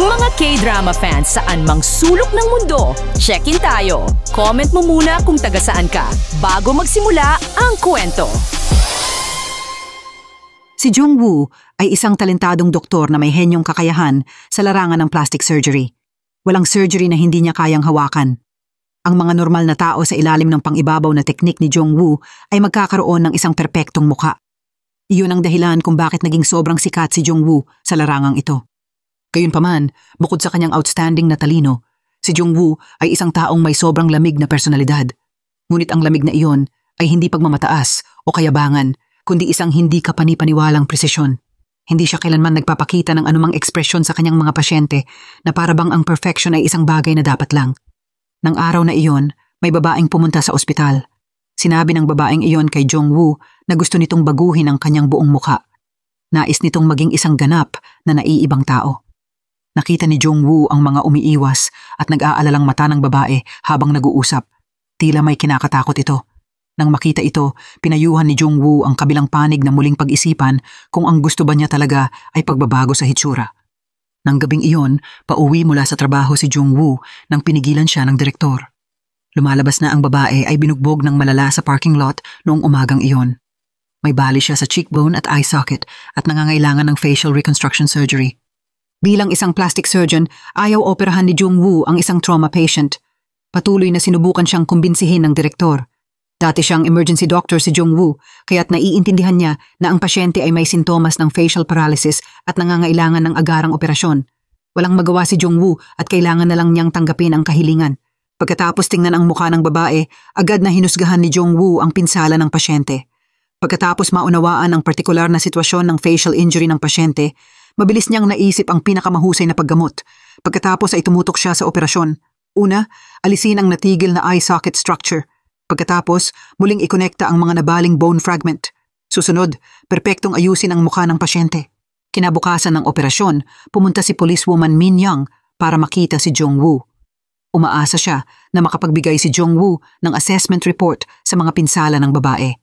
Mga K-drama fans saan mang sulok ng mundo, check-in tayo. Comment mo muna kung taga saan ka bago magsimula ang kwento. Si Jung-woo ay isang talentadong doktor na may henyong kakayahan sa larangan ng plastic surgery. Walang surgery na hindi niya kayang hawakan. Ang mga normal na tao sa ilalim ng pangibabaw na teknik ni Jung-woo ay magkakaroon ng isang perpektong muka. Iyon ang dahilan kung bakit naging sobrang sikat si Jung-woo sa larangang ito. Gayunpaman, bukod sa kanyang outstanding na talino, si Jung-woo ay isang taong may sobrang lamig na personalidad. Ngunit ang lamig na iyon ay hindi pagmamataas o kayabangan, kundi isang hindi kapani-paniwalang presisyon. Hindi siya kailanman nagpapakita ng anumang ekspresyon sa kanyang mga pasyente na parabang ang perfection ay isang bagay na dapat lang. Nang araw na iyon, may babaeng pumunta sa ospital. Sinabi ng babaeng iyon kay Jung-woo na gusto nitong baguhin ang kanyang buong mukha. Nais nitong maging isang ganap na naiibang tao. Nakita ni Jung-woo ang mga umiiwas at nag-aalalang mata ng babae habang nag-uusap. Tila may kinakatakot ito. Nang makita ito, pinayuhan ni Jung-woo ang kabilang panig na muling pag-isipan kung ang gusto ba niya talaga ay pagbabago sa hitsura. Nang gabing iyon, pauwi mula sa trabaho si Jung-woo nang pinigilan siya ng direktor. Lumalabas na ang babae ay binugbog ng malala sa parking lot noong umagang iyon. May bali siya sa cheekbone at eye socket at nangangailangan ng facial reconstruction surgery. Bilang isang plastic surgeon, ayaw operahan ni Jung-woo ang isang trauma patient. Patuloy na sinubukan siyang kumbinsihin ng direktor. Dati siyang emergency doctor si Jung-woo, kaya't naiintindihan niya na ang pasyente ay may sintomas ng facial paralysis at nangangailangan ng agarang operasyon. Walang magawa si Jung-woo at kailangan na lang niyang tanggapin ang kahilingan. Pagkatapos tingnan ang mukha ng babae, agad na hinusgahan ni Jung-woo ang pinsala ng pasyente. Pagkatapos maunawaan ang partikular na sitwasyon ng facial injury ng pasyente, mabilis niyang naisip ang pinakamahusay na paggamot. Pagkatapos ay tumutok siya sa operasyon. Una, alisin ang natigil na eye socket structure. Pagkatapos, muling ikonekta ang mga nabaling bone fragment. Susunod, perpektong ayusin ang mukha ng pasyente. Kinabukasan ng operasyon, pumunta si policewoman Min Young para makita si Jung-woo. Umaasa siya na makapagbigay si Jung-woo ng assessment report sa mga pinsala ng babae.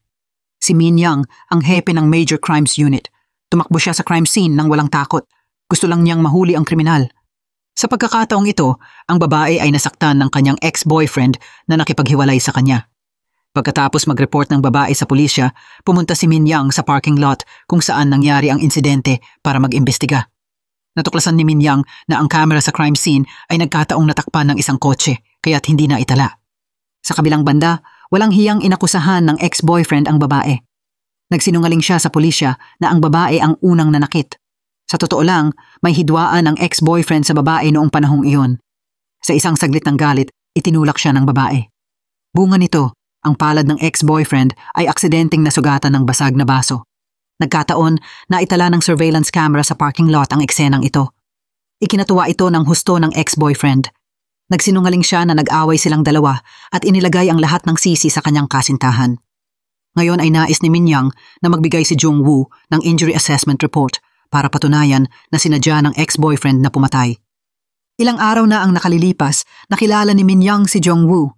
Si Min Young ang hepe ng Major Crimes Unit. Tumakbo siya sa crime scene nang walang takot. Gusto lang niyang mahuli ang kriminal. Sa pagkakataong ito, ang babae ay nasaktan ng kanyang ex-boyfriend na nakipaghiwalay sa kanya. Pagkatapos mag-report ng babae sa pulisya, pumunta si Min Young sa parking lot kung saan nangyari ang insidente para mag-imbestiga. Natuklasan ni Min Young na ang camera sa crime scene ay nagkataong natakpan ng isang kotse kaya't hindi na itala. Sa kabilang banda, walang hiyang inakusahan ng ex-boyfriend ang babae. Nagsinungaling siya sa pulisya na ang babae ang unang nanakit. Sa totoo lang, may hidwaan ang ex-boyfriend sa babae noong panahong iyon. Sa isang saglit ng galit, itinulak siya ng babae. Bunga nito, ang palad ng ex-boyfriend ay aksidenteng nasugatan ng basag na baso. Nagkataon na itala ng surveillance camera sa parking lot ang eksenang ito. Ikinatuwa ito ng husto ng ex-boyfriend. Nagsinungaling siya na nag-away silang dalawa at inilagay ang lahat ng sisi sa kanyang kasintahan. Ngayon ay nais ni Min Young na magbigay si Jung-woo ng injury assessment report para patunayan na sinadya ng ex-boyfriend na pumatay. Ilang araw na ang nakalilipas, nakilala ni Min Young si Jung-woo.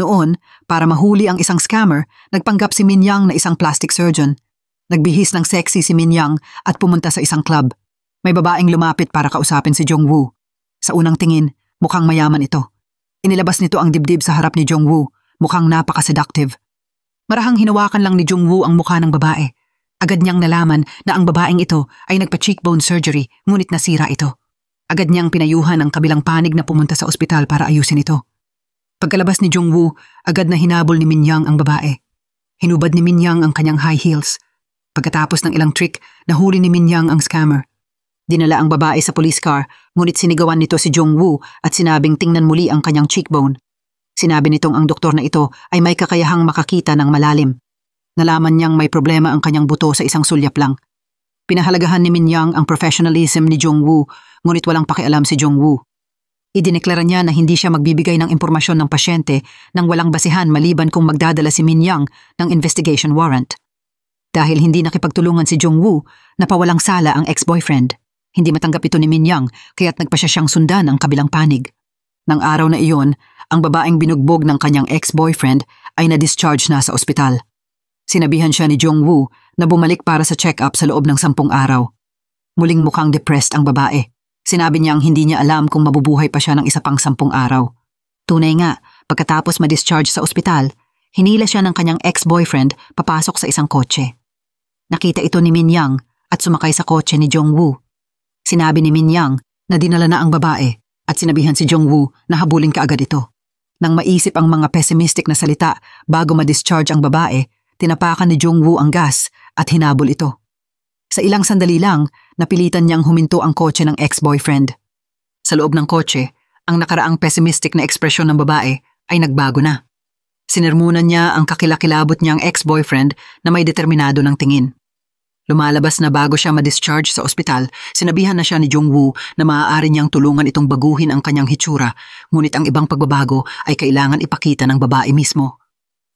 Noon, para mahuli ang isang scammer, nagpanggap si Min Young na isang plastic surgeon. Nagbihis ng sexy si Min Young at pumunta sa isang club. May babaeng lumapit para kausapin si Jung-woo. Sa unang tingin, mukhang mayaman ito. Inilabas nito ang dibdib sa harap ni Jung-woo, mukhang napaka-seductive. Marahang hinawakan lang ni Jung-woo ang mukha ng babae. Agad niyang nalaman na ang babaeng ito ay nagpa-cheekbone surgery, ngunit nasira ito. Agad niyang pinayuhan ang kabilang panig na pumunta sa ospital para ayusin ito. Pagkalabas ni Jung-woo, agad na hinabol ni Min Young ang babae. Hinubad ni Min Young ang kanyang high heels. Pagkatapos ng ilang trick, nahuli ni Min Young ang scammer. Dinala ang babae sa police car, ngunit sinigawan nito si Jung-woo at sinabing tingnan muli ang kanyang cheekbone. Sinabi nitong ang doktor na ito ay may kakayahang makakita ng malalim. Nalaman niyang may problema ang kanyang buto sa isang sulyap lang. Pinahalagahan ni Min Young ang professionalism ni Jung-woo, ngunit walang pakialam si Jung-woo. Idineklara niya na hindi siya magbibigay ng impormasyon ng pasyente nang walang basihan maliban kung magdadala si Min Young ng investigation warrant. Dahil hindi nakipagtulungan si Jung-woo, napawalang sala ang ex-boyfriend. Hindi matanggap ito ni Min Young kaya't nagpa siya siyang sundan ang kabilang panig. Nang araw na iyon, ang babaeng binugbog ng kanyang ex-boyfriend ay na-discharge na sa ospital. Sinabihan siya ni Jung-woo na bumalik para sa check-up sa loob ng 10 araw. Muling mukhang depressed ang babae. Sinabi niyang hindi niya alam kung mabubuhay pa siya ng isa pang 10 araw. Tunay nga, pagkatapos ma-discharge sa ospital, hinila siya ng kanyang ex-boyfriend papasok sa isang kotse. Nakita ito ni Min Yang at sumakay sa kotse ni Jong-woo. Sinabi ni Min Yang na dinala na ang babae at sinabihan si Jong-woo na habulin kaagad ito. Nang maisip ang mga pessimistic na salita bago ma-discharge ang babae, tinapakan ni Jong-woo ang gas at hinabol ito. Sa ilang sandali lang, napilitan niyang huminto ang kotse ng ex-boyfriend. Sa loob ng kotse, ang nakaraang pessimistic na ekspresyon ng babae ay nagbago na. Sinirmunan niya ang kakilakilabot niyang ex-boyfriend na may determinado ng tingin. Lumalabas na bago siya ma-discharge sa ospital, sinabihan na siya ni Jong-woo na maaari niyang tulungan itong baguhin ang kanyang hitsura, ngunit ang ibang pagbabago ay kailangan ipakita ng babae mismo.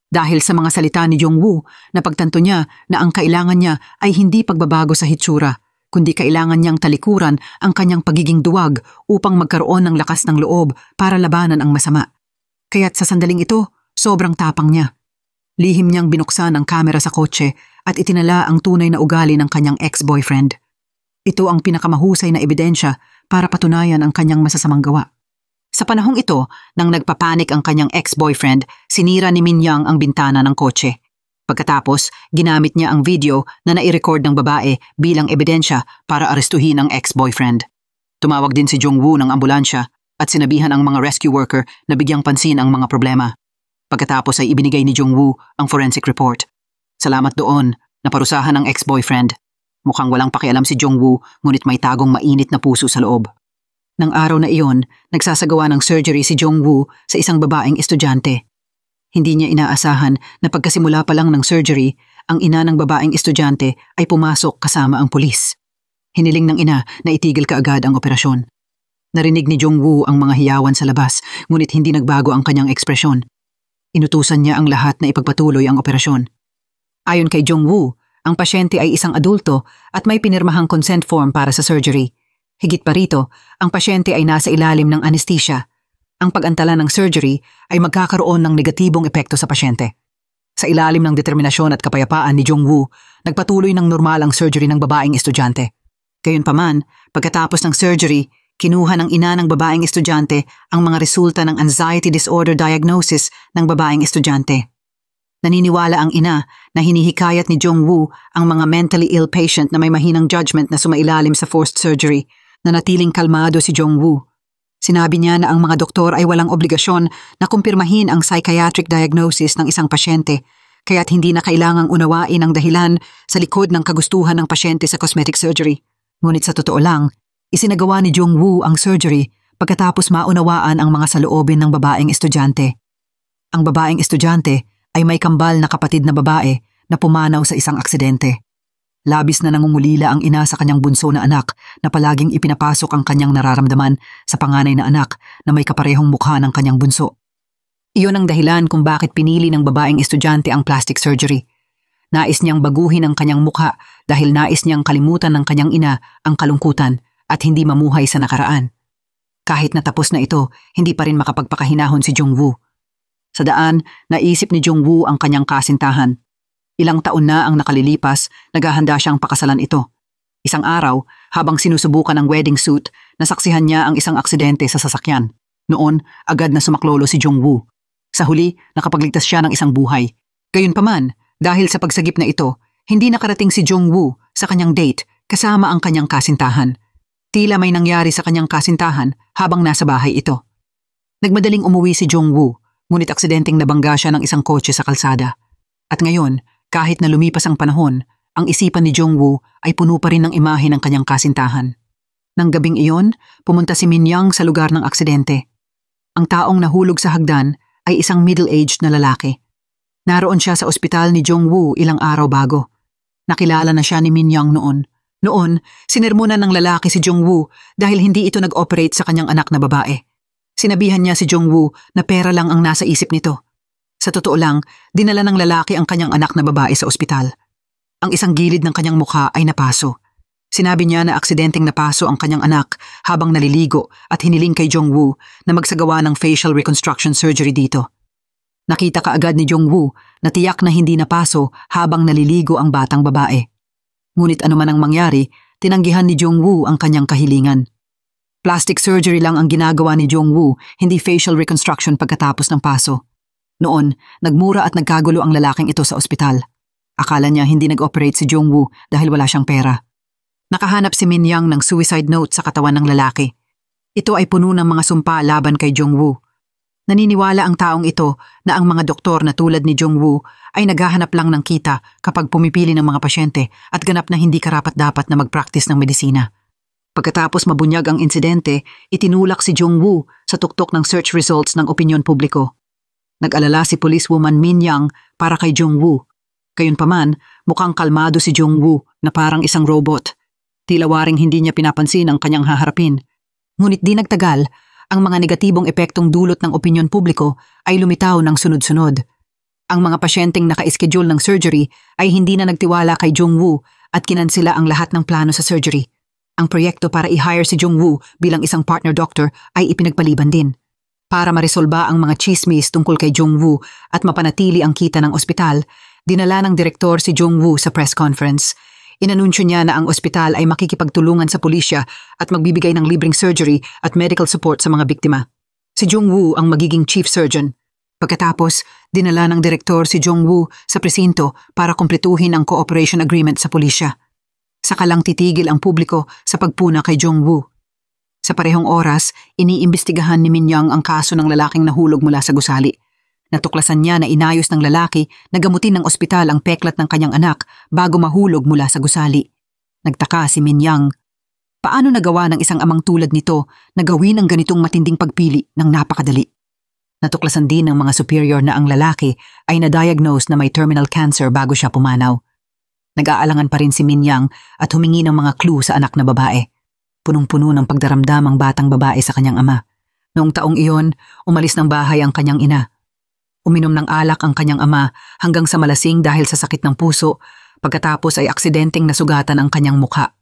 Dahil sa mga salita ni Jong-woo, napagtanto niya na ang kailangan niya ay hindi pagbabago sa hitsura, kundi kailangan niyang talikuran ang kanyang pagiging duwag upang magkaroon ng lakas ng loob para labanan ang masama. Kaya't sa sandaling ito, sobrang tapang niya. Lihim niyang binuksan ang kamera sa kotse at itinala ang tunay na ugali ng kanyang ex-boyfriend. Ito ang pinakamahusay na ebidensya para patunayan ang kanyang masasamang gawa. Sa panahong ito, nang nagpapanik ang kanyang ex-boyfriend, sinira ni Min Yang ang bintana ng kotse. Pagkatapos, ginamit niya ang video na nai-record ng babae bilang ebidensya para arestuhin ang ex-boyfriend. Tumawag din si Jong-woo ng ambulansya at sinabihan ang mga rescue worker na bigyang pansin ang mga problema. Pagkatapos ay ibinigay ni Jong-woo ang forensic report. Salamat doon, naparusahan ang ex-boyfriend. Mukhang walang pakialam si Jong-woo, ngunit may tagong mainit na puso sa loob. Nang araw na iyon, nagsasagawa ng surgery si Jong-woo sa isang babaeng estudyante. Hindi niya inaasahan na pagkasimula pa lang ng surgery, ang ina ng babaeng estudyante ay pumasok kasama ang pulis. Hiniling ng ina na itigil kaagad ang operasyon. Narinig ni Jong-woo ang mga hiyawan sa labas, ngunit hindi nagbago ang kanyang ekspresyon. Inutusan niya ang lahat na ipagpatuloy ang operasyon. Ayon kay Jong-woo, ang pasyente ay isang adulto at may pinirmahang consent form para sa surgery. Higit pa rito, ang pasyente ay nasa ilalim ng anesthesia. Ang pag-antala ng surgery ay magkakaroon ng negatibong epekto sa pasyente. Sa ilalim ng determinasyon at kapayapaan ni Jong-woo, nagpatuloy ng normal ang surgery ng babaeng estudyante. Gayunpaman, pagkatapos ng surgery, kinuha ng ina ng babaeng estudyante ang mga resulta ng anxiety disorder diagnosis ng babaeng estudyante. Naniniwala ang ina na hinihikayat ni Jong-woo ang mga mentally ill patient na may mahinang judgment na sumailalim sa forced surgery na natiling kalmado si Jong-woo. Sinabi niya na ang mga doktor ay walang obligasyon na kumpirmahin ang psychiatric diagnosis ng isang pasyente, kaya't hindi na kailangang unawain ang dahilan sa likod ng kagustuhan ng pasyente sa cosmetic surgery. Ngunit sa totoo lang, isinagawa ni Jong-woo ang surgery pagkatapos maunawaan ang mga saloobin ng babaeng estudyante. Ang babaeng estudyante ay may kambal na kapatid na babae na pumanaw sa isang aksidente. Labis na nangungulila ang ina sa kanyang bunso na anak na palaging ipinapasok ang kanyang nararamdaman sa panganay na anak na may kaparehong mukha ng kanyang bunso. Iyon ang dahilan kung bakit pinili ng babaeng estudyante ang plastic surgery. Nais niyang baguhin ang kanyang mukha dahil nais niyang kalimutan ng kanyang ina ang kalungkutan at hindi mamuhay sa nakaraan. Kahit natapos na ito, hindi pa rin makapagpakahinahon si Jong-woo. Sa daan, naisip ni Jong-woo ang kanyang kasintahan. Ilang taon na ang nakalilipas, naghahanda siyang pakasalan ito. Isang araw, habang sinusubukan ang wedding suit, nasaksihan niya ang isang aksidente sa sasakyan. Noon, agad na sumaklolo si Jong-woo. Sa huli, nakapagligtas siya ng isang buhay. Gayunpaman, dahil sa pagsagip na ito, hindi nakarating si Jong-woo sa kanyang date kasama ang kanyang kasintahan. Tila may nangyari sa kanyang kasintahan habang nasa bahay ito. Nagmadaling umuwi si Jong-woo, ngunit aksidenteng nabangga siya ng isang kotse sa kalsada. At ngayon, kahit na lumipas ang panahon, ang isipan ni Jong-woo ay puno pa rin ng imahe ng kanyang kasintahan. Nang gabing iyon, pumunta si Min Yang sa lugar ng aksidente. Ang taong nahulog sa hagdan ay isang middle-aged na lalaki. Naroon siya sa ospital ni Jong-woo ilang araw bago. Nakilala na siya ni Min Yang noon. Noon, sinirmunan ng lalaki si Jong-woo dahil hindi ito nag-operate sa kanyang anak na babae. Sinabihan niya si Jong-woo na pera lang ang nasa isip nito. Sa totoo lang, dinala ng lalaki ang kanyang anak na babae sa ospital. Ang isang gilid ng kanyang mukha ay napaso. Sinabi niya na aksidenteng napaso ang kanyang anak habang naliligo at hiniling kay Jong-woo na magsagawa ng facial reconstruction surgery dito. Nakita kaagad ni Jong-woo na tiyak na hindi napaso habang naliligo ang batang babae. Ngunit anuman ang mangyari, tinanggihan ni Jong-woo ang kanyang kahilingan. Plastic surgery lang ang ginagawa ni Jong-woo, hindi facial reconstruction pagkatapos ng paso. Noon, nagmura at nagkagulo ang lalaking ito sa ospital. Akala niya hindi nag-operate si Jong-woo dahil wala siyang pera. Nakahanap si Min Young ng suicide note sa katawan ng lalaki. Ito ay puno ng mga sumpa laban kay Jong-woo. Naniniwala ang taong ito na ang mga doktor na tulad ni Jong-woo ay naghahanap lang ng kita kapag pumipili ng mga pasyente at ganap na hindi karapat-dapat na mag-practice ng medisina. Pagkatapos mabunyag ang insidente, itinulak si Jong-woo sa tuktok ng search results ng opinyon publiko. Nag-alala si policewoman Min Young para kay Jong-woo. Gayunpaman, mukhang kalmado si Jong-woo na parang isang robot. Tila waring hindi niya pinapansin ang kanyang haharapin. Ngunit di nagtagal, ang mga negatibong epektong dulot ng opinyon publiko ay lumitaw ng sunod-sunod. Ang mga pasyenteng naka-schedule ng surgery ay hindi na nagtiwala kay Jong-woo at kinansela ang lahat ng plano sa surgery. Ang proyekto para i-hire si Jong-woo bilang isang partner doctor ay ipinagpaliban din. Para maresolba ang mga chismis tungkol kay Jong-woo at mapanatili ang kita ng ospital, dinala ng direktor si Jong-woo sa press conference. Inanunsyo niya na ang ospital ay makikipagtulungan sa pulisya at magbibigay ng libreng surgery at medical support sa mga biktima. Si Jong-woo ang magiging chief surgeon. Pagkatapos, dinala ng direktor si Jong-woo sa presinto para kumpletuhin ang cooperation agreement sa pulisya. Saka lang titigil ang publiko sa pagpuna kay Jong-woo. Sa parehong oras, iniimbestigahan ni Min Young ang kaso ng lalaking nahulog mula sa gusali. Natuklasan niya na inayos ng lalaki na gamutin ng ospital ang peklat ng kanyang anak bago mahulog mula sa gusali. Nagtaka si Min Young. Paano nagawa ng isang amang tulad nito na gawin ang ganitong matinding pagpili ng napakadali? Natuklasan din ng mga superior na ang lalaki ay na-diagnose na may terminal cancer bago siya pumanaw. Nag-aalangan pa rin si Min Young at humingi ng mga clue sa anak na babae. Punong-puno ng pagdaramdam ang batang babae sa kanyang ama. Noong taong iyon, umalis ng bahay ang kanyang ina. Uminom ng alak ang kanyang ama hanggang sa malasing dahil sa sakit ng puso, pagkatapos ay aksidenteng nasugatan ang kanyang mukha.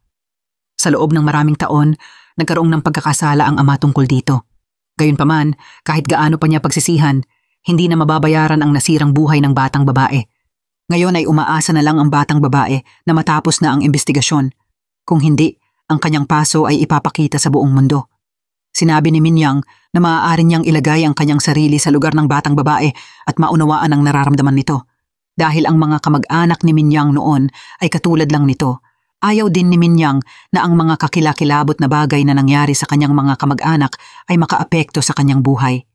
Sa loob ng maraming taon, nagkaroon ng pagkakasala ang ama tungkol dito. Gayunpaman, kahit gaano pa niya pagsisihan, hindi na mababayaran ang nasirang buhay ng batang babae. Ngayon ay umaasa na lang ang batang babae na matapos na ang investigasyon. Kung hindi, ang kanyang paso ay ipapakita sa buong mundo. Sinabi ni Min Young na maaari niyang ilagay ang kanyang sarili sa lugar ng batang babae at maunawaan ang nararamdaman nito. Dahil ang mga kamag-anak ni Min Young noon ay katulad lang nito, ayaw din ni Min Young na ang mga kakilakilabot na bagay na nangyari sa kanyang mga kamag-anak ay makaapekto sa kanyang buhay.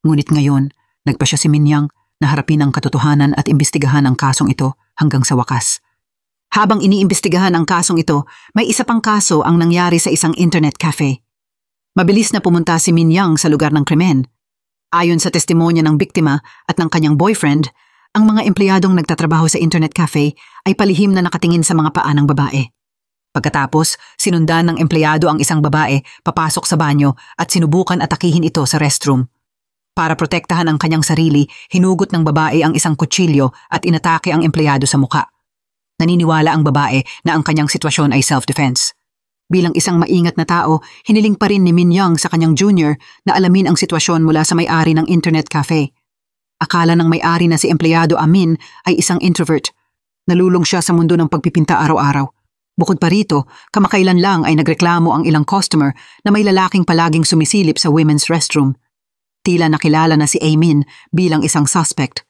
Ngunit ngayon, nagpa siya si Min Young na harapin ang katotohanan at imbestigahan ang kasong ito hanggang sa wakas. Habang iniimbestigahan ang kasong ito, may isa pang kaso ang nangyari sa isang internet cafe. Mabilis na pumunta si Min Young sa lugar ng krimen. Ayon sa testimonya ng biktima at ng kanyang boyfriend, ang mga empleyadong nagtatrabaho sa internet cafe ay palihim na nakatingin sa mga paa ng babae. Pagkatapos, sinundan ng empleyado ang isang babae papasok sa banyo at sinubukan atakihin ito sa restroom. Para protektahan ang kanyang sarili, hinugot ng babae ang isang kutsilyo at inatake ang empleyado sa muka. Naniniwala ang babae na ang kanyang sitwasyon ay self-defense. Bilang isang maingat na tao, hiniling pa rin ni Min Young sa kanyang junior na alamin ang sitwasyon mula sa may-ari ng internet cafe. Akala ng may-ari na si empleyado Amin ay isang introvert. Nalulung siya sa mundo ng pagpipinta araw-araw. Bukod pa rito, kamakailan lang ay nagreklamo ang ilang customer na may lalaking palaging sumisilip sa women's restroom. Tila nakilala na si Amin bilang isang suspect.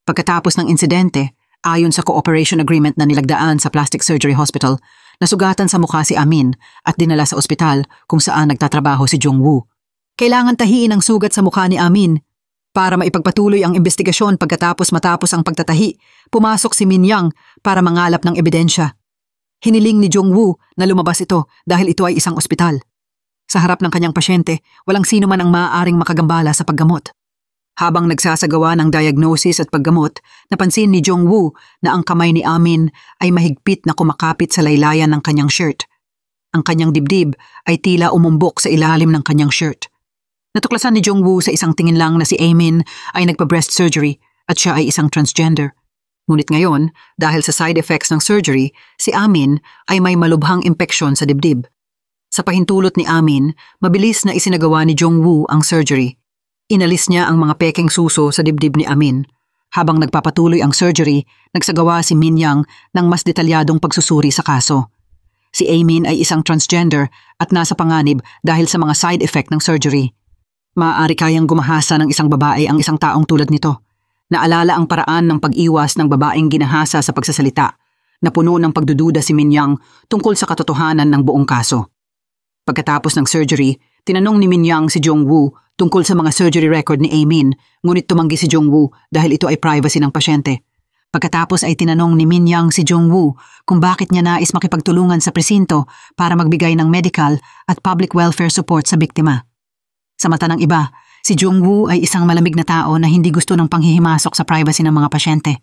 Pagkatapos ng insidente, ayon sa cooperation agreement na nilagdaan sa Plastic Surgery Hospital, nasugatan sa mukha si Amin at dinala sa ospital kung saan nagtatrabaho si Jong-woo. Kailangan tahiin ang sugat sa mukha ni Amin. Para maipagpatuloy ang investigasyon matapos ang pagtatahi, pumasok si Min Young para mangalap ng ebidensya. Hiniling ni Jong-woo na lumabas ito dahil ito ay isang ospital. Sa harap ng kanyang pasyente, walang sino man ang maaaring makagambala sa paggamot. Habang nagsasagawa ng diagnosis at paggamot, napansin ni Jong-woo na ang kamay ni Amin ay mahigpit na kumakapit sa laylayan ng kanyang shirt. Ang kanyang dibdib ay tila umumbok sa ilalim ng kanyang shirt. Natuklasan ni Jong-woo sa isang tingin lang na si Amin ay nagpa-breast surgery at siya ay isang transgender. Ngunit ngayon, dahil sa side effects ng surgery, si Amin ay may malubhang impeksyon sa dibdib. Sa pahintulot ni Amin, mabilis na isinagawa ni Jong-woo ang surgery. Inalis niya ang mga pekeng suso sa dibdib ni Amin. Habang nagpapatuloy ang surgery, nagsagawa si Min Young ng mas detalyadong pagsusuri sa kaso. Si Amin ay isang transgender at nasa panganib dahil sa mga side effect ng surgery. Maaari kayang gumahasa ng isang babae ang isang taong tulad nito. Naalala ang paraan ng pag-iwas ng babaeng ginahasa sa pagsasalita. Napuno ng pagdududa si Minyang tungkol sa katotohanan ng buong kaso. Pagkatapos ng surgery, tinanong ni Minyang si Jongwoo tungkol sa mga surgery record ni Amin, ngunit tumanggi si Jongwoo dahil ito ay privacy ng pasyente. Pagkatapos ay tinanong ni Minyang si Jongwoo kung bakit niya nais makipagtulungan sa presinto para magbigay ng medical at public welfare support sa biktima. Sa mata ng iba, si Jongwoo ay isang malamig na tao na hindi gusto ng panghihimasok sa privacy ng mga pasyente.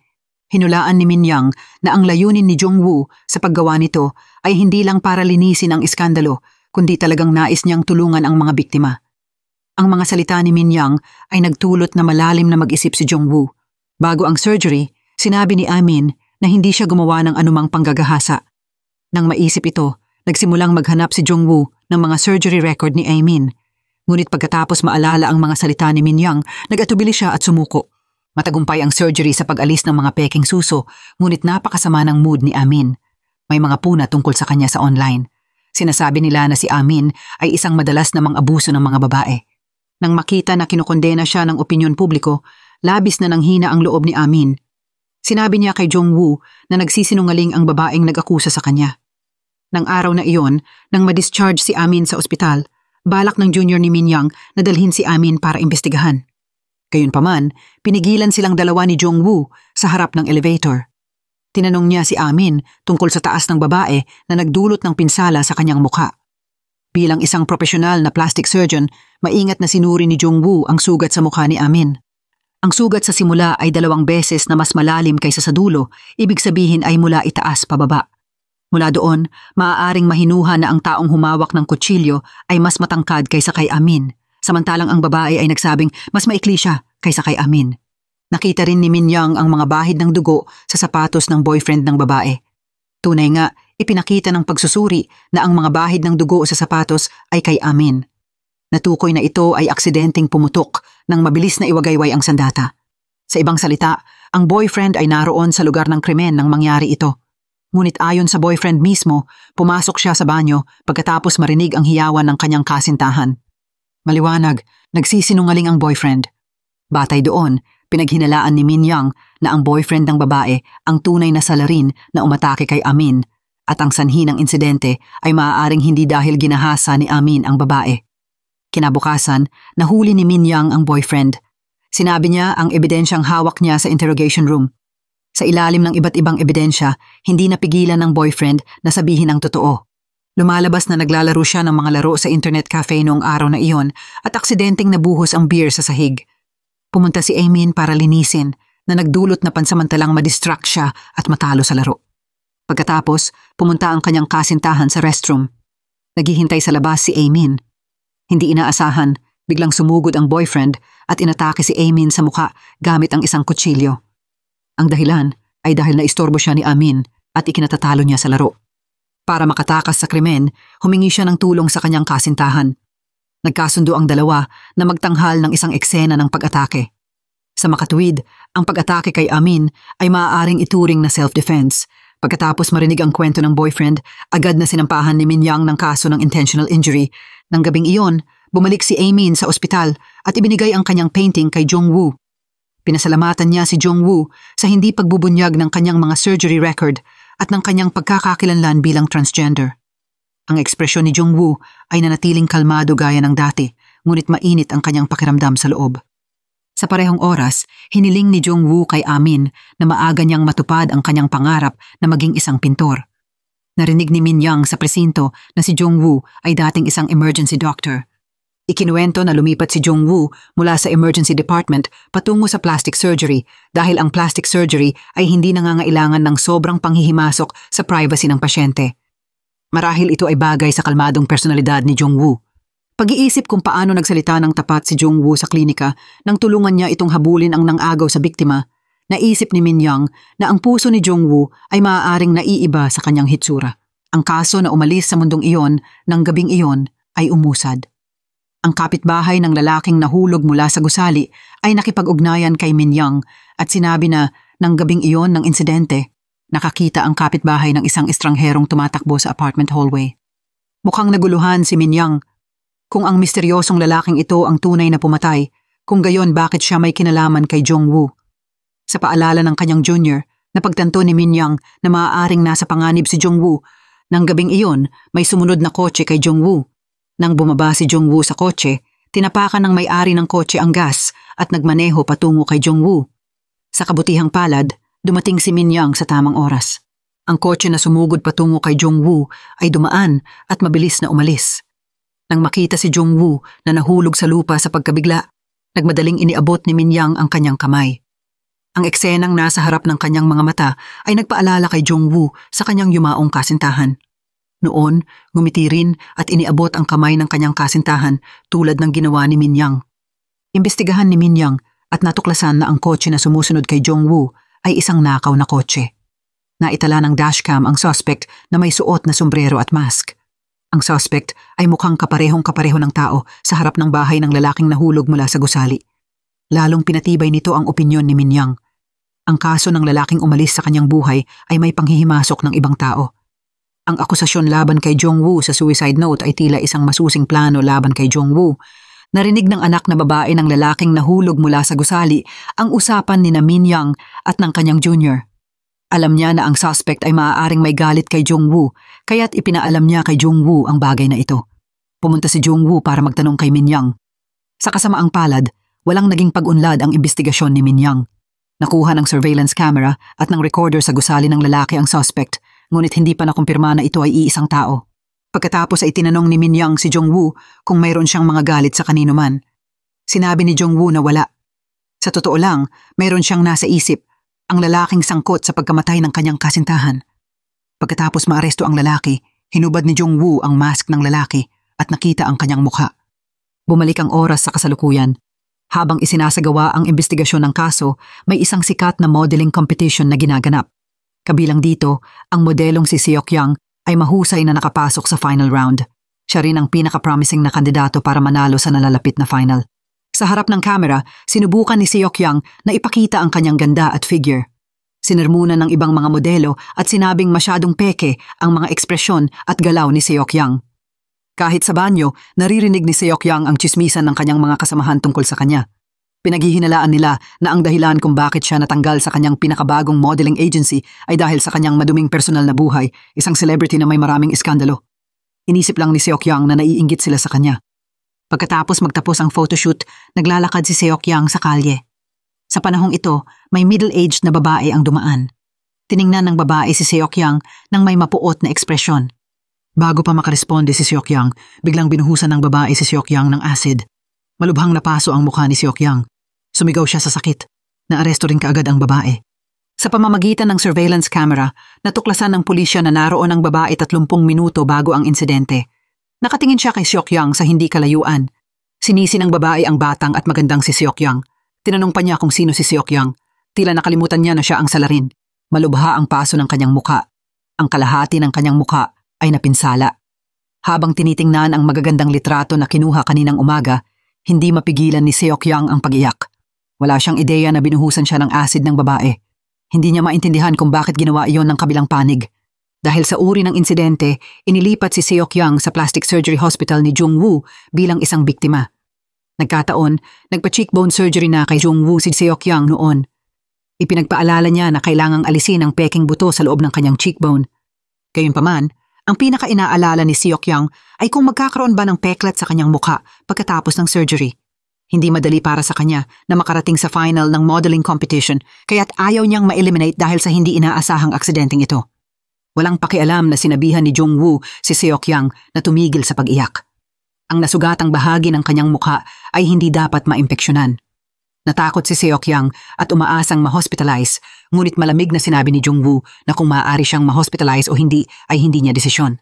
Hinulaan ni Minyang na ang layunin ni Jongwoo sa paggawa nito ay hindi lang para linisin ang iskandalo, kundi talagang nais niyang tulungan ang mga biktima. Ang mga salita ni Minyang ay nagtulot na malalim na mag-isip si Jongwoo. Bago ang surgery, sinabi ni Amin na hindi siya gumawa ng anumang panggagahasa. Nang maisip ito, nagsimulang maghanap si Jongwoo ng mga surgery record ni Amin. Ngunit pagkatapos maalala ang mga salita ni Minyang, nag-atubili siya at sumuko. Matagumpay ang surgery sa pag-alis ng mga peking suso, ngunit napakasama ng mood ni Amin. May mga puna tungkol sa kanya sa online. Sinasabi nila na si Amin ay isang madalas namang abuso ng mga babae. Nang makita na kinukondena siya ng opinyon publiko, labis na nanghina ang loob ni Amin. Sinabi niya kay Jongwoo na nagsisinungaling ang babaeng nag-akusa sa kanya. Nang araw na iyon, nang ma-discharge si Amin sa ospital, balak ng junior ni Minyang na dalhin si Amin para imbestigahan. Gayunpaman, pinigilan silang dalawa ni Jongwoo sa harap ng elevator. Tinanong niya si Amin tungkol sa taas ng babae na nagdulot ng pinsala sa kanyang mukha. Bilang isang profesional na plastic surgeon, maingat na sinuri ni Jongwoo ang sugat sa mukha ni Amin. Ang sugat sa simula ay 2 beses na mas malalim kaysa sa dulo, ibig sabihin ay mula itaas pababa. Mula doon, maaaring mahinuha na ang taong humawak ng kutsilyo ay mas matangkad kaysa kay Amin, samantalang ang babae ay nagsabing mas maikli siya kaysa kay Amin. Nakita rin ni Minyang ang mga bahid ng dugo sa sapatos ng boyfriend ng babae. Tunay nga, ipinakita ng pagsusuri na ang mga bahid ng dugo sa sapatos ay kay Amin. Natukoy na ito ay aksidenteng pumutok nang mabilis na iwagayway ang sandata. Sa ibang salita, ang boyfriend ay naroon sa lugar ng krimen nang mangyari ito. Ngunit ayon sa boyfriend mismo, pumasok siya sa banyo pagkatapos marinig ang hiyawan ng kanyang kasintahan. Maliwanag, nagsisinungaling ang boyfriend. Batay doon, pinaghinalaan ni Minyang na ang boyfriend ng babae ang tunay na salarin na umatake kay Amin at ang sanhi ng insidente ay maaaring hindi dahil ginahasa ni Amin ang babae. Kinabukasan, nahuli ni Minyang ang boyfriend. Sinabi niya ang ebidensyang hawak niya sa interrogation room. Sa ilalim ng iba't ibang ebidensya, hindi napigilan ng boyfriend na sabihin ang totoo. Lumalabas na naglalaro siya ng mga laro sa internet cafe noong araw na iyon at aksidenteng nabuhos ang beer sa sahig. Pumunta si Amin para linisin na nagdulot na pansamantalang madistract siya at matalo sa laro. Pagkatapos, pumunta ang kanyang kasintahan sa restroom. Naghihintay sa labas si Amin. Hindi inaasahan, biglang sumugod ang boyfriend at inatake si Amin sa mukha gamit ang isang kutsilyo. Ang dahilan ay dahil naistorbo siya ni Amin at ikinatatalo niya sa laro. Para makatakas sa krimen, humingi siya ng tulong sa kanyang kasintahan. Nagkasundo ang dalawa na magtanghal ng isang eksena ng pag-atake. Sa makatuwid, ang pag-atake kay Amin ay maaaring ituring na self-defense. Pagkatapos marinig ang kwento ng boyfriend, agad na sinampahan ni Minyang ng kaso ng intentional injury. Nang gabing iyon, bumalik si Amin sa ospital at ibinigay ang kanyang painting kay Jongwoo. Pinasalamatan niya si Jongwoo sa hindi pagbubunyag ng kanyang mga surgery record at ng kanyang pagkakakilanlan bilang transgender. Ang ekspresyon ni Jongwoo ay nanatiling kalmado gaya ng dati, ngunit mainit ang kanyang pakiramdam sa loob. Sa parehong oras, hiniling ni Jongwoo kay Amin na maaga niyang matupad ang kanyang pangarap na maging isang pintor. Narinig ni Minyang sa presinto na si Jongwoo ay dating isang emergency doctor. Ikinuwento na lumipat si Jongwoo mula sa emergency department patungo sa plastic surgery dahil ang plastic surgery ay hindi nangangailangan ng sobrang panghihimasok sa privacy ng pasyente. Marahil ito ay bagay sa kalmadong personalidad ni Jongwoo. Pag-iisip kung paano nagsalita ng tapat si Jongwoo sa klinika nang tulungan niya itong habulin ang nang-agaw sa biktima, naisip ni Minyang na ang puso ni Jongwoo ay maaaring naiiba sa kanyang hitsura. Ang kaso na umalis sa mundong iyon ng gabing iyon ay umusad. Ang kapitbahay ng lalaking nahulog mula sa gusali ay nakipag-ugnayan kay Minyang at sinabi na nang gabing iyon ng insidente, Nakakita ang kapitbahay ng isang estrangherong tumatakbo sa apartment hallway. Mukhang naguluhan si Minyang. Kung ang misteryosong lalaking ito ang tunay na pumatay, kung gayon bakit siya may kinalaman kay Jong-woo? Sa paalala ng kanyang junior, napagtanto ni Minyang na maaaring nasa panganib si Jong-woo. Nang gabing iyon, may sumunod na kotse kay Jong-woo. Nang bumaba si Jong-woo sa kotse, tinapakan ng may-ari ng kotse ang gas at nagmaneho patungo kay Jong-woo. Sa kabutihang palad, dumating si Minyang sa tamang oras. Ang kotse na sumugod patungo kay Jong-woo ay dumaan at mabilis na umalis. Nang makita si Jong-woo na nahulog sa lupa sa pagkabigla, nagmadaling iniabot ni Minyang ang kanyang kamay. Ang eksenang nasa harap ng kanyang mga mata ay nagpaalala kay Jong-woo sa kanyang yumaong kasintahan. Noon, ngumiti rin at iniabot ang kamay ng kanyang kasintahan tulad ng ginawa ni Minyang. Imbestigahan ni Minyang at natuklasan na ang kotse na sumusunod kay Jong-woo ay isang nakaw na kotse. Naitala ng dashcam ang suspect na may suot na sombrero at mask. Ang suspect ay mukhang kaparehong-kapareho ng tao sa harap ng bahay ng lalaking nahulog mula sa gusali. Lalong pinatibay nito ang opinyon ni Minyang. Ang kaso ng lalaking umalis sa kanyang buhay ay may panghihimasok ng ibang tao. Ang akusasyon laban kay Jong-woo sa suicide note ay tila isang masusing plano laban kay Jong-woo. Narinig ng anak na babae ng lalaking nahulog mula sa gusali ang usapan ni na Minyang at ng kanyang junior. Alam niya na ang suspect ay maaaring may galit kay Jong-woo, kaya't ipinaalam niya kay Jong-woo ang bagay na ito. Pumunta si Jong-woo para magtanong kay Minyang. Sa kasamaang palad, walang naging pag-unlad ang investigasyon ni Minyang. Nakuha ng surveillance camera at ng recorder sa gusali ng lalaki ang suspect, ngunit hindi pa nakumpirma na ito ay iisang tao. Pagkatapos ay tinanong ni Minyang si Jong-woo kung mayroon siyang mga galit sa kanino man. Sinabi ni Jong-woo na wala. Sa totoo lang, mayroon siyang nasa isip, ang lalaking sangkot sa pagkamatay ng kanyang kasintahan. Pagkatapos maaresto ang lalaki, hinubad ni Jong-woo ang mask ng lalaki at nakita ang kanyang mukha. Bumalik ang oras sa kasalukuyan. Habang isinasagawa ang investigasyon ng kaso, may isang sikat na modeling competition na ginaganap. Kabilang dito, ang modelong si Seok-yang ay mahusay na nakapasok sa final round. Siya rin ang pinaka-promising na kandidato para manalo sa nalalapit na final. Sa harap ng kamera, sinubukan ni Seok-yang na ipakita ang kanyang ganda at figure. Sinermunan ng ibang mga modelo at sinabing masyadong peke ang mga ekspresyon at galaw ni Seok-yang. Kahit sa banyo, naririnig ni Seok-yang ang tsismisan ng kanyang mga kasamahan tungkol sa kanya. Pinaghihinalaan nila na ang dahilan kung bakit siya natanggal sa kanyang pinakabagong modeling agency ay dahil sa kanyang maduming personal na buhay, isang celebrity na may maraming iskandalo. Inisip lang ni Seok-yang na naiinggit sila sa kanya. Pagkatapos magtapos ang photoshoot, naglalakad si Seok-yang sa kalye. Sa panahong ito, may middle-aged na babae ang dumaan. Tiningnan ng babae si Seok-yang nang may mapuot na ekspresyon. Bago pa makaresponde si Seok-yang, biglang binuhusan ng babae si Seok-yang ng acid. Malubhang napaso ang mukha ni Seok-yang. Sumigaw siya sa sakit. Naaresto rin kaagad ang babae. Sa pamamagitan ng surveillance camera, natuklasan ng pulisya na naroon ang babae 30 minuto bago ang insidente. Nakatingin siya kay Seok-yang sa hindi kalayuan. Sinisi ng babae ang batang at magandang si Seok-yang. Tinanong pa niya kung sino si Seok-yang. Tila nakalimutan niya na siya ang salarin. Malubha ang paso ng kanyang muka. Ang kalahati ng kanyang muka ay napinsala. Habang tinitingnan ang magagandang litrato na kinuha kaninang umaga, hindi mapigilan ni Seok-yang ang pag-iyak. Wala siyang ideya na binuhusan siya ng acid ng babae. Hindi niya maintindihan kung bakit ginawa iyon ng kabilang panig. Dahil sa uri ng insidente, inilipat si Seok-yang sa plastic surgery hospital ni Jong-woo bilang isang biktima. Nagkataon, nagpa-cheekbone surgery na kay Jong-woo si Seok-yang noon. Ipinagpaalala niya na kailangang alisin ang peking buto sa loob ng kanyang cheekbone. Gayunpaman, ang pinaka-inaalala ni Seok-yang ay kung magkakaroon ba ng peklat sa kanyang muka pagkatapos ng surgery. Hindi madali para sa kanya na makarating sa final ng modeling competition kaya't ayaw niyang ma-eliminate dahil sa hindi inaasahang aksidenteng ito. Walang pakialam na sinabihan ni Jong-woo si Seok-yang na tumigil sa pag-iyak. Ang nasugatang bahagi ng kanyang muka ay hindi dapat maimpeksyonan. Natakot si Seok-yang at umaasang ma-hospitalize, ngunit malamig na sinabi ni Jong-woo na kung maaari siyang ma-hospitalize o hindi ay hindi niya desisyon.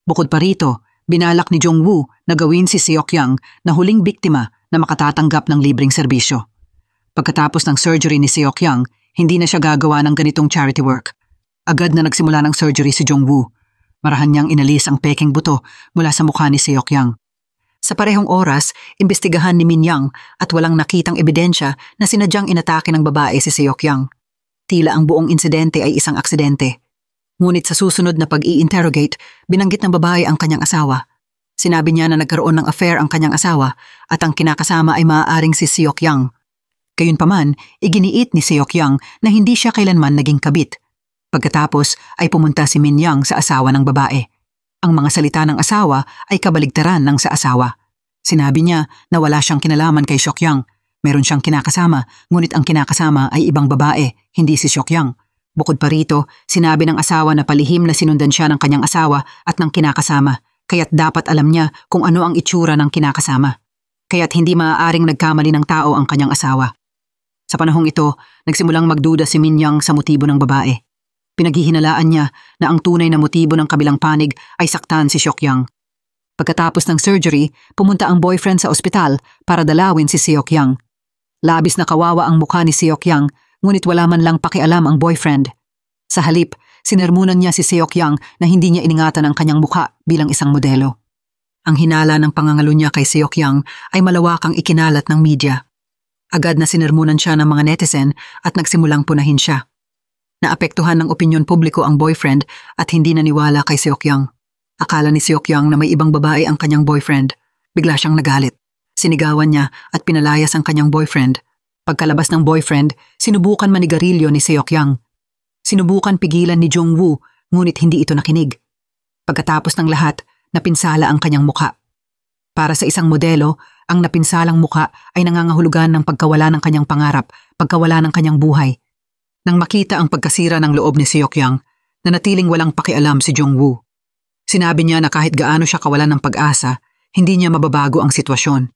Bukod pa rito, binalak ni Jong-woo na gawin si Seok-yang na huling biktima na makatatanggap ng libreng serbisyo. Pagkatapos ng surgery ni Seok-yang, hindi na siya gagawa ng ganitong charity work. Agad na nagsimula ng surgery si Jong-woo. Marahan niyang inalis ang peking buto mula sa mukha ni Seok-yang. Sa parehong oras, imbestigahan ni Minyang at walang nakitang ebidensya na sinadyang inatake ng babae si Seok-yang. Tila ang buong insidente ay isang aksidente. Ngunit sa susunod na pag-i-interrogate, binanggit ng babae ang kanyang asawa. Sinabi niya na nagkaroon ng affair ang kanyang asawa at ang kinakasama ay maaaring si Seok Yang. Gayunpaman, iginiit ni Seok Yang na hindi siya kailanman naging kabit. Pagkatapos ay pumunta si Min Yang sa asawa ng babae. Ang mga salita ng asawa ay kabaligtaran ng sa asawa. Sinabi niya na wala siyang kinalaman kay Seok Yang. Meron siyang kinakasama, ngunit ang kinakasama ay ibang babae, hindi si Seok Yang. Bukod pa rito, sinabi ng asawa na palihim na sinundan siya ng kanyang asawa at ng kinakasama, kaya't dapat alam niya kung ano ang itsura ng kinakasama. Kaya't hindi maaaring nagkamali ng tao ang kanyang asawa. Sa panahong ito, nagsimulang magduda si Min Yang sa motibo ng babae. Pinaghihinalaan niya na ang tunay na motibo ng kabilang panig ay saktan si Seok Yang. Pagkatapos ng surgery, pumunta ang boyfriend sa ospital para dalawin si Seok Yang. Labis na kawawa ang mukha ni Seok Yang, ngunit wala man lang pakialam ang boyfriend. Sa halip, sinermunan niya si Seok Yang na hindi niya iningatan ang kanyang mukha bilang isang modelo. Ang hinala ng pangangalo niya kay Seok Yang ay malawakang ikinalat ng media. Agad na sinermunan siya ng mga netizen at nagsimulang punahin siya. Naapektuhan ng opinyon publiko ang boyfriend at hindi naniwala kay Seok Yang. Akala ni Seok Yang na may ibang babae ang kanyang boyfriend. Bigla siyang nagalit. Sinigawan niya at pinalayas ang kanyang boyfriend. Pagkalabas ng boyfriend, sinubukan manigarilyo ni Seok Yang. Sinubukan pigilan ni Jung Woo, ngunit hindi ito nakinig. Pagkatapos ng lahat, napinsala ang kanyang mukha. Para sa isang modelo, ang napinsalang mukha ay nangangahulugan ng pagkawala ng kanyang pangarap, pagkawala ng kanyang buhay. Nang makita ang pagkasira ng loob ni Seok Yang, nanatiling walang pakialam si Jung Woo. Sinabi niya na kahit gaano siya kawalan ng pag-asa, hindi niya mababago ang sitwasyon.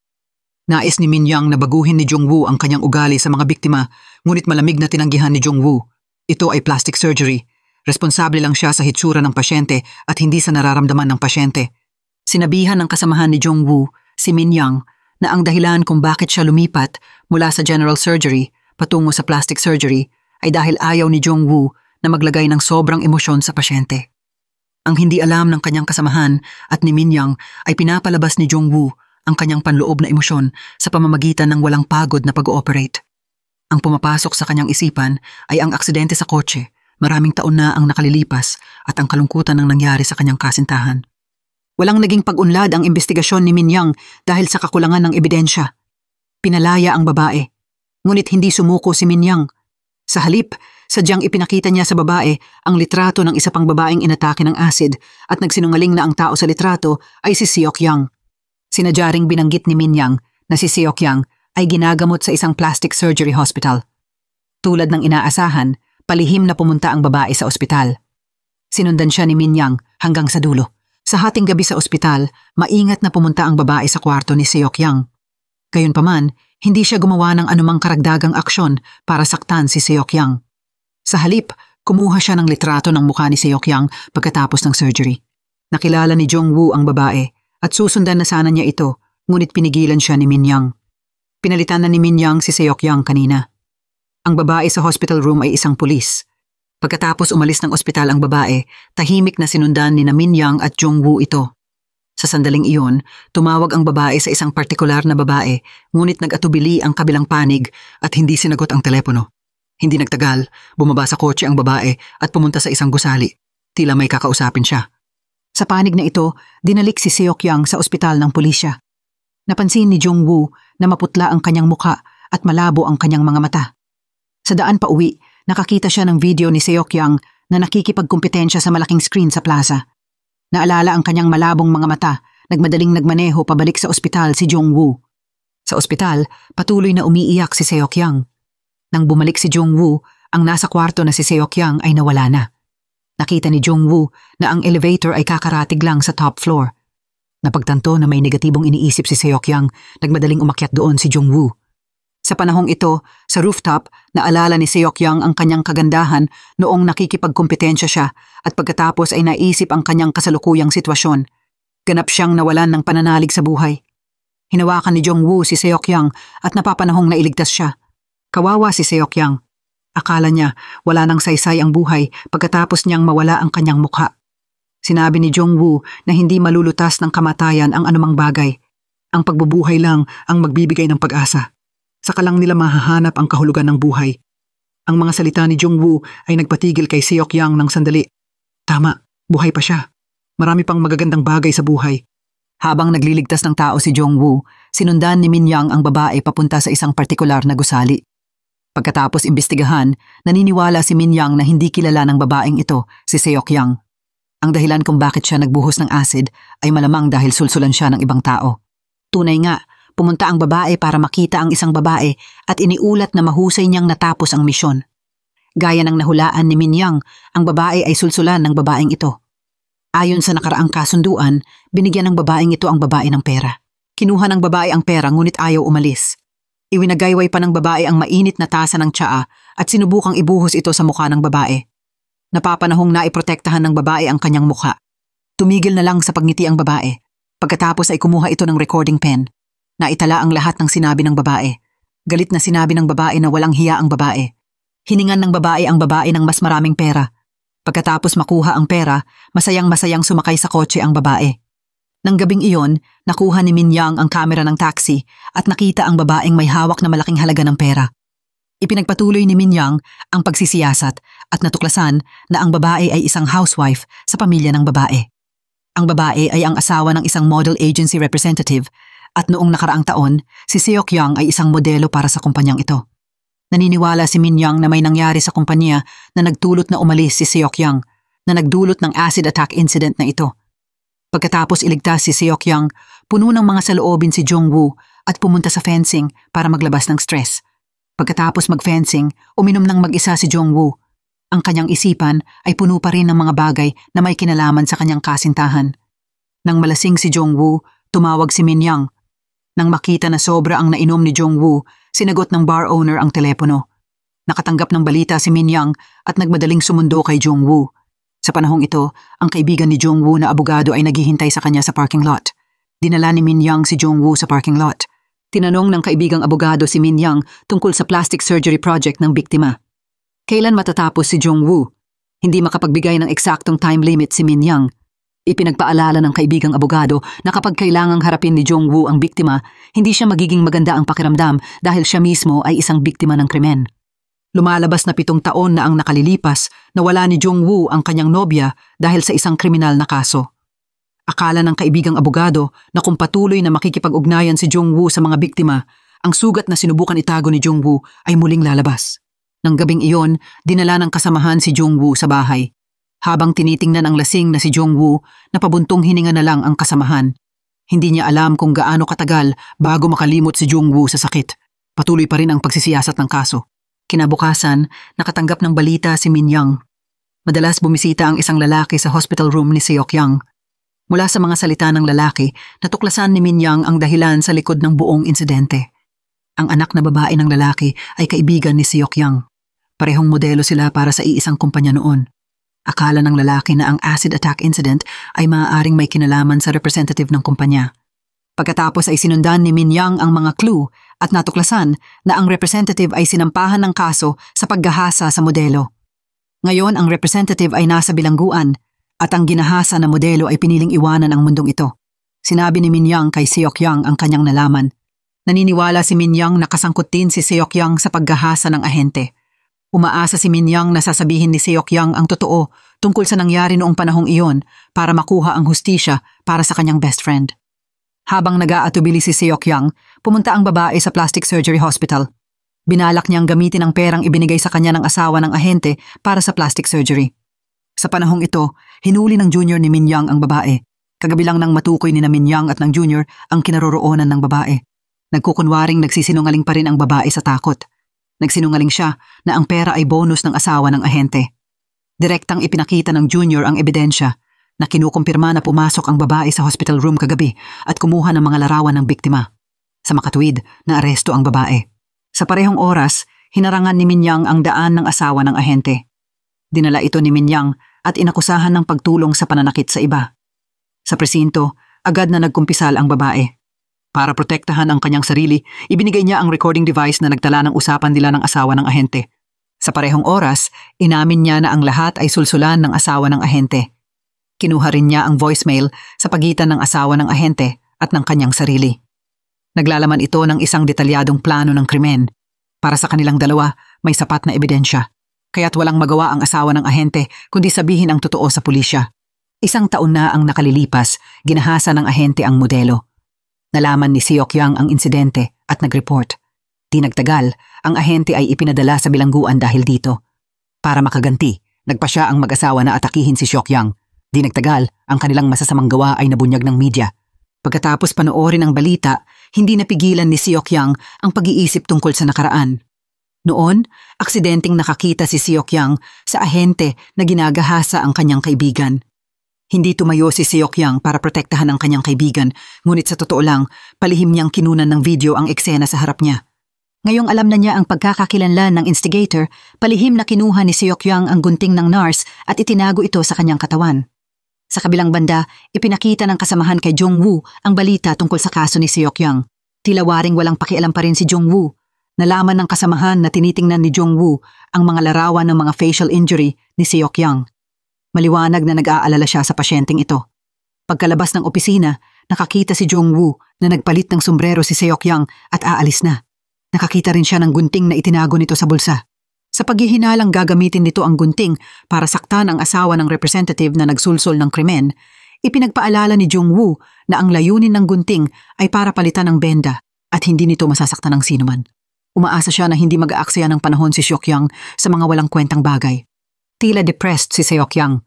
Nais ni Min Yang na baguhin ni Jung Woo ang kanyang ugali sa mga biktima, ngunit malamig na tinanggihan ni Jung Woo. Ito ay plastic surgery. Responsable lang siya sa hitsura ng pasyente at hindi sa nararamdaman ng pasyente. Sinabihan ng kasamahan ni Jung Woo, si Min Yang, na ang dahilan kung bakit siya lumipat mula sa general surgery patungo sa plastic surgery ay dahil ayaw ni Jung Woo na maglagay ng sobrang emosyon sa pasyente. Ang hindi alam ng kanyang kasamahan at ni Min Yang ay pinapalabas ni Jung Woo ang kanyang panloob na emosyon sa pamamagitan ng walang pagod na pag-ooperate. Ang pumapasok sa kanyang isipan ay ang aksidente sa kotse, maraming taon na ang nakalilipas at ang kalungkutan ng nangyari sa kanyang kasintahan. Walang naging pag-unlad ang investigasyon ni Min Yang dahil sa kakulangan ng ebidensya. Pinalaya ang babae, ngunit hindi sumuko si Min Yang. Sa halip, sadyang ipinakita niya sa babae ang litrato ng isa pang babaeng inatake ng acid at nagsinungaling na ang tao sa litrato ay si Seok Yang. Sinadyaring binanggit ni Min Yang na si Seok Yang ay ginagamot sa isang plastic surgery hospital. Tulad ng inaasahan, palihim na pumunta ang babae sa ospital. Sinundan siya ni Min Yang hanggang sa dulo. Sa hating gabi sa ospital, maingat na pumunta ang babae sa kwarto ni Seok Yang. Gayunpaman, hindi siya gumawa ng anumang karagdagang aksyon para saktan si Seok Yang. Sa halip, kumuha siya ng litrato ng mukha ni Seok Yang pagkatapos ng surgery. Nakilala ni Jung Woo ang babae at susundan na sana niya ito, ngunit pinigilan siya ni Min Yang. Pinalitan na ni Min Yang si Seok Yang kanina. Ang babae sa hospital room ay isang pulis. Pagkatapos umalis ng ospital ang babae, tahimik na sinundan ni Min Yang at Jung Woo ito. Sa sandaling iyon, tumawag ang babae sa isang partikular na babae, ngunit nag-atubili ang kabilang panig at hindi sinagot ang telepono. Hindi nagtagal, bumaba sa kotse ang babae at pumunta sa isang gusali. Tila may kakausapin siya. Sa panig na ito, dinalik si Seok Yang sa ospital ng pulisya. Napansin ni Jung Woo na maputla ang kanyang mukha at malabo ang kanyang mga mata. Sa daan pa uwi, nakakita siya ng video ni Seok Yang na nakikipagkumpetensya sa malaking screen sa plaza. Naalala ang kanyang malabong mga mata, nagmadaling nagmaneho pabalik sa ospital si Jung Woo. Sa ospital, patuloy na umiiyak si Seok Yang. Nang bumalik si Jung Woo, ang nasa kwarto na si Seok Yang ay nawala na. Nakita ni Jung Woo na ang elevator ay kakaratig lang sa top floor. Napagtanto na may negatibong iniisip si Seok Yang, nagmadaling umakyat doon si Jung Woo. Sa panahong ito, sa rooftop, naalala ni Seok Yang ang kanyang kagandahan noong nakikipagkumpetensya siya at pagkatapos ay naisip ang kanyang kasalukuyang sitwasyon. Ganap siyang nawalan ng pananalig sa buhay. Hinawakan ni Jung Woo si Seok Yang at napapanahong nailigtas siya. Kawawa si Seok Yang. Akala niya wala nang saysay ang buhay pagkatapos niyang mawala ang kanyang mukha. Sinabi ni Jung Woo na hindi malulutas ng kamatayan ang anumang bagay. Ang pagbubuhay lang ang magbibigay ng pag-asa. Saka lang nila mahahanap ang kahulugan ng buhay. Ang mga salita ni Jung-woo ay nagpatigil kay Seok-yang ng sandali. Tama, buhay pa siya. Marami pang magagandang bagay sa buhay. Habang nagliligtas ng tao si Jung-woo, sinundan ni Min-yang ang babae papunta sa isang partikular na gusali. Pagkatapos imbestigahan, naniniwala si Min-yang na hindi kilala ng babaeng ito, si Seok-yang. Ang dahilan kung bakit siya nagbuhos ng acid ay malamang dahil sulsulan siya ng ibang tao. Tunay nga, pumunta ang babae para makita ang isang babae at iniulat na mahusay niyang natapos ang misyon. Gaya ng nahulaan ni Min-yang, ang babae ay sulsulan ng babaeng ito. Ayon sa nakaraang kasunduan, binigyan ng babaeng ito ang babae ng pera. Kinuha ng babae ang pera ngunit ayaw umalis. Iwinagayway pa ng babae ang mainit na tasa ng tsaa at sinubukang ibuhos ito sa mukha ng babae. Napapanahong naiprotektahan ng babae ang kanyang mukha. Tumigil na lang sa pagngiti ang babae. Pagkatapos ay kumuha ito ng recording pen. Naitala ang lahat ng sinabi ng babae. Galit na sinabi ng babae na walang hiya ang babae. Hiningan ng babae ang babae ng mas maraming pera. Pagkatapos makuha ang pera, masayang-masayang sumakay sa kotse ang babae. Nang gabing iyon, nakuha ni Min-yang ang kamera ng taxi at nakita ang babaeng may hawak na malaking halaga ng pera. Ipinagpatuloy ni Min-yang ang pagsisiyasat at natuklasan na ang babae ay isang housewife sa pamilya ng babae. Ang babae ay ang asawa ng isang model agency representative at noong nakaraang taon, si Seok-yang ay isang modelo para sa kumpanyang ito. Naniniwala si Min-yang na may nangyari sa kumpanya na nagdulot na umalis si Seok-yang, na nagdulot ng acid attack incident na ito. Pagkatapos iligtas si Seok-yang, puno ng mga saloobin si Jung-woo at pumunta sa fencing para maglabas ng stress. Pagkatapos mag-fencing, uminom ng mag-isa si Jung-woo. Ang kanyang isipan ay puno pa rin ng mga bagay na may kinalaman sa kanyang kasintahan. Nang malasing si Jung-woo, tumawag si Min-yang. Nang makita na sobra ang nainom ni Jung-woo, sinagot ng bar owner ang telepono. Nakatanggap ng balita si Min-yang at nagmadaling sumundo kay Jung-woo. Sa panahong ito, ang kaibigan ni Jung-woo na abogado ay naghihintay sa kanya sa parking lot. Dinala ni Min-yang si Jung-woo sa parking lot. Tinanong ng kaibigang abogado si Min-yang tungkol sa plastic surgery project ng biktima. Kailan matatapos si Jung-woo? Hindi makapagbigay ng eksaktong time limit si Min-yang. Ipinagpaalala ng kaibigang abogado na kapag kailangang harapin ni Jung-woo ang biktima, hindi siya magiging maganda ang pakiramdam dahil siya mismo ay isang biktima ng krimen. Lumalabas na 7 taon na ang nakalilipas na wala ni Jung-woo ang kanyang nobya dahil sa isang kriminal na kaso. Akala ng kaibigang abogado na kung patuloy na makikipag-ugnayan si Jung-woo sa mga biktima, ang sugat na sinubukan itago ni Jung-woo ay muling lalabas. Nang gabing iyon, dinala ng kasamahan si Jung-woo sa bahay. Habang tinitingnan ang lasing na si Jung-woo, napabuntong hininga na lang ang kasamahan. Hindi niya alam kung gaano katagal bago makalimot si Jung-woo sa sakit. Patuloy pa rin ang pagsisiyasat ng kaso. Kinabukasan, nakatanggap ng balita si Min-yang. Madalas bumisita ang isang lalaki sa hospital room ni Seok-yang. Mula sa mga salita ng lalaki, natuklasan ni Min-yang ang dahilan sa likod ng buong insidente. Ang anak na babae ng lalaki ay kaibigan ni Seok-yang. Parehong modelo sila para sa iisang kumpanya noon. Akala ng lalaki na ang acid attack incident ay maaaring may kinalaman sa representative ng kumpanya. Pagkatapos ay sinundan ni Min-yang ang mga clue at natuklasan na ang representative ay sinampahan ng kaso sa paggahasa sa modelo. Ngayon ang representative ay nasa bilangguan at ang ginahasa na modelo ay piniling iwanan ang mundong ito. Sinabi ni Min-yang kay Seok-yang ang kanyang nalaman. Naniniwala si Min-yang na kasangkot din si Seok-yang sa paggahasa ng ahente. Umaasa si Min-yang na sasabihin ni Seok-yang ang totoo tungkol sa nangyari noong panahong iyon para makuha ang hustisya para sa kanyang best friend. Habang nag-aatubili si Seok-yang, pumunta ang babae sa plastic surgery hospital. Binalak niyang gamitin ang perang ibinigay sa kanya ng asawa ng ahente para sa plastic surgery. Sa panahong ito, hinuli ng junior ni Min-yang ang babae. Kagabi lang nang matukoy ni na Min-yang at ng junior ang kinaroroonan ng babae. Nagkukunwaring nagsisinungaling pa rin ang babae sa takot. Nagsinungaling siya na ang pera ay bonus ng asawa ng ahente. Direktang ipinakita ng junior ang ebidensya na kinukumpirma na pumasok ang babae sa hospital room kagabi at kumuha ng mga larawan ng biktima. Sa makatuwid, naaresto ang babae. Sa parehong oras, hinarangan ni Min-yang ang daan ng asawa ng ahente. Dinala ito ni Min-yang at inakusahan ng pagtulong sa pananakit sa iba. Sa presinto, agad na nagkumpisal ang babae. Para protektahan ang kanyang sarili, ibinigay niya ang recording device na nagtala ng usapan nila ng asawa ng ahente. Sa parehong oras, inamin niya na ang lahat ay sulsulan ng asawa ng ahente. Kinuha rin niya ang voicemail sa pagitan ng asawa ng ahente at ng kanyang sarili. Naglalaman ito ng isang detalyadong plano ng krimen. Para sa kanilang dalawa, may sapat na ebidensya. Kaya't walang magawa ang asawa ng ahente kundi sabihin ang totoo sa pulisya. 1 taon na ang nakalilipas, ginahasa ng ahente ang modelo. Nalaman ni Seok Yang ang insidente at nag-report. Di nagtagal, ang ahente ay ipinadala sa bilangguan dahil dito. Para makaganti, nagpa siya ang mag-asawa na atakihin si Seok Yang. Di nagtagal, ang kanilang masasamang gawa ay nabunyag ng media. Pagkatapos panoorin ang balita, hindi napigilan ni Seok Yang ang pag-iisip tungkol sa nakaraan. Noon, aksidenteng nakakita si Seok Yang sa ahente na ginagahasa ang kanyang kaibigan. Hindi tumayo si Seok Yang para protektahan ang kanyang kaibigan, ngunit sa totoo lang, palihim niyang kinunan ng video ang eksena sa harap niya. Ngayong alam na niya ang pagkakakilanlan ng instigator, palihim na kinuha ni Seok Yang ang gunting ng NARS at itinago ito sa kanyang katawan. Sa kabilang banda, ipinakita ng kasamahan kay Jong-woo ang balita tungkol sa kaso ni Seok Yang. Tila waring walang pakialam pa rin si Jong-woo. Nalaman ng kasamahan na tinitingnan ni Jong-woo ang mga larawan ng mga facial injury ni Seok Yang. Maliwanag na nag-aalala siya sa pasyenteng ito. Pagkalabas ng opisina, nakakita si Jong-woo na nagpalit ng sombrero si Seok Yang at aalis na. Nakakita rin siya ng gunting na itinago nito sa bulsa. Sa paghihinalang gagamitin nito ang gunting para saktan ang asawa ng representative na nagsulsol ng krimen, ipinagpaalala ni Jong-woo na ang layunin ng gunting ay para palitan ng benda at hindi nito masasaktan ng sinuman. Umaasa siya na hindi mag-aaksaya ng panahon si Seok Yang sa mga walang kwentang bagay. Tila depressed si Seok Yang.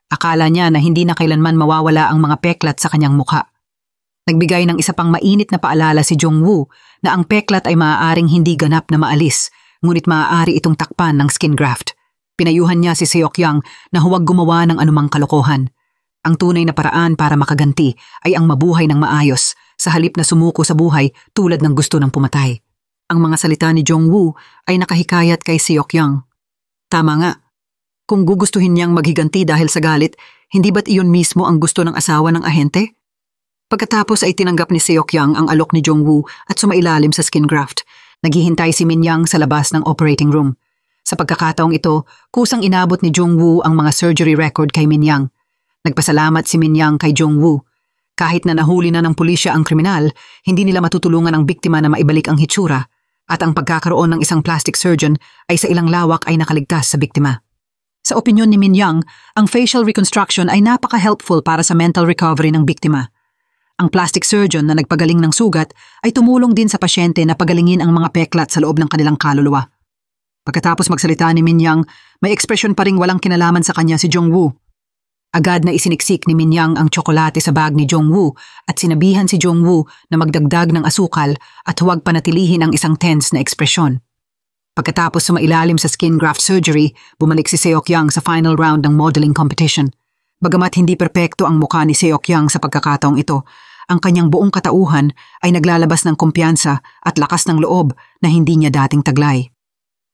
Akala niya na hindi na kailanman mawawala ang mga peklat sa kanyang mukha. Nagbigay ng isa pang mainit na paalala si Jong-woo na ang peklat ay maaaring hindi ganap na maalis, ngunit maaari itong takpan ng skin graft. Pinayuhan niya si Seok Yang na huwag gumawa ng anumang kalokohan. Ang tunay na paraan para makaganti ay ang mabuhay ng maayos, sa halip na sumuko sa buhay tulad ng gusto ng pumatay. Ang mga salita ni Jong-woo ay nakahikayat kay Seok Yang. Tama nga. Kung gugustuhin niyang maghiganti dahil sa galit, hindi ba't iyon mismo ang gusto ng asawa ng ahente? Pagkatapos ay tinanggap ni Seok Yang ang alok ni Jong-woo at sumailalim sa skin graft. Naghihintay si Min Yang sa labas ng operating room. Sa pagkakataong ito, kusang inabot ni Jong-woo ang mga surgery record kay Min Yang. Nagpasalamat si Min Yang kay Jong-woo. Kahit na nahuli na ng pulisya ang kriminal, hindi nila matutulungan ang biktima na maibalik ang hitsura at ang pagkakaroon ng isang plastic surgeon ay sa ilang lawak ay nakaligtas sa biktima. Sa opinyon ni Min Yang, ang facial reconstruction ay napaka-helpful para sa mental recovery ng biktima. Ang plastic surgeon na nagpagaling ng sugat ay tumulong din sa pasyente na pagalingin ang mga peklat sa loob ng kanilang kaluluwa. Pagkatapos magsalita ni Min Yang, may ekspresyon pa ring walang kinalaman sa kanya si Jong-woo. Agad na isiniksik ni Min Yang ang tsokolate sa bag ni Jong-woo at sinabihan si Jong-woo na magdagdag ng asukal at huwag panatilihin ang isang tense na ekspresyon. Pagkatapos sumailalim sa skin graft surgery, bumalik si Seok Yang sa final round ng modeling competition. Bagamat hindi perpekto ang mukha ni Seok Yang sa pagkakataong ito, ang kanyang buong katauhan ay naglalabas ng kumpiyansa at lakas ng loob na hindi niya dating taglay.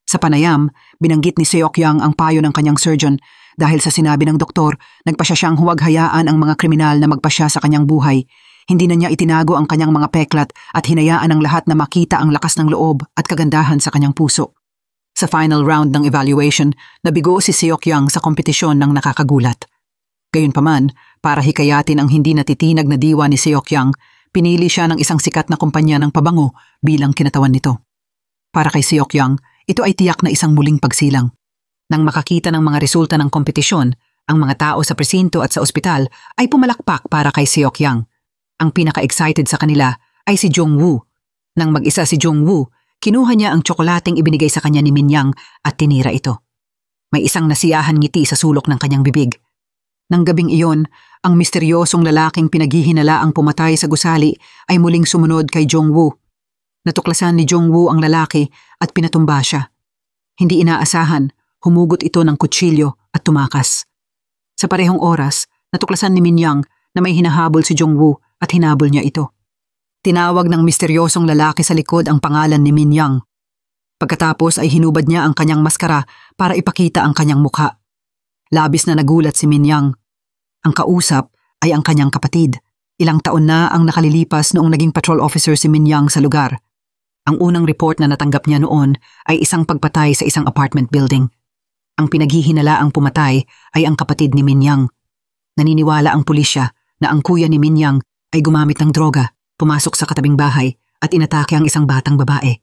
Sa panayam, binanggit ni Seok Yang ang payo ng kanyang surgeon dahil sa sinabi ng doktor, nagpasya siyang huwag hayaan ang mga kriminal na magpasya sa kanyang buhay. Hindi na niya itinago ang kanyang mga peklat at hinayaan ang lahat na makita ang lakas ng loob at kagandahan sa kanyang puso. Sa final round ng evaluation, nabigo si Seok Yang sa kompetisyon ng nakakagulat. Gayunpaman, para hikayatin ang hindi natitinag na diwa ni Seok Yang, pinili siya ng isang sikat na kumpanya ng pabango bilang kinatawan nito. Para kay Seok Yang, ito ay tiyak na isang muling pagsilang. Nang makakita ng mga resulta ng kompetisyon, ang mga tao sa presinto at sa ospital ay pumalakpak para kay Seok Yang. Ang pinaka-excited sa kanila ay si Jong-woo. Nang mag-isa si Jong-woo, kinuha niya ang tsokolating ibinigay sa kanya ni Min Yang at tinira ito. May isang nasiyahan ngiti sa sulok ng kanyang bibig. Nang gabing iyon, ang misteryosong lalaking pinaghihinala ang pumatay sa gusali ay muling sumunod kay Jong-woo. Natuklasan ni Jong-woo ang lalaki at pinatumba siya. Hindi inaasahan, humugot ito ng kutsilyo at tumakas. Sa parehong oras, natuklasan ni Min Yang na may hinahabol si Jong-woo at hinabol niya ito. Tinawag ng misteryosong lalaki sa likod ang pangalan ni Min Yang. Pagkatapos ay hinubad niya ang kanyang maskara para ipakita ang kanyang mukha. Labis na nagulat si Min Yang. Ang kausap ay ang kanyang kapatid. Ilang taon na ang nakalilipas noong naging patrol officer si Min Yang sa lugar. Ang unang report na natanggap niya noon ay isang pagpatay sa isang apartment building. Ang pinaghihinalaang pumatay ay ang kapatid ni Min Yang. Naniniwala ang pulisya na ang kuya ni Min Yang ay gumamit ng droga, pumasok sa katabing bahay at inatake ang isang batang babae.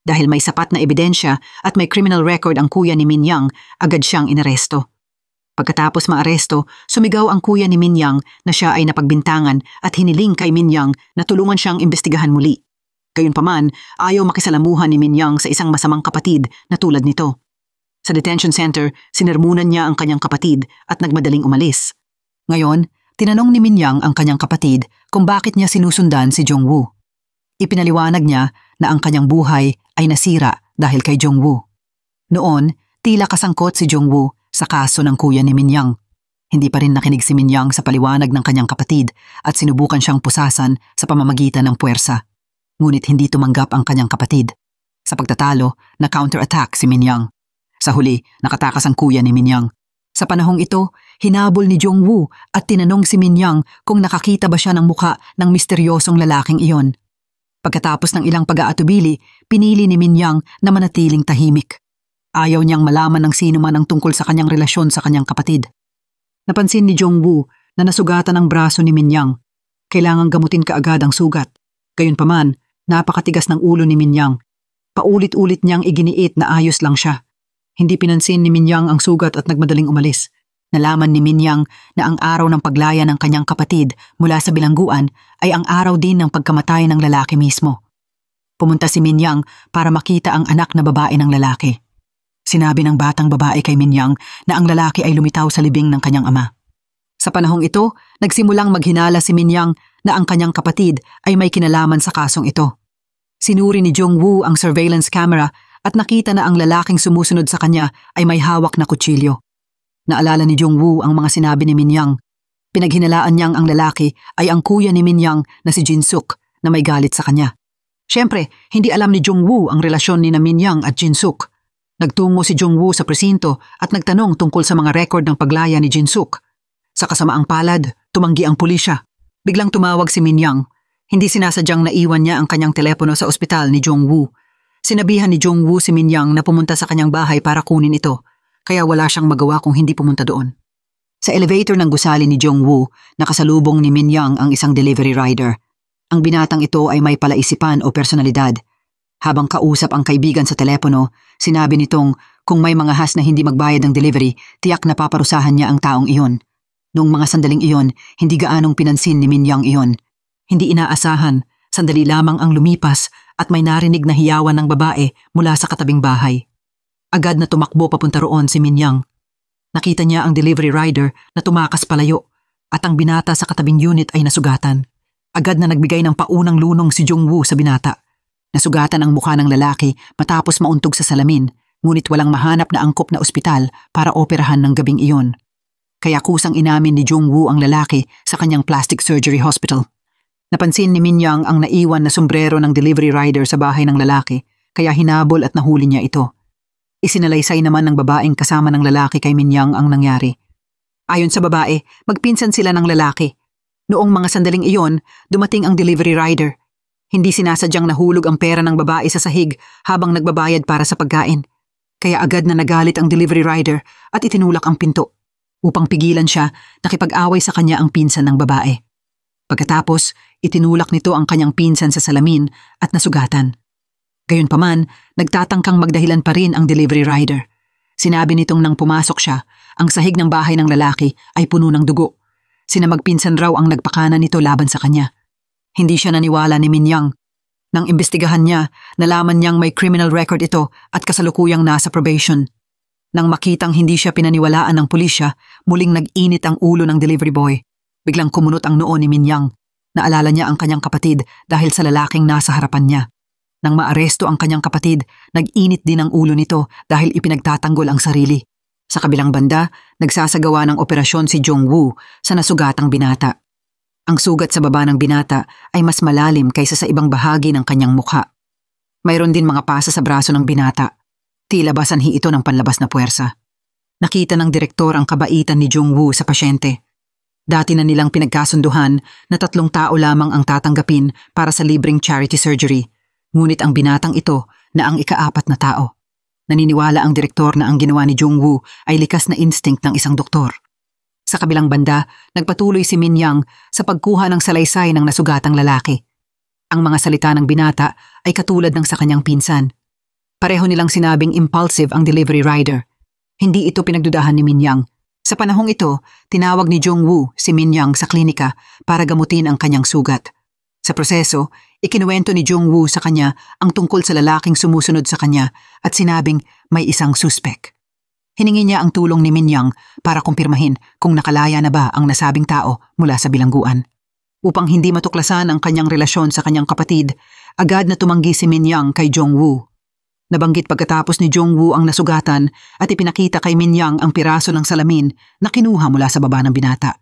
Dahil may sapat na ebidensya at may criminal record ang kuya ni Min Yang, agad siyang inaresto. Pagkatapos maaresto, sumigaw ang kuya ni Min Yang na siya ay napagbintangan at hiniling kay Min Yang na tulungan siyang imbestigahan muli. Gayunpaman, ayaw makisalamuhan ni Min Yang sa isang masamang kapatid na tulad nito. Sa detention center, sinermunan niya ang kanyang kapatid at nagmadaling umalis. Ngayon, tinanong ni Min Yang ang kanyang kapatid kung bakit niya sinusundan si Jong-woo. Ipinaliwanag niya na ang kanyang buhay ay nasira dahil kay Jong-woo. Noon, tila kasangkot si Jong-woo sa kaso ng kuya ni Min Yang. Hindi pa rin nakinig si Min Yang sa paliwanag ng kanyang kapatid at sinubukan siyang pusasan sa pamamagitan ng puwersa. Ngunit hindi tumanggap ang kanyang kapatid. Sa pagtatalo, na-counterattack si Min Yang. Sa huli, nakatakas ang kuya ni Min Yang. Sa panahong ito, hinabol ni Jong-woo at tinanong si Min Yang kung nakakita ba siya ng mukha ng misteryosong lalaking iyon. Pagkatapos ng ilang pag-aatubili, pinili ni Min Yang na manatiling tahimik. Ayaw niyang malaman ng sino man ang tungkol sa kanyang relasyon sa kanyang kapatid. Napansin ni Jong-woo na nasugatan ang braso ni Min Yang. Kailangang gamutin kaagad ang sugat. Gayunpaman, napakatigas ng ulo ni Min Yang. Paulit-ulit niyang iginiit na ayos lang siya. Hindi pinansin ni Min Yang ang sugat at nagmadaling umalis. Nalaman ni Min Yang na ang araw ng paglaya ng kanyang kapatid mula sa bilangguan ay ang araw din ng pagkamatay ng lalaki mismo. Pumunta si Min Yang para makita ang anak na babae ng lalaki. Sinabi ng batang babae kay Min Yang na ang lalaki ay lumitaw sa libing ng kanyang ama. Sa panahong ito, nagsimulang maghinala si Min Yang na ang kanyang kapatid ay may kinalaman sa kasong ito. Sinuri ni Jong-woo ang surveillance camera at nakita na ang lalaking sumusunod sa kanya ay may hawak na kutsilyo. Naalala ni Jong-woo ang mga sinabi ni Min Yang. Pinaghinalaan niyang ang lalaki ay ang kuya ni Min Yang na si Jin-suk na may galit sa kanya. Siyempre, hindi alam ni Jong-woo ang relasyon ni Min Yang at Jin-suk. Nagtungo si Jong-woo sa presinto at nagtanong tungkol sa mga record ng paglaya ni Jin-suk. Sa kasamaang palad, tumanggi ang pulisya. Biglang tumawag si Min Yang. Hindi sinasadyang naiwan niya ang kanyang telepono sa ospital ni Jong-woo. Sinabihan ni Jong-woo si Min Yang na pumunta sa kanyang bahay para kunin ito, kaya wala siyang magawa kung hindi pumunta doon. Sa elevator ng gusali ni Jong-woo, nakasalubong ni Min Yang ang isang delivery rider. Ang binatang ito ay may palaisipan o personalidad. Habang kausap ang kaibigan sa telepono, sinabi nitong kung may mga has na hindi magbayad ng delivery, tiyak na paparusahan niya ang taong iyon. Noong mga sandaling iyon, hindi gaanong pinansin ni Min Yang iyon. Hindi inaasahan, sandali lamang ang lumipas at may narinig na hiyawan ng babae mula sa katabing bahay. Agad na tumakbo papunta roon si Min Yang. Nakita niya ang delivery rider na tumakas palayo at ang binata sa katabing unit ay nasugatan. Agad na nagbigay ng paunang lunong si Jong-woo sa binata. Nasugatan ang mukha ng lalaki matapos mauntog sa salamin, ngunit walang mahanap na angkop na ospital para operahan ng gabing iyon. Kaya kusang inamin ni Jong-woo ang lalaki sa kanyang plastic surgery hospital. Napansin ni Min Yang ang naiwan na sombrero ng delivery rider sa bahay ng lalaki, kaya hinabol at nahuli niya ito. Isinalaysay naman ng babaeng kasama ng lalaki kay Min Yang ang nangyari. Ayon sa babae, magpinsan sila ng lalaki. Noong mga sandaling iyon, dumating ang delivery rider. Hindi sinasadyang nahulog ang pera ng babae sa sahig habang nagbabayad para sa pagkain. Kaya agad na nagalit ang delivery rider at itinulak ang pinto. Upang pigilan siya, nakipag-away sa kanya ang pinsan ng babae. Pagkatapos, itinulak nito ang kanyang pinsan sa salamin at nasugatan. Gayunpaman, nagtatangkang magdahilan pa rin ang delivery rider. Sinabi nitong nang pumasok siya, ang sahig ng bahay ng lalaki ay puno ng dugo. Sinamagpinsan raw ang nagpakanan nito laban sa kanya. Hindi siya naniwala ni Min Yang. Nang imbestigahan niya, nalaman niyang may criminal record ito at kasalukuyang nasa probation. Nang makitang hindi siya pinaniwalaan ng pulisya, muling nag-init ang ulo ng delivery boy. Biglang kumunot ang noo ni Min Yang. Naalala niya ang kanyang kapatid dahil sa lalaking nasa harapan niya. Nang maaresto ang kanyang kapatid, nag-init din ang ulo nito dahil ipinagtatanggol ang sarili. Sa kabilang banda, nagsasagawa ng operasyon si Jong-woo sa nasugatang binata. Ang sugat sa baba ng binata ay mas malalim kaysa sa ibang bahagi ng kanyang mukha. Mayroon din mga pasa sa braso ng binata. Tila ba sanhi ito ng panlabas na puwersa. Nakita ng direktor ang kabaitan ni Jong-woo sa pasyente. Dati na nilang pinagkasunduhan na 3 tao lamang ang tatanggapin para sa libreng charity surgery. Ngunit ang binatang ito na ang ika-4 na tao. Naniniwala ang direktor na ang ginawa ni Jong-woo ay likas na instinct ng isang doktor. Sa kabilang banda, nagpatuloy si Min Yang sa pagkuha ng salaysay ng nasugatang lalaki. Ang mga salita ng binata ay katulad ng sa kanyang pinsan. Pareho nilang sinabing impulsive ang delivery rider. Hindi ito pinagdudahan ni Minyang. Sa panahong ito, tinawag ni Jong-woo si Minyang sa klinika para gamutin ang kanyang sugat. Sa proseso, ikinuwento ni Jong-woo sa kanya ang tungkol sa lalaking sumusunod sa kanya at sinabing may isang suspek. Hiningi niya ang tulong ni Minyang para kumpirmahin kung nakalaya na ba ang nasabing tao mula sa bilangguan. Upang hindi matuklasan ang kanyang relasyon sa kanyang kapatid, agad na tumanggi si Minyang kay Jong-woo. Nabanggit pagkatapos ni Jong-woo ang nasugatan at ipinakita kay Minyang ang piraso ng salamin na kinuha mula sa baba ng binata.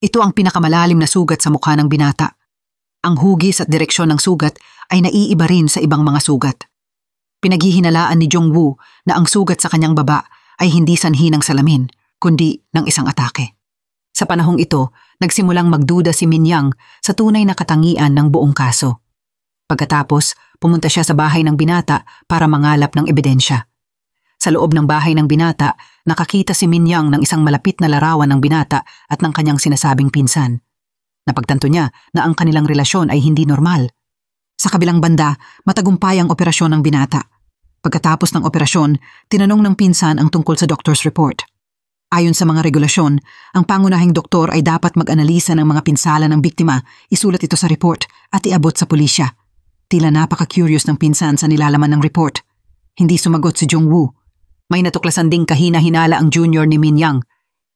Ito ang pinakamalalim na sugat sa mukha ng binata. Ang hugis at direksyon ng sugat ay naiiba rin sa ibang mga sugat. Pinaghihinalaan ni Jong-woo na ang sugat sa kanyang baba ay hindi sanhi ng salamin, kundi ng isang atake. Sa panahong ito, nagsimulang magduda si Minyang sa tunay na katangian ng buong kaso. Pagkatapos, pumunta siya sa bahay ng binata para mangalap ng ebidensya. Sa loob ng bahay ng binata, nakakita si Minyang ng isang malapit na larawan ng binata at ng kanyang sinasabing pinsan. Napagtanto niya na ang kanilang relasyon ay hindi normal. Sa kabilang banda, matagumpay ang operasyon ng binata. Pagkatapos ng operasyon, tinanong ng pinsan ang tungkol sa doctor's report. Ayon sa mga regulasyon, ang pangunahing doktor ay dapat mag-analisa ng mga pinsala ng biktima, isulat ito sa report at iabot sa pulisya. Tila napaka-curious ng pinsan sa nilalaman ng report. Hindi sumagot si Jong-woo. May natuklasan ding kahina-hinala ang junior ni Minyang.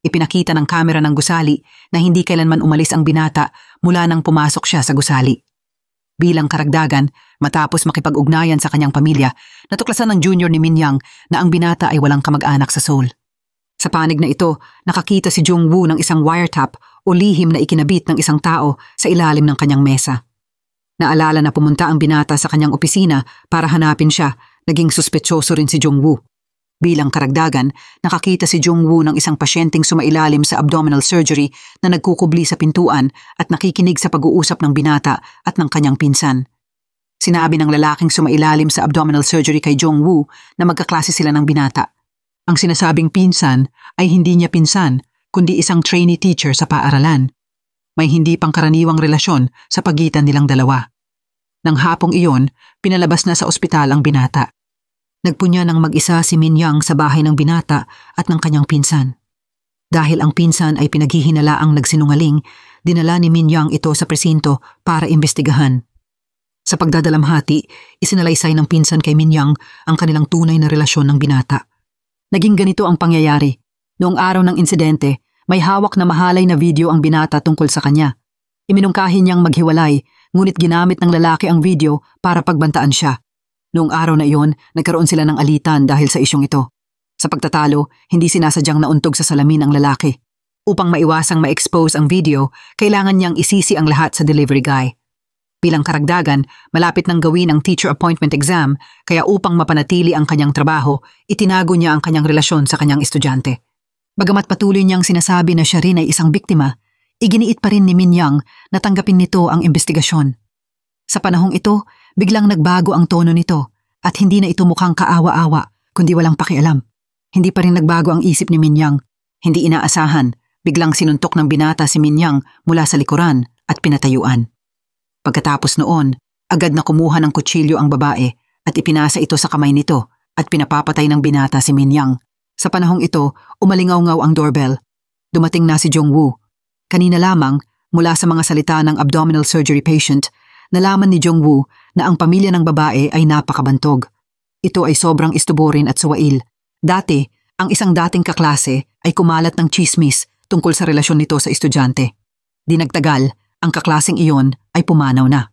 Ipinakita ng kamera ng gusali na hindi kailanman umalis ang binata mula nang pumasok siya sa gusali. Bilang karagdagan, matapos makipag-ugnayan sa kanyang pamilya, natuklasan ng junior ni Minyang na ang binata ay walang kamag-anak sa Seoul. Sa panig na ito, nakakita si Jong-woo ng isang wiretap o lihim na ikinabit ng isang tao sa ilalim ng kanyang mesa. Naalala na pumunta ang binata sa kanyang opisina para hanapin siya, naging suspetsoso rin si Jong-woo. Bilang karagdagan, nakakita si Jong-woo ng isang pasyenteng sumailalim sa abdominal surgery na nagkukubli sa pintuan at nakikinig sa pag-uusap ng binata at ng kanyang pinsan. Sinabi ng lalaking sumailalim sa abdominal surgery kay Jong-woo na magkaklase sila ng binata. Ang sinasabing pinsan ay hindi niya pinsan, kundi isang trainee teacher sa paaralan. May hindi pangkaraniwang relasyon sa pagitan nilang dalawa. Nang hapong iyon, pinalabas na sa ospital ang binata. Nagpunya ng mag-isa si Minyang sa bahay ng binata at ng kanyang pinsan. Dahil ang pinsan ay pinaghihinalaang nagsinungaling, dinala ni Minyang ito sa presinto para imbestigahan. Sa pagdadalamhati, isinalaysay ng pinsan kay Minyang ang kanilang tunay na relasyon ng binata. Naging ganito ang pangyayari. Noong araw ng insidente, may hawak na mahalay na video ang binata tungkol sa kanya. Iminungkahi niyang maghiwalay, ngunit ginamit ng lalaki ang video para pagbantaan siya. Noong araw na iyon, nagkaroon sila ng alitan dahil sa isyong ito. Sa pagtatalo, hindi sinasadyang nauntog sa salamin ang lalaki. Upang maiwasang ma-expose ang video, kailangan niyang isisi ang lahat sa delivery guy. Bilang karagdagan, malapit nang gawin ang teacher appointment exam, kaya upang mapanatili ang kanyang trabaho, itinago niya ang kanyang relasyon sa kanyang estudyante. Bagamat patuloy niyang sinasabi na siya rin ay isang biktima, iginiit pa rin ni Minyang na tanggapin nito ang investigasyon. Sa panahong ito, biglang nagbago ang tono nito at hindi na ito mukhang kaawa-awa kundi walang pakialam. Hindi pa rin nagbago ang isip ni Minyang. Hindi inaasahan, biglang sinuntok ng binata si Minyang mula sa likuran at pinatayuan. Pagkatapos noon, agad na kumuha ng kutsilyo ang babae at ipinasa ito sa kamay nito at pinapapatay ng binata si Minyang. Sa panahong ito, umalingaw-ngaw ang doorbell. Dumating na si Jong-woo. Kanina lamang, mula sa mga salita ng abdominal surgery patient, nalaman ni Jong-woo na ang pamilya ng babae ay napakabantog. Ito ay sobrang istuborin at suwail. Dati, ang isang dating kaklase ay kumalat ng chismis tungkol sa relasyon nito sa estudyante. Di nagtagal, ang kaklaseng iyon ay pumanaw na.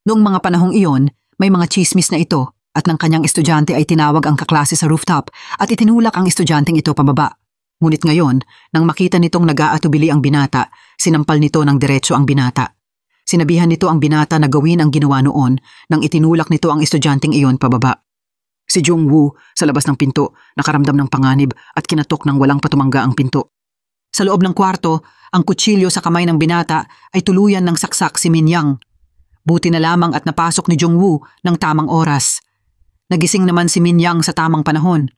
Noong mga panahong iyon, may mga chismis na ito at ng kanyang estudyante ay tinawag ang kaklase sa rooftop at itinulak ang estudyanteng ito pababa. Ngunit ngayon, nang makita nitong nag-aatubili ang binata, sinampal nito ng diretso ang binata. Sinabihan nito ang binata na gawin ang ginawa noon nang itinulak nito ang estudyanteng iyon pababa. Si Jong-woo, sa labas ng pinto, nakaramdam ng panganib at kinatok ng walang patumangga ang pinto. Sa loob ng kwarto, ang kutsilyo sa kamay ng binata ay tuluyan ng saksak si Minyang. Buti na lamang at napasok ni Jong-woo ng tamang oras. Nagising naman si Minyang sa tamang panahon.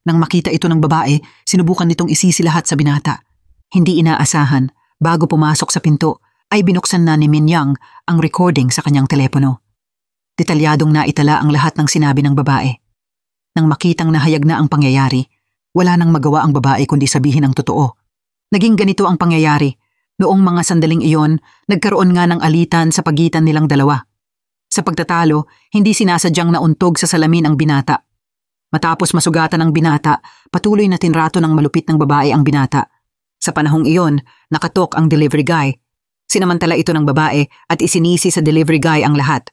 Nang makita ito ng babae, sinubukan nitong isisi lahat sa binata. Hindi inaasahan, bago pumasok sa pinto, ay binuksan na ni Minyang ang recording sa kanyang telepono. Detalyadong naitala ang lahat ng sinabi ng babae. Nang makitang nahayag na ang pangyayari, wala nang magawa ang babae kundi sabihin ang totoo. Naging ganito ang pangyayari. Noong mga sandaling iyon, nagkaroon nga ng alitan sa pagitan nilang dalawa. Sa pagtatalo, hindi sinasadyang nauntog sa salamin ang binata. Matapos masugatan ang binata, patuloy na tinrato ng malupit ng babae ang binata. Sa panahong iyon, nakatok ang delivery guy. Sinamantala ito ng babae at isinisi sa delivery guy ang lahat.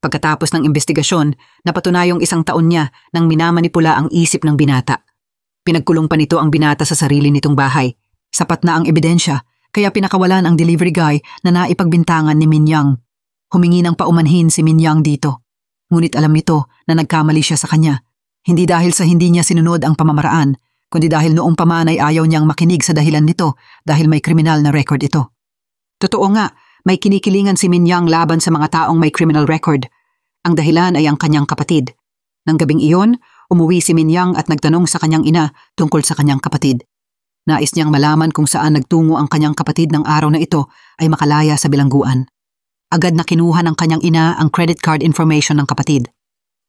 Pagkatapos ng investigasyon, napatunayong 1 taon niya nang minamanipula ang isip ng binata. Pinagkulong pa nito ang binata sa sarili nitong bahay. Sapat na ang ebidensya, kaya pinakawalan ang delivery guy na naipagbintangan ni Min Yang. Humingi ng paumanhin si Min Yang dito. Ngunit alam nito na nagkamali siya sa kanya. Hindi dahil sa hindi niya sinunod ang pamamaraan, kundi dahil noong pamanay ayaw niyang makinig sa dahilan nito dahil may kriminal na record ito. Totoo nga, may kinikilingan si Min Yang laban sa mga taong may criminal record. Ang dahilan ay ang kanyang kapatid. Nang gabing iyon, umuwi si Min Yang at nagtanong sa kanyang ina tungkol sa kanyang kapatid. Nais niyang malaman kung saan nagtungo ang kanyang kapatid ng araw na ito ay makalaya sa bilangguan. Agad na kinuha ng kanyang ina ang credit card information ng kapatid.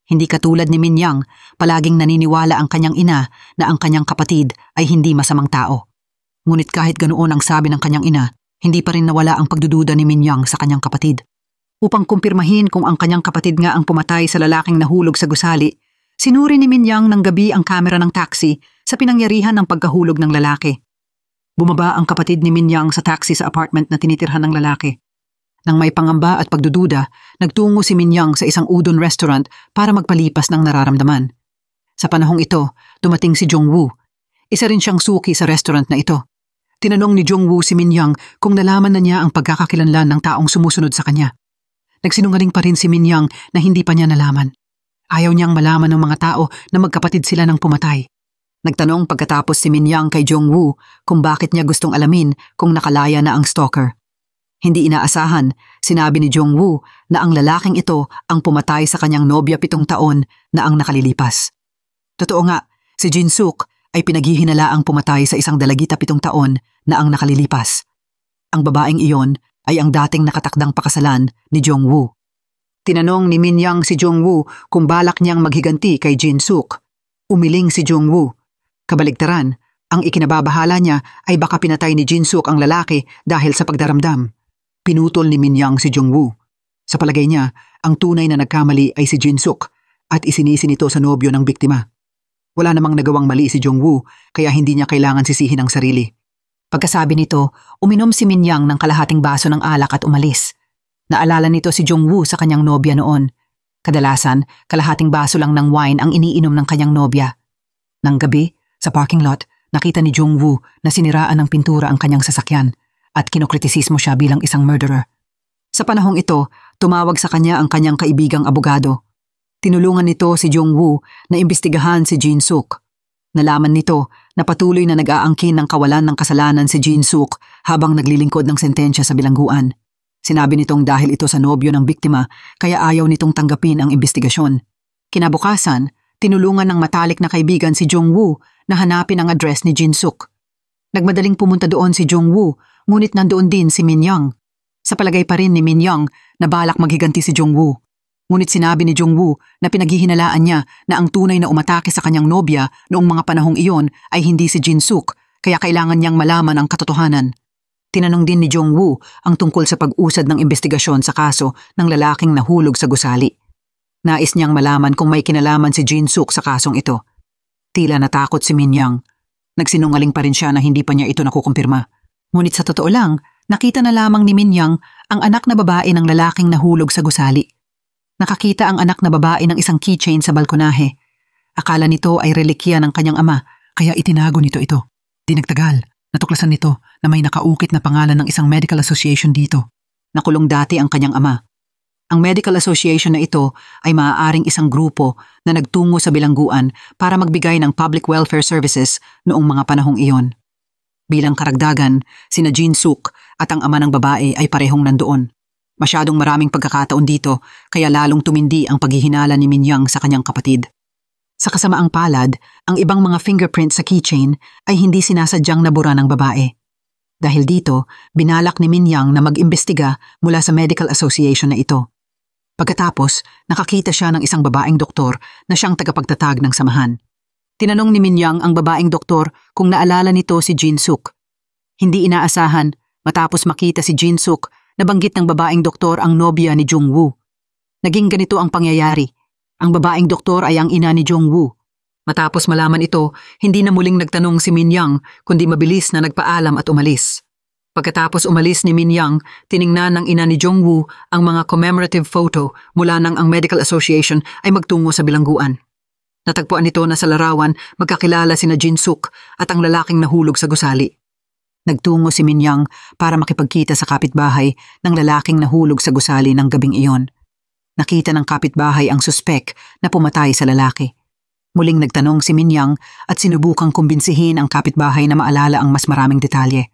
Hindi katulad ni Min Yang, palaging naniniwala ang kanyang ina na ang kanyang kapatid ay hindi masamang tao. Ngunit kahit ganoon ang sabi ng kanyang ina, hindi pa rin nawala ang pagdududa ni Min Yang sa kanyang kapatid. Upang kumpirmahin kung ang kanyang kapatid nga ang pumatay sa lalaking nahulog sa gusali, sinuri ni Min Yang ng gabi ang kamera ng taxi sa pinangyarihan ng pagkahulog ng lalaki. Bumaba ang kapatid ni Min Yang sa taxi sa apartment na tinitirhan ng lalaki. Nang may pangamba at pagdududa, nagtungo si Min Yang sa isang udon restaurant para magpalipas ng nararamdaman. Sa panahong ito, dumating si Jong-woo. Isa rin siyang suki sa restaurant na ito. Tinanong ni Jong-woo si Min Yang kung nalaman na niya ang pagkakakilanlan ng taong sumusunod sa kanya. Nagsinungaling pa rin si Min Yang na hindi pa niya nalaman. Ayaw niyang malaman ng mga tao na magkapatid sila ng pumatay. Nagtanong pagkatapos si Min Yang kay Jong-woo kung bakit niya gustong alamin kung nakalaya na ang stalker. Hindi inaasahan, sinabi ni Jong-woo na ang lalaking ito ang pumatay sa kanyang nobya 7 taon na ang nakalilipas. Totoo nga, si Jin-suk ay pinaghihinalaang pumatay sa isang dalagita 7 taon na ang nakalilipas. Ang babaeng iyon ay ang dating nakatakdang pakasalan ni Jong-woo. Tinanong ni Min Yang si Jong-woo kung balak niyang maghiganti kay Jin-suk. Umiling si Jong-woo. Kabaligtaran, ang ikinababahala niya ay baka pinatay ni Jin-suk ang lalaki dahil sa pagdaramdam. Pinutol ni Min Yang si Jong-woo. Sa palagay niya, ang tunay na nagkamali ay si Jin-suk at isinisi nito sa nobyo ng biktima. Wala namang nagawang mali si Jong-woo kaya hindi niya kailangan sisihin ang sarili. Pagkasabi nito, uminom si Min Yang ng kalahating baso ng alak at umalis. Naalala nito si Jong-woo sa kanyang nobya noon. Kadalasan, kalahating baso lang ng wine ang iniinom ng kanyang nobya. Nang gabi, sa parking lot, nakita ni Jong-woo na siniraan ng pintura ang kanyang sasakyan at kinokritisismo siya bilang isang murderer. Sa panahong ito, tumawag sa kanya ang kanyang kaibigang abogado. Tinulungan nito si Jong-woo na imbestigahan si Jin-suk. Nalaman nito na patuloy na nag-aangkin ng kawalan ng kasalanan si Jin-suk habang naglilingkod ng sentensya sa bilangguan. Sinabi nitong dahil ito sa nobyo ng biktima kaya ayaw nitong tanggapin ang imbestigasyon. Kinabukasan, tinulungan ng matalik na kaibigan si Jong-woo na hanapin ang address ni Jin-suk. Nagmadaling pumunta doon si Jong-woo, ngunit nandoon din si Min Yang. Sa palagay pa rin ni Min Yang na balak maghiganti si Jong-woo. Ngunit sinabi ni Jong-woo na pinaghihinalaan niya na ang tunay na umatake sa kanyang nobya noong mga panahong iyon ay hindi si Jin-suk, kaya kailangan niyang malaman ang katotohanan. Tinanong din ni Jong-woo ang tungkol sa pag-usad ng investigasyon sa kaso ng lalaking nahulog sa gusali. Nais niyang malaman kung may kinalaman si Jin-suk sa kasong ito. Tila natakot si Min Yang. Nagsinungaling pa rin siya na hindi pa niya ito nakukumpirma. Ngunit sa totoo lang, nakita na lamang ni Min Yang ang anak na babae ng lalaking nahulog sa gusali. Nakakita ang anak na babae ng isang keychain sa balkonahe. Akala nito ay relikya ng kanyang ama, kaya itinago nito ito. Di nagtagal, natuklasan nito na may nakaukit na pangalan ng isang medical association dito. Nakulong dati ang kanyang ama. Ang medical association na ito ay maaaring isang grupo na nagtungo sa bilangguan para magbigay ng public welfare services noong mga panahong iyon. Bilang karagdagan, sina Jin-suk at ang ama ng babae ay parehong nandoon. Masyadong maraming pagkakataon dito kaya lalong tumindi ang paghihinala ni Min Yang sa kanyang kapatid. Sa kasamaang palad, ang ibang mga fingerprints sa keychain ay hindi sinasadyang nabura ng babae. Dahil dito, binalak ni Min Yang na mag-imbestiga mula sa medical association na ito. Pagkatapos, nakakita siya ng isang babaeng doktor na siyang tagapagtatag ng samahan. Tinanong ni Min Young ang babaeng doktor kung naalala nito si Jin Suk. Hindi inaasahan, matapos makita si Jin Suk, nabanggit ng babaeng doktor ang nobya ni Jung Woo. Naging ganito ang pangyayari. Ang babaeng doktor ay ang ina ni Jung Woo. Matapos malaman ito, hindi na muling nagtanong si Min Young kundi mabilis na nagpaalam at umalis. Pagkatapos umalis ni Min Young, tiningnan ng ina ni Jung Woo ang mga commemorative photo mula nang ang Medical Association ay magtungo sa bilangguan. Natagpuan nito na sa larawan magkakilala sina Jin Suk at ang lalaking nahulog sa gusali. Nagtungo si Min Young para makipagkita sa kapitbahay ng lalaking nahulog sa gusali ng gabing iyon. Nakita ng kapitbahay ang suspek na pumatay sa lalaki. Muling nagtanong si Min Young at sinubukang kumbinsihin ang kapitbahay na maalala ang mas maraming detalye.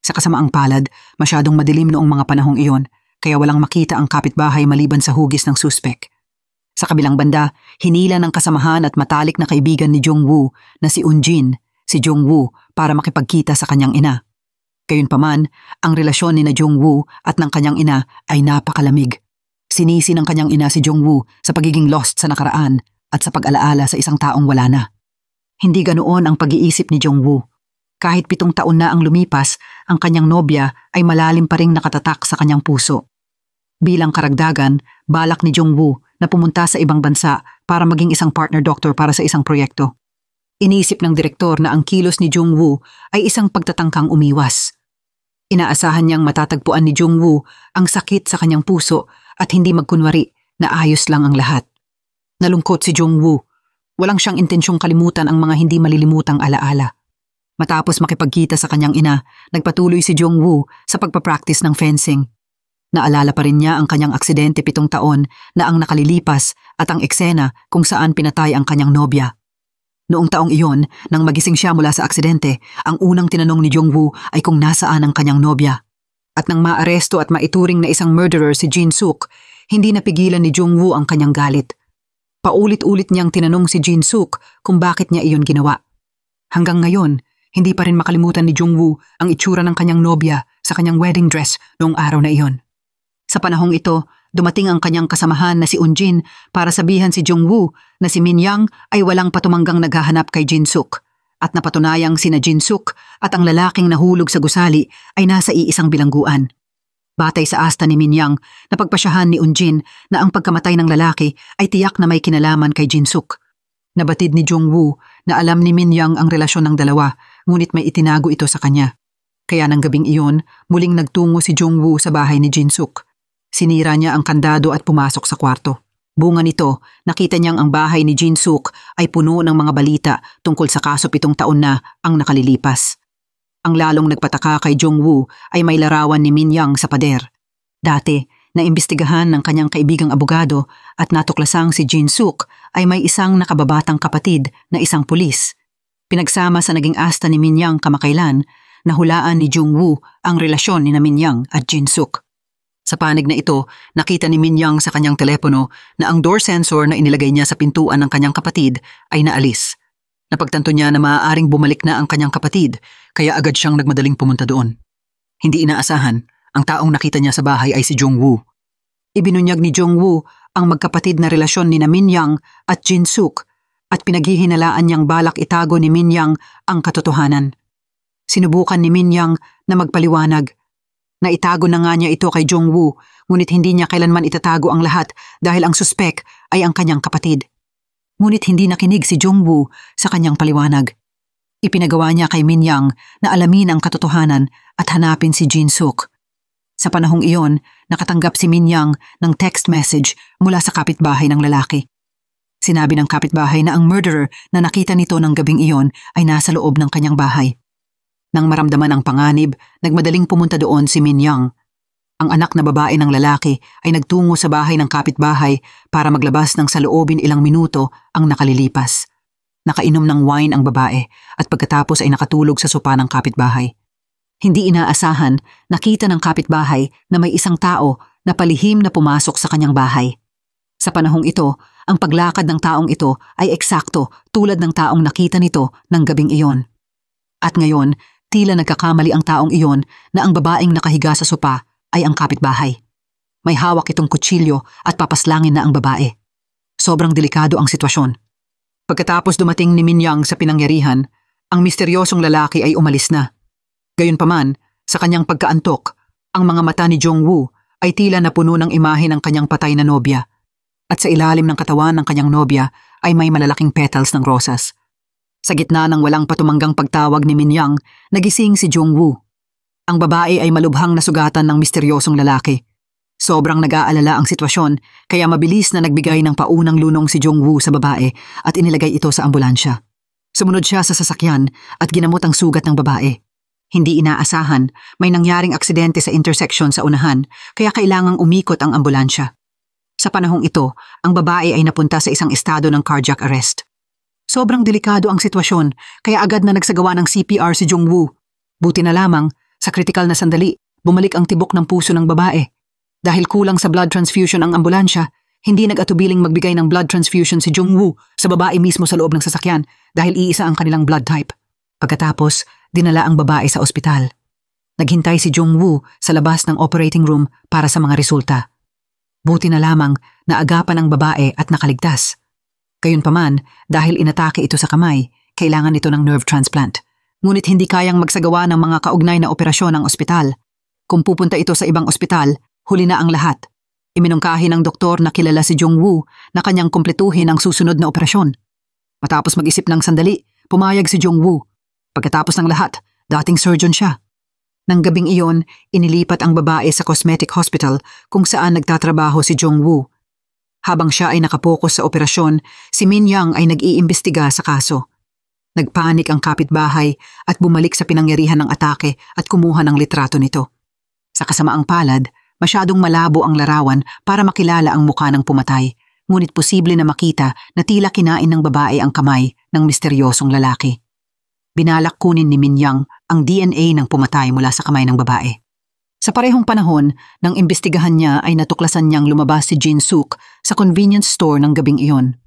Sa kasamaang palad, masyadong madilim noong mga panahong iyon, kaya walang makita ang kapitbahay maliban sa hugis ng suspek. Sa kabilang banda, hinila ng kasamahan at matalik na kaibigan ni Jung Woo na si Unjin, si Jung Woo para makipagkita sa kanyang ina. Gayunpaman, ang relasyon ni na Jung Woo at ng kanyang ina ay napakalamig. Sinisi ng kanyang ina si Jung Woo sa pagiging lost sa nakaraan at sa pag-alaala sa isang taong wala na. Hindi ganoon ang pag-iisip ni Jung Woo. Kahit 7 taon na ang lumipas, ang kanyang nobya ay malalim pa ring nakatatak sa kanyang puso. Bilang karagdagan, balak ni Jung Woo na pumunta sa ibang bansa para maging isang partner doctor para sa isang proyekto. Inisip ng direktor na ang kilos ni Jung Woo ay isang pagtatangkang umiwas. Inaasahan niyang matatagpuan ni Jung Woo ang sakit sa kanyang puso at hindi magkunwari na ayos lang ang lahat. Nalungkot si Jung Woo. Walang siyang intensyong kalimutan ang mga hindi malilimutang alaala. Matapos makipagkita sa kanyang ina, nagpatuloy si Jung Woo sa pagpapractice ng fencing. Naalala pa rin niya ang kanyang aksidente 7 taon na ang nakalilipas at ang eksena kung saan pinatay ang kanyang nobya. Noong taong iyon, nang magising siya mula sa aksidente, ang unang tinanong ni Jung Woo ay kung nasaan ang kanyang nobya. At nang maaresto at maituring na isang murderer si Jin Suk, hindi napigilan ni Jung Woo ang kanyang galit. Paulit-ulit niyang tinanong si Jin Suk kung bakit niya iyon ginawa. Hanggang ngayon, hindi pa rin makalimutan ni Jung Woo ang itsura ng kanyang nobya sa kanyang wedding dress noong araw na iyon. Sa panahong ito, dumating ang kanyang kasamahan na si Unjin para sabihan si Jung Woo na si Min Young ay walang patumanggang naghahanap kay Jin Suk at napatunayang sina Jin Suk at ang lalaking nahulog sa gusali ay nasa iisang bilangguan. Batay sa asta ni Min Young, napagpasyahan ni Unjin na ang pagkamatay ng lalaki ay tiyak na may kinalaman kay Jin Suk. Nabatid ni Jung Woo na alam ni Min Young ang relasyon ng dalawa, ngunit may itinago ito sa kanya. Kaya ng gabing iyon, muling nagtungo si Jung Woo sa bahay ni Jin Suk. Sinira niya ang kandado at pumasok sa kwarto. Bunga nito, nakita niyang ang bahay ni Jin Suk ay puno ng mga balita tungkol sa kaso 7 taon na ang nakalilipas. Ang lalong nagpataka kay Jung Woo ay may larawan ni Min Young sa pader. Dati, naimbestigahan ng kanyang kaibigang abogado at natuklasang si Jin Suk ay may isang nakababatang kapatid na isang pulis. Pinagsama sa naging asta ni Min Young kamakailan, nahulaan ni Jung Woo ang relasyon ni na Min Young at Jin Suk. Sa panig na ito, nakita ni Min Young sa kanyang telepono na ang door sensor na inilagay niya sa pintuan ng kanyang kapatid ay naalis. Napagtanto niya na maaaring bumalik na ang kanyang kapatid, kaya agad siyang nagmadaling pumunta doon. Hindi inaasahan, ang taong nakita niya sa bahay ay si Jung Woo. Ibinunyag ni Jung Woo ang magkapatid na relasyon ni na Min Young at Jin Suk at pinaghihinalaan niyang balak itago ni Min Young ang katotohanan. Sinubukan ni Min Young na magpaliwanag. Naitago na nga niya ito kay Jung Woo, ngunit hindi niya kailanman itatago ang lahat dahil ang suspek ay ang kanyang kapatid. Ngunit hindi nakinig si Jung Woo sa kanyang paliwanag. Ipinagawa niya kay Min Young na alamin ang katotohanan at hanapin si Jin Suk. Sa panahong iyon, nakatanggap si Min Young ng text message mula sa kapitbahay ng lalaki. Sinabi ng kapitbahay na ang murderer na nakita nito ng gabing iyon ay nasa loob ng kanyang bahay. Nang maramdaman ang panganib, nagmadaling pumunta doon si Min Young. Ang anak na babae ng lalaki ay nagtungo sa bahay ng kapitbahay para maglabas ng saloobin ilang minuto ang nakalilipas. Nakainom ng wine ang babae at pagkatapos ay nakatulog sa sopa ng kapitbahay. Hindi inaasahan, nakita ng kapitbahay na may isang tao na palihim na pumasok sa kanyang bahay. Sa panahong ito, ang paglakad ng taong ito ay eksakto tulad ng taong nakita nito ng gabing iyon. At ngayon, tila nagkakamali ang taong iyon na ang babaeng nakahiga sa sopa ay ang kapitbahay. May hawak itong kutsilyo at papaslangin na ang babae. Sobrang delikado ang sitwasyon. Pagkatapos dumating ni Min Yang sa pinangyarihan, ang misteryosong lalaki ay umalis na. Gayunpaman, sa kanyang pagkaantok, ang mga mata ni Jong-woo ay tila napuno ng imahe ng kanyang patay na nobya. At sa ilalim ng katawan ng kanyang nobya ay may malalaking petals ng rosas. Sa gitna ng walang patumanggang pagtawag ni Min Yang, nagising si Jong-woo. Ang babae ay malubhang nasugatan ng misteryosong lalaki. Sobrang nag-aalala ang sitwasyon kaya mabilis na nagbigay ng paunang lunong si Jong-woo sa babae at inilagay ito sa ambulansya. Sumunod siya sa sasakyan at ginamot ang sugat ng babae. Hindi inaasahan, may nangyaring aksidente sa intersection sa unahan kaya kailangang umikot ang ambulansya. Sa panahong ito, ang babae ay napunta sa isang estado ng cardiac arrest. Sobrang delikado ang sitwasyon kaya agad na nagsagawa ng CPR si Jong-woo. Buti na lamang, sa kritikal na sandali, bumalik ang tibok ng puso ng babae. Dahil kulang sa blood transfusion ang ambulansya, hindi nag-atubiling magbigay ng blood transfusion si Jong-woo sa babae mismo sa loob ng sasakyan dahil iisa ang kanilang blood type. Pagkatapos, dinala ang babae sa ospital. Naghintay si Jong-woo sa labas ng operating room para sa mga resulta. Buti na lamang na agapan ang babae at nakaligtas. Gayunpaman, dahil inatake ito sa kamay, kailangan ito ng nerve transplant. Ngunit hindi kayang magsagawa ng mga kaugnay na operasyon ang ospital. Kung pupunta ito sa ibang ospital, huli na ang lahat. Iminungkahi ng doktor na kilala si Jong-woo na kanyang kumpletuhin ang susunod na operasyon. Matapos mag-isip ng sandali, pumayag si Jong-woo. Pagkatapos ng lahat, dating surgeon siya. Nang gabing iyon, inilipat ang babae sa cosmetic hospital kung saan nagtatrabaho si Jong-woo. Habang siya ay nakapokus sa operasyon, si Min Yang ay nag-iimbestiga sa kaso. Nagpanik ang kapitbahay at bumalik sa pinangyarihan ng atake at kumuha ng litrato nito. Sa kasamaang palad, masyadong malabo ang larawan para makilala ang mukha ng pumatay, ngunit posible na makita na tila kinain ng babae ang kamay ng misteryosong lalaki. Binalak kunin ni Min Yang ang DNA ng pumatay mula sa kamay ng babae. Sa parehong panahon, nang imbestigahan niya ay natuklasan niyang lumabas si Jin Suk sa convenience store ng gabing iyon.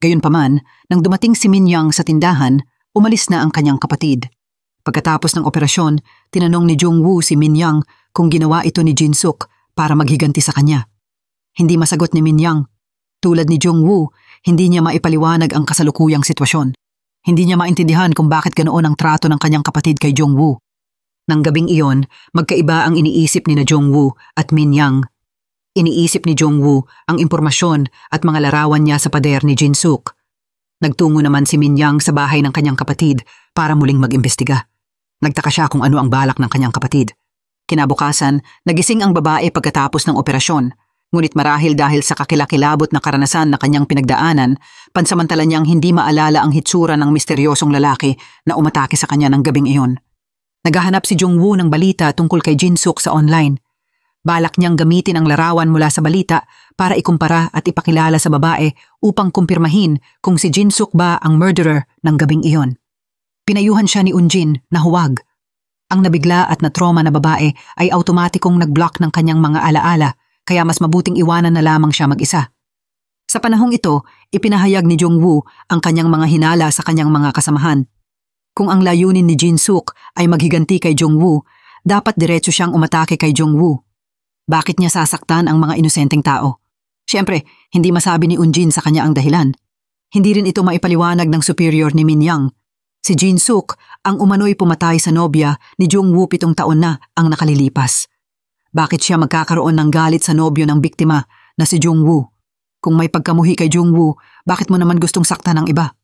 Gayunpaman, nang dumating si Min Yang sa tindahan, umalis na ang kanyang kapatid. Pagkatapos ng operasyon, tinanong ni Jong-woo si Min Yang kung ginawa ito ni Jin Suk para maghiganti sa kanya. Hindi masagot ni Min Yang. Tulad ni Jong-woo, hindi niya maipaliwanag ang kasalukuyang sitwasyon. Hindi niya maintindihan kung bakit ganoon ang trato ng kanyang kapatid kay Jong-woo. Nang gabing iyon, magkaiba ang iniisip ni na Jong-woo at Min Yang. Iniisip ni Jong-woo ang impormasyon at mga larawan niya sa pader ni Jin Suk. Nagtungo naman si Min Yang sa bahay ng kanyang kapatid para muling mag-imbestiga. Nagtaka siya kung ano ang balak ng kanyang kapatid. Kinabukasan, nagising ang babae pagkatapos ng operasyon. Ngunit marahil dahil sa kakilakilabot na karanasan na kanyang pinagdaanan, pansamantala niyang hindi maalala ang hitsura ng misteryosong lalaki na umatake sa kanya ng gabing iyon. Naghahanap si Jong-woo ng balita tungkol kay Jin Suk sa online. Balak niyang gamitin ang larawan mula sa balita para ikumpara at ipakilala sa babae upang kumpirmahin kung si Jin Suk ba ang murderer ng gabing iyon. Pinayuhan siya ni Unjin na huwag. Ang nabigla at natroma na babae ay automatikong nag-block ng kanyang mga alaala kaya mas mabuting iwanan na lamang siya mag-isa. Sa panahong ito, ipinahayag ni Jong-woo ang kanyang mga hinala sa kanyang mga kasamahan. Kung ang layunin ni Jin Suk ay maghiganti kay Jong-woo, dapat diretso siyang umatake kay Jong-woo. Bakit niya sasaktan ang mga inosenteng tao? Siyempre, hindi masabi ni Unjin sa kanya ang dahilan. Hindi rin ito maipaliwanag ng superior ni Min Yang. Si Jin Suk ang umano'y pumatay sa nobya ni Jong-woo 7 taon na ang nakalilipas. Bakit siya magkakaroon ng galit sa nobyo ng biktima na si Jong-woo? Kung may pagkamuhi kay Jong-woo, bakit mo naman gustong saktan ng iba?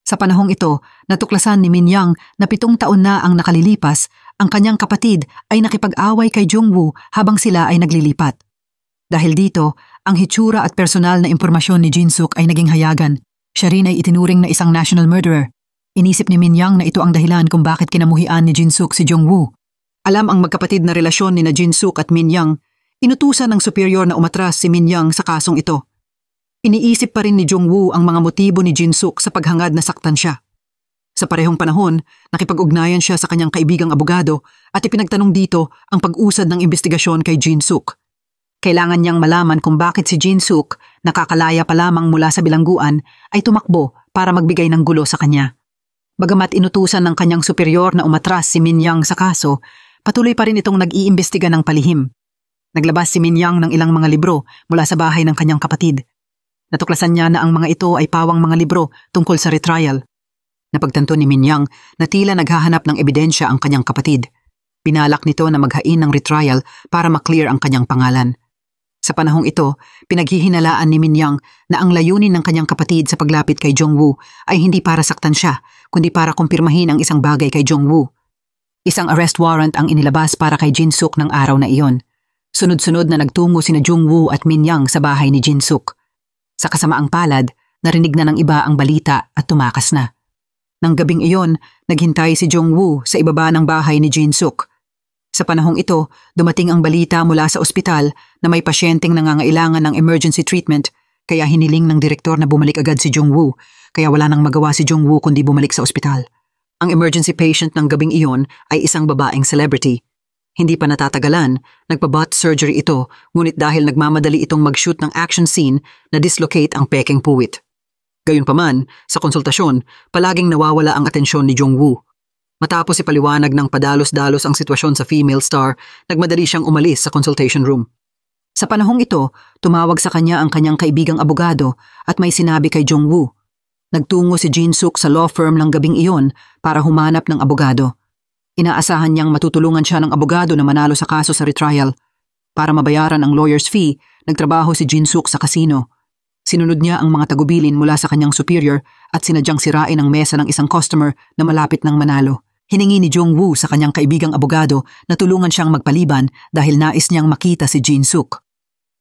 Sa panahong ito, natuklasan ni Min Yang na 7 taon na ang nakalilipas, ang kanyang kapatid ay nakipag-away kay Jong-woo habang sila ay naglilipat. Dahil dito, ang hitsura at personal na impormasyon ni Jin Suk ay naging hayagan. Siya rin ay itinuring na isang national murderer. Inisip ni Min Yang na ito ang dahilan kung bakit kinamuhian ni Jin Suk si Jong-woo. Alam ang magkapatid na relasyon ni na Jin Suk at Min Yang, inutusan ng superior na umatras si Min Yang sa kasong ito. Iniisip pa rin ni Jong-woo ang mga motibo ni Jin Suk sa paghangad na saktan siya. Sa parehong panahon, nakipag-ugnayan siya sa kanyang kaibigang abogado at ipinagtanong dito ang pag-usad ng investigasyon kay Jin Suk. Kailangan niyang malaman kung bakit si Jin Suk, nakakalaya pa lamang mula sa bilangguan, ay tumakbo para magbigay ng gulo sa kanya. Bagamat inutusan ng kanyang superior na umatras si Min Yang sa kaso, patuloy pa rin itong nag-iimbestiga ng palihim. Naglabas si Min Yang ng ilang mga libro mula sa bahay ng kanyang kapatid. Natuklasan niya na ang mga ito ay pawang mga libro tungkol sa retrial. Napagtanto ni Min Yang na tila naghahanap ng ebidensya ang kanyang kapatid. Pinalak nito na maghain ng retrial para maklear ang kanyang pangalan. Sa panahong ito, pinaghihinalaan ni Min Yang na ang layunin ng kanyang kapatid sa paglapit kay Jong-woo ay hindi para saktan siya, kundi para kumpirmahin ang isang bagay kay Jong-woo. Isang arrest warrant ang inilabas para kay Jin-suk ng araw na iyon. Sunod-sunod na nagtungo sina Jong-woo at Min Yang sa bahay ni Jin-suk. Sa kasamaang palad, narinig na ng iba ang balita at tumakas na. Nang gabing iyon, naghintay si Jong-woo sa ibaba ng bahay ni Jin-suk. Sa panahong ito, dumating ang balita mula sa ospital na may pasyenteng nangangailangan ng emergency treatment, kaya hiniling ng direktor na bumalik agad si Jong-woo, kaya wala nang magawa si Jong-woo kundi bumalik sa ospital. Ang emergency patient ng gabing iyon ay isang babaeng celebrity. Hindi pa natatagalan, nagpa-butt surgery ito, ngunit dahil nagmamadali itong mag-shoot ng action scene na dislocate ang pekeng puwit. Gayunpaman, sa konsultasyon, palaging nawawala ang atensyon ni Jong-woo. Matapos ipaliwanag ng padalos-dalos ang sitwasyon sa female star, nagmadali siyang umalis sa consultation room. Sa panahong ito, tumawag sa kanya ang kanyang kaibigang abogado at may sinabi kay Jong-woo. Nagtungo si Jin-suk sa law firm ng gabing iyon para humanap ng abogado. Inaasahan niyang matutulungan siya ng abogado na manalo sa kaso sa retrial. Para mabayaran ang lawyer's fee, nagtrabaho si Jin-suk sa kasino. Sinunod niya ang mga tagubilin mula sa kanyang superior at sinadyang sirain ang mesa ng isang customer na malapit ng manalo. Hiningi ni Jong-woo sa kanyang kaibigang abogado na tulungan siyang magpaliban dahil nais niyang makita si Jin-suk.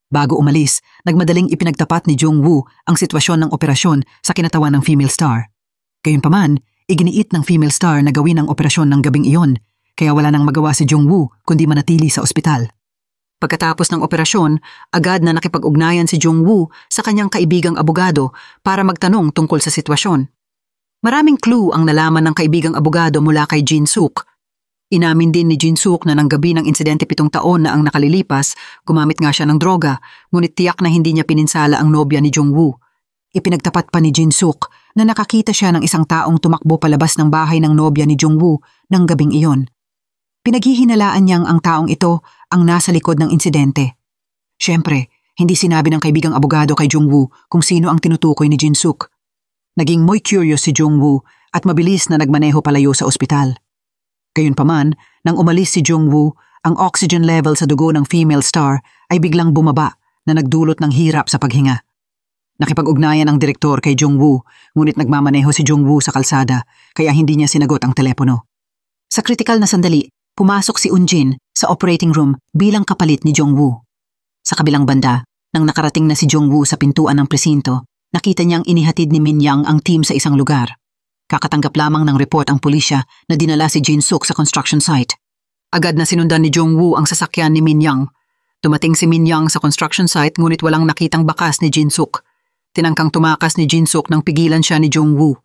Bago umalis, nagmadaling ipinagtapat ni Jong-woo ang sitwasyon ng operasyon sa kinatawan ng female star. Gayunpaman, iginiit ng female star na gawin ang operasyon ng gabing iyon, kaya wala nang magawa si Jong-woo kundi manatili sa ospital. Pagkatapos ng operasyon, agad na nakipag-ugnayan si Jong-woo sa kanyang kaibigang abogado para magtanong tungkol sa sitwasyon. Maraming clue ang nalaman ng kaibigang abogado mula kay Jin-suk. Inamin din ni Jin-suk na nang gabi ng insidente 7 taon na ang nakalilipas, gumamit nga siya ng droga, ngunit tiyak na hindi niya pininsala ang nobya ni Jong-woo. Ipinagtapat pa ni Jin-suk na nakakita siya ng isang taong tumakbo palabas ng bahay ng nobya ni Jong-woo ng gabing iyon. Pinaghihinalaan niyang ang taong ito ang nasa likod ng insidente. Siyempre, hindi sinabi ng kaibigang abogado kay Jong-woo kung sino ang tinutukoy ni Jin-suk. Naging muy curious si Jong-woo at mabilis na nagmaneho palayo sa ospital. Gayunpaman, nang umalis si Jong-woo, ang oxygen level sa dugo ng female star ay biglang bumaba na nagdulot ng hirap sa paghinga. Nakipag-ugnayan ang direktor kay Jong-woo, ngunit nagmamaneho si Jong-woo sa kalsada kaya hindi niya sinagot ang telepono. Sa kritikal na sandali, pumasok si Eun-jin sa operating room bilang kapalit ni Jong-woo. Sa kabilang banda, nang nakarating na si Jong-woo sa pintuan ng presinto, nakita niyang inihatid ni Min Yang ang team sa isang lugar. Kakatanggap lamang ng report ang pulisya na dinala si Jin-suk sa construction site. Agad na sinundan ni Jong-woo ang sasakyan ni Min Yang. Dumating si Min Yang sa construction site ngunit walang nakitang bakas ni Jin-suk. Tinangkang tumakas ni Jin-suk nang pigilan siya ni Jong-woo.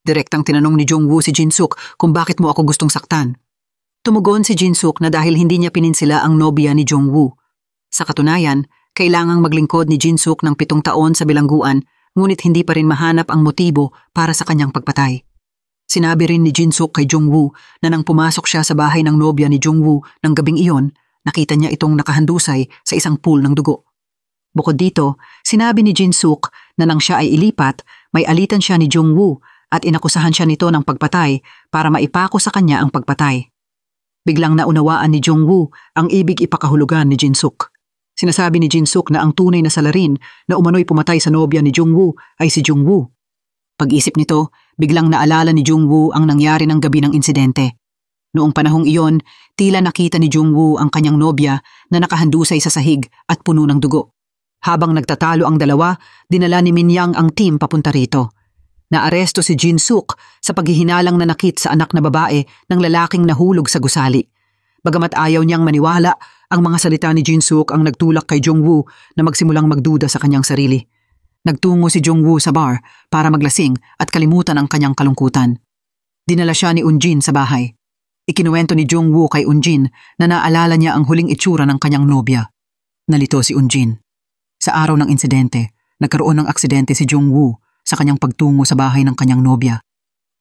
Direktang tinanong ni Jong-woo si Jin-suk kung bakit mo ako gustong saktan. Tumugon si Jin-suk na dahil hindi niya pininsila ang nobya ni Jong-woo. Sa katunayan, kailangang maglingkod ni Jin-suk ng 7 taon sa bilangguan ngunit hindi pa rin mahanap ang motibo para sa kanyang pagpatay. Sinabi rin ni Jin-suk kay Jong-woo na nang pumasok siya sa bahay ng nobya ni Jong-woo ng gabing iyon, nakita niya itong nakahandusay sa isang pool ng dugo. Bukod dito, sinabi ni Jin-suk na nang siya ay ilipat, may alitan siya ni Jong-woo at inakusahan siya nito ng pagpatay para maipako sa kanya ang pagpatay. Biglang naunawaan ni Jong-woo ang ibig ipakahulugan ni Jin-suk. Sinasabi ni Jin-suk na ang tunay na salarin na umano'y pumatay sa nobya ni Jong-woo ay si Jong-woo. Pag-isip nito, biglang naalala ni Jong-woo ang nangyari ng gabi ng insidente. Noong panahong iyon, tila nakita ni Jong-woo ang kanyang nobya na nakahandusay sa sahig at puno ng dugo. Habang nagtatalo ang dalawa, dinala ni Min Yang ang team papunta rito. Naaresto si Jin-suk sa paghihinalang nanakit sa anak na babae ng lalaking nahulog sa gusali. Bagamat ayaw niyang maniwala, ang mga salita ni Jin-suk ang nagtulak kay Jong-woo na magsimulang magduda sa kanyang sarili. Nagtungo si Jong-woo sa bar para maglasing at kalimutan ang kanyang kalungkutan. Dinala siya ni Eun-jin sa bahay. Ikinuwento ni Jong-woo kay Eun-jin na naalala niya ang huling itsura ng kanyang nobya. Nalito si Eun-jin. Sa araw ng insidente, nagkaroon ng aksidente si Jong-woo sa kanyang pagtungo sa bahay ng kanyang nobya.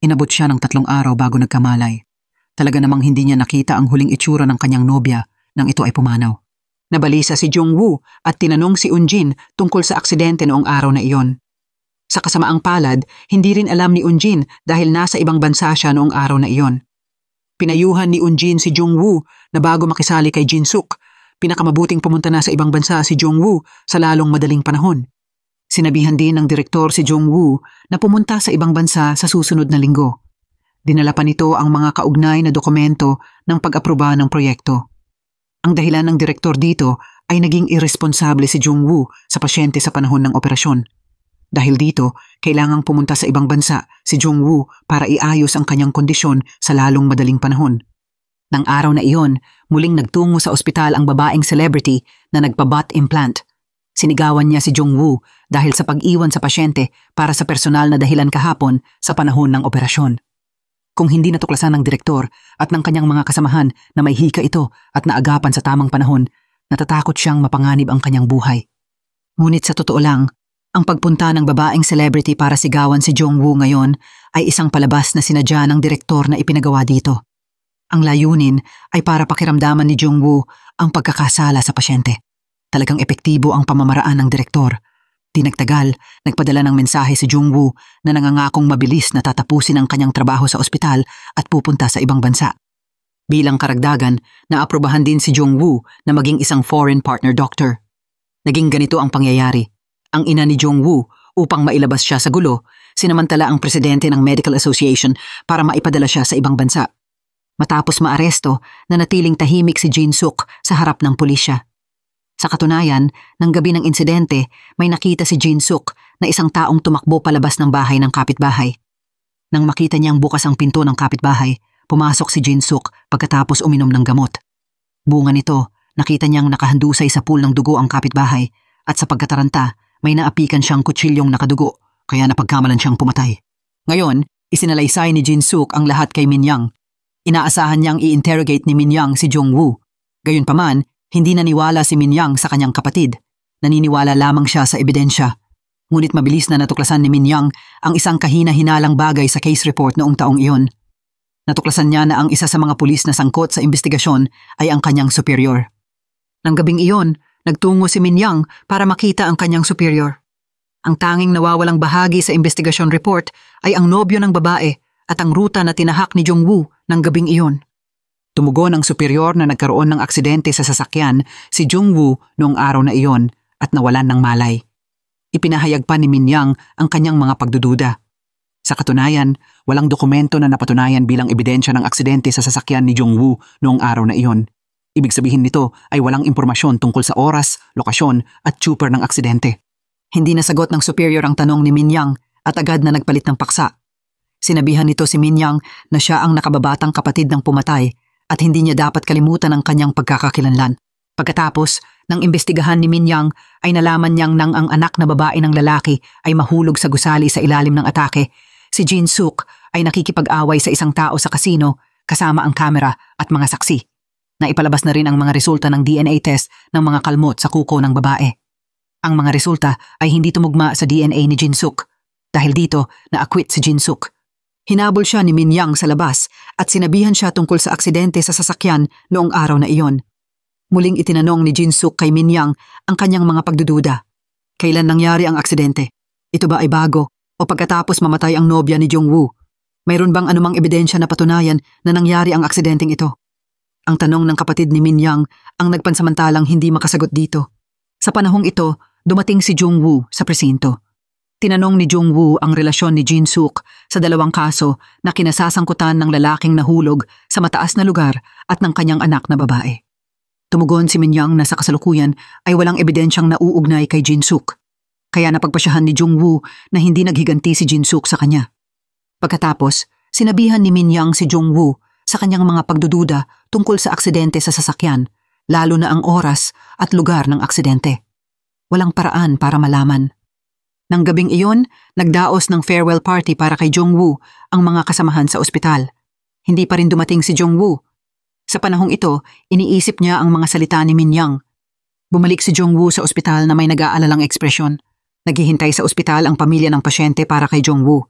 Inabot siya ng 3 araw bago nagkamalay. Talaga namang hindi niya nakita ang huling itsura ng kanyang nobya nang ito ay pumanaw. Nabalisa si Jung-woo at tinanong si Eun-jin tungkol sa aksidente noong araw na iyon. Sa kasamaang palad, hindi rin alam ni Eun-jin dahil nasa ibang bansa siya noong araw na iyon. Pinayuhan ni Eun-jin si Jung-woo na bago makisali kay Jin-suk, pinakamabuting pumunta na sa ibang bansa si Jung-woo sa lalong madaling panahon. Sinabihan din ng direktor si Jung-woo na pumunta sa ibang bansa sa susunod na linggo. Dinala pa nito ang mga kaugnay na dokumento ng pag-aproba ng proyekto. Ang dahilan ng direktor dito ay naging irresponsable si Jung-woo sa pasyente sa panahon ng operasyon. Dahil dito, kailangang pumunta sa ibang bansa si Jung-woo para iayos ang kanyang kondisyon sa lalong madaling panahon. Nang araw na iyon, muling nagtungo sa ospital ang babaeng celebrity na nagpa-butt implant. Sinigawan niya si Jung-woo dahil sa pag-iwan sa pasyente para sa personal na dahilan kahapon sa panahon ng operasyon. Kung hindi natuklasan ng direktor at ng kanyang mga kasamahan na may hika ito at naagapan sa tamang panahon, natatakot siyang mapanganib ang kanyang buhay. Ngunit sa totoo lang, ang pagpunta ng babaeng celebrity para sigawan si Jung-woo ngayon ay isang palabas na sinadya ng direktor na ipinagawa dito. Ang layunin ay para pakiramdaman ni Jung-woo ang pagkakasala sa pasyente. Talagang epektibo ang pamamaraan ng direktor. Di nagtagal, nagpadala ng mensahe si Jung-woo na nangangakong mabilis na tatapusin ang kanyang trabaho sa ospital at pupunta sa ibang bansa. Bilang karagdagan, naaprubahan din si Jung-woo na maging isang foreign partner doctor. Naging ganito ang pangyayari. Ang ina ni Jung-woo, upang mailabas siya sa gulo, sinamantala ang presidente ng Medical Association para maipadala siya sa ibang bansa. Matapos maaresto, nanatiling tahimik si Jin-suk sa harap ng pulisya. Sa katunayan, ng gabi ng insidente, may nakita si Jin-suk na isang taong tumakbo palabas ng bahay ng kapitbahay. Nang makita niyang bukas ang pinto ng kapitbahay, pumasok si Jin-suk pagkatapos uminom ng gamot. Bunga nito, nakita niyang nakahandusay sa pool ng dugo ang kapitbahay at sa pagkataranta, may naapikan siyang kutsilyong nakadugo kaya napagkamalan siyang pumatay. Ngayon, isinalaysay ni Jin-suk ang lahat kay Min-young. Inaasahan niyang i-interrogate ni Min-young si Jung-woo. Gayunpaman, hindi naniwala si Min-young sa kanyang kapatid. Naniniwala lamang siya sa ebidensya. Ngunit mabilis na natuklasan ni Min-young ang isang kahina-hinalang bagay sa case report noong taong iyon. Natuklasan niya na ang isa sa mga pulis na sangkot sa investigasyon ay ang kanyang superior. Nang gabing iyon, nagtungo si Min-young para makita ang kanyang superior. Ang tanging nawawalang bahagi sa investigasyon report ay ang nobyo ng babae at ang ruta na tinahak ni Jung-woo ng gabing iyon. Tumugon ang superior na nagkaroon ng aksidente sa sasakyan si Jung-woo noong araw na iyon at nawalan ng malay. Ipinahayag pa ni Min-young ang kanyang mga pagdududa. Sa katunayan, walang dokumento na napatunayan bilang ebidensya ng aksidente sa sasakyan ni Jung-woo noong araw na iyon. Ibig sabihin nito ay walang impormasyon tungkol sa oras, lokasyon at tsuper ng aksidente. Hindi nasagot ng superior ang tanong ni Min-young at agad na nagpalit ng paksa. Sinabihan nito si Min-young na siya ang nakababatang kapatid ng pumatay at hindi niya dapat kalimutan ang kanyang pagkakakilanlan. Pagkatapos, nang imbestigahan ni Min-young ay nalaman niyang nang ang anak na babae ng lalaki ay mahulog sa gusali sa ilalim ng atake, si Jin-suk ay nakikipag-away sa isang tao sa kasino kasama ang kamera at mga saksi. Naipalabas na rin ang mga resulta ng DNA test ng mga kalmot sa kuko ng babae. Ang mga resulta ay hindi tumugma sa DNA ni Jin-suk. Dahil dito, na-acquit si Jin-suk. Hinabol siya ni Min-young sa labas at sinabihan siya tungkol sa aksidente sa sasakyan noong araw na iyon. Muling itinanong ni Jin-suk kay Min-young ang kanyang mga pagdududa. Kailan nangyari ang aksidente? Ito ba ay bago o pagkatapos mamatay ang nobya ni Jung-woo? Mayroon bang anumang ebidensya na patunayan na nangyari ang aksidenteng ito? Ang tanong ng kapatid ni Min-young ang nagpansamantalang hindi makasagot dito. Sa panahong ito, dumating si Jung-woo sa presinto. Tinanong ni Jung-woo ang relasyon ni Jin-suk sa dalawang kaso na kinasasangkutan ng lalaking nahulog sa mataas na lugar at ng kanyang anak na babae. Tumugon si Min-young na sa kasalukuyan ay walang ebidensyang nauugnay kay Jin-suk. Kaya napagpasyahan ni Jung-woo na hindi naghiganti si Jin-suk sa kanya. Pagkatapos, sinabihan ni Min-young si Jung-woo sa kanyang mga pagdududa tungkol sa aksidente sa sasakyan, lalo na ang oras at lugar ng aksidente. Walang paraan para malaman. Nang gabing iyon, nagdaos ng farewell party para kay Jung-woo ang mga kasamahan sa ospital. Hindi pa rin dumating si Jung-woo. Sa panahong ito, iniisip niya ang mga salita ni Min-young. Bumalik si Jung-woo sa ospital na may nag-aalalang ekspresyon. Naghihintay sa ospital ang pamilya ng pasyente para kay Jung-woo.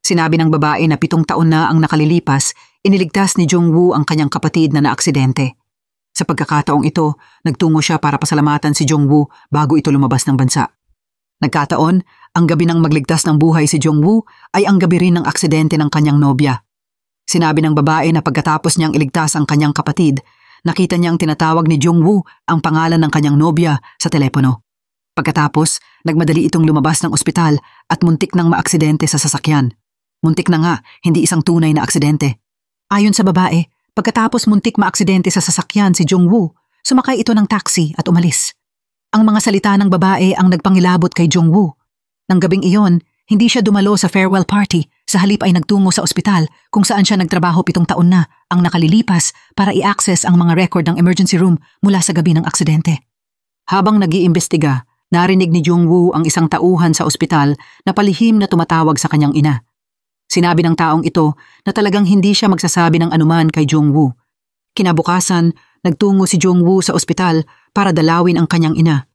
Sinabi ng babae na 7 taon na ang nakalilipas, iniligtas ni Jung-woo ang kanyang kapatid na naaksidente. Sa pagkakataong ito, nagtungo siya para pasalamatan si Jong-woo bago ito lumabas ng bansa. Nagkataon, ang gabi ng magligtas ng buhay si Jong-woo ay ang gabi rin ng aksidente ng kanyang nobya. Sinabi ng babae na pagkatapos niyang iligtas ang kanyang kapatid, nakita niyang tinatawag ni Jong-woo ang pangalan ng kanyang nobya sa telepono. Pagkatapos, nagmadali itong lumabas ng ospital at muntik nang maaksidente sa sasakyan. Muntik na nga, hindi isang tunay na aksidente. Ayon sa babae, pagkatapos muntik maaksidente sa sasakyan si Jong-woo, sumakay ito ng taxi at umalis. Ang mga salita ng babae ang nagpangilabot kay Jong-woo. Nang gabing iyon, hindi siya dumalo sa farewell party, sa halip ay nagtungo sa ospital kung saan siya nagtrabaho 7 taon na ang nakalilipas para i-access ang mga record ng emergency room mula sa gabi ng aksidente. Habang nag-iimbestiga, narinig ni Jong-woo ang isang tauhan sa ospital na palihim na tumatawag sa kanyang ina. Sinabi ng taong ito na talagang hindi siya magsasabi ng anuman kay Jong-woo. Kinabukasan, nagtungo si Jong-woo sa ospital para dalawin ang kanyang ina.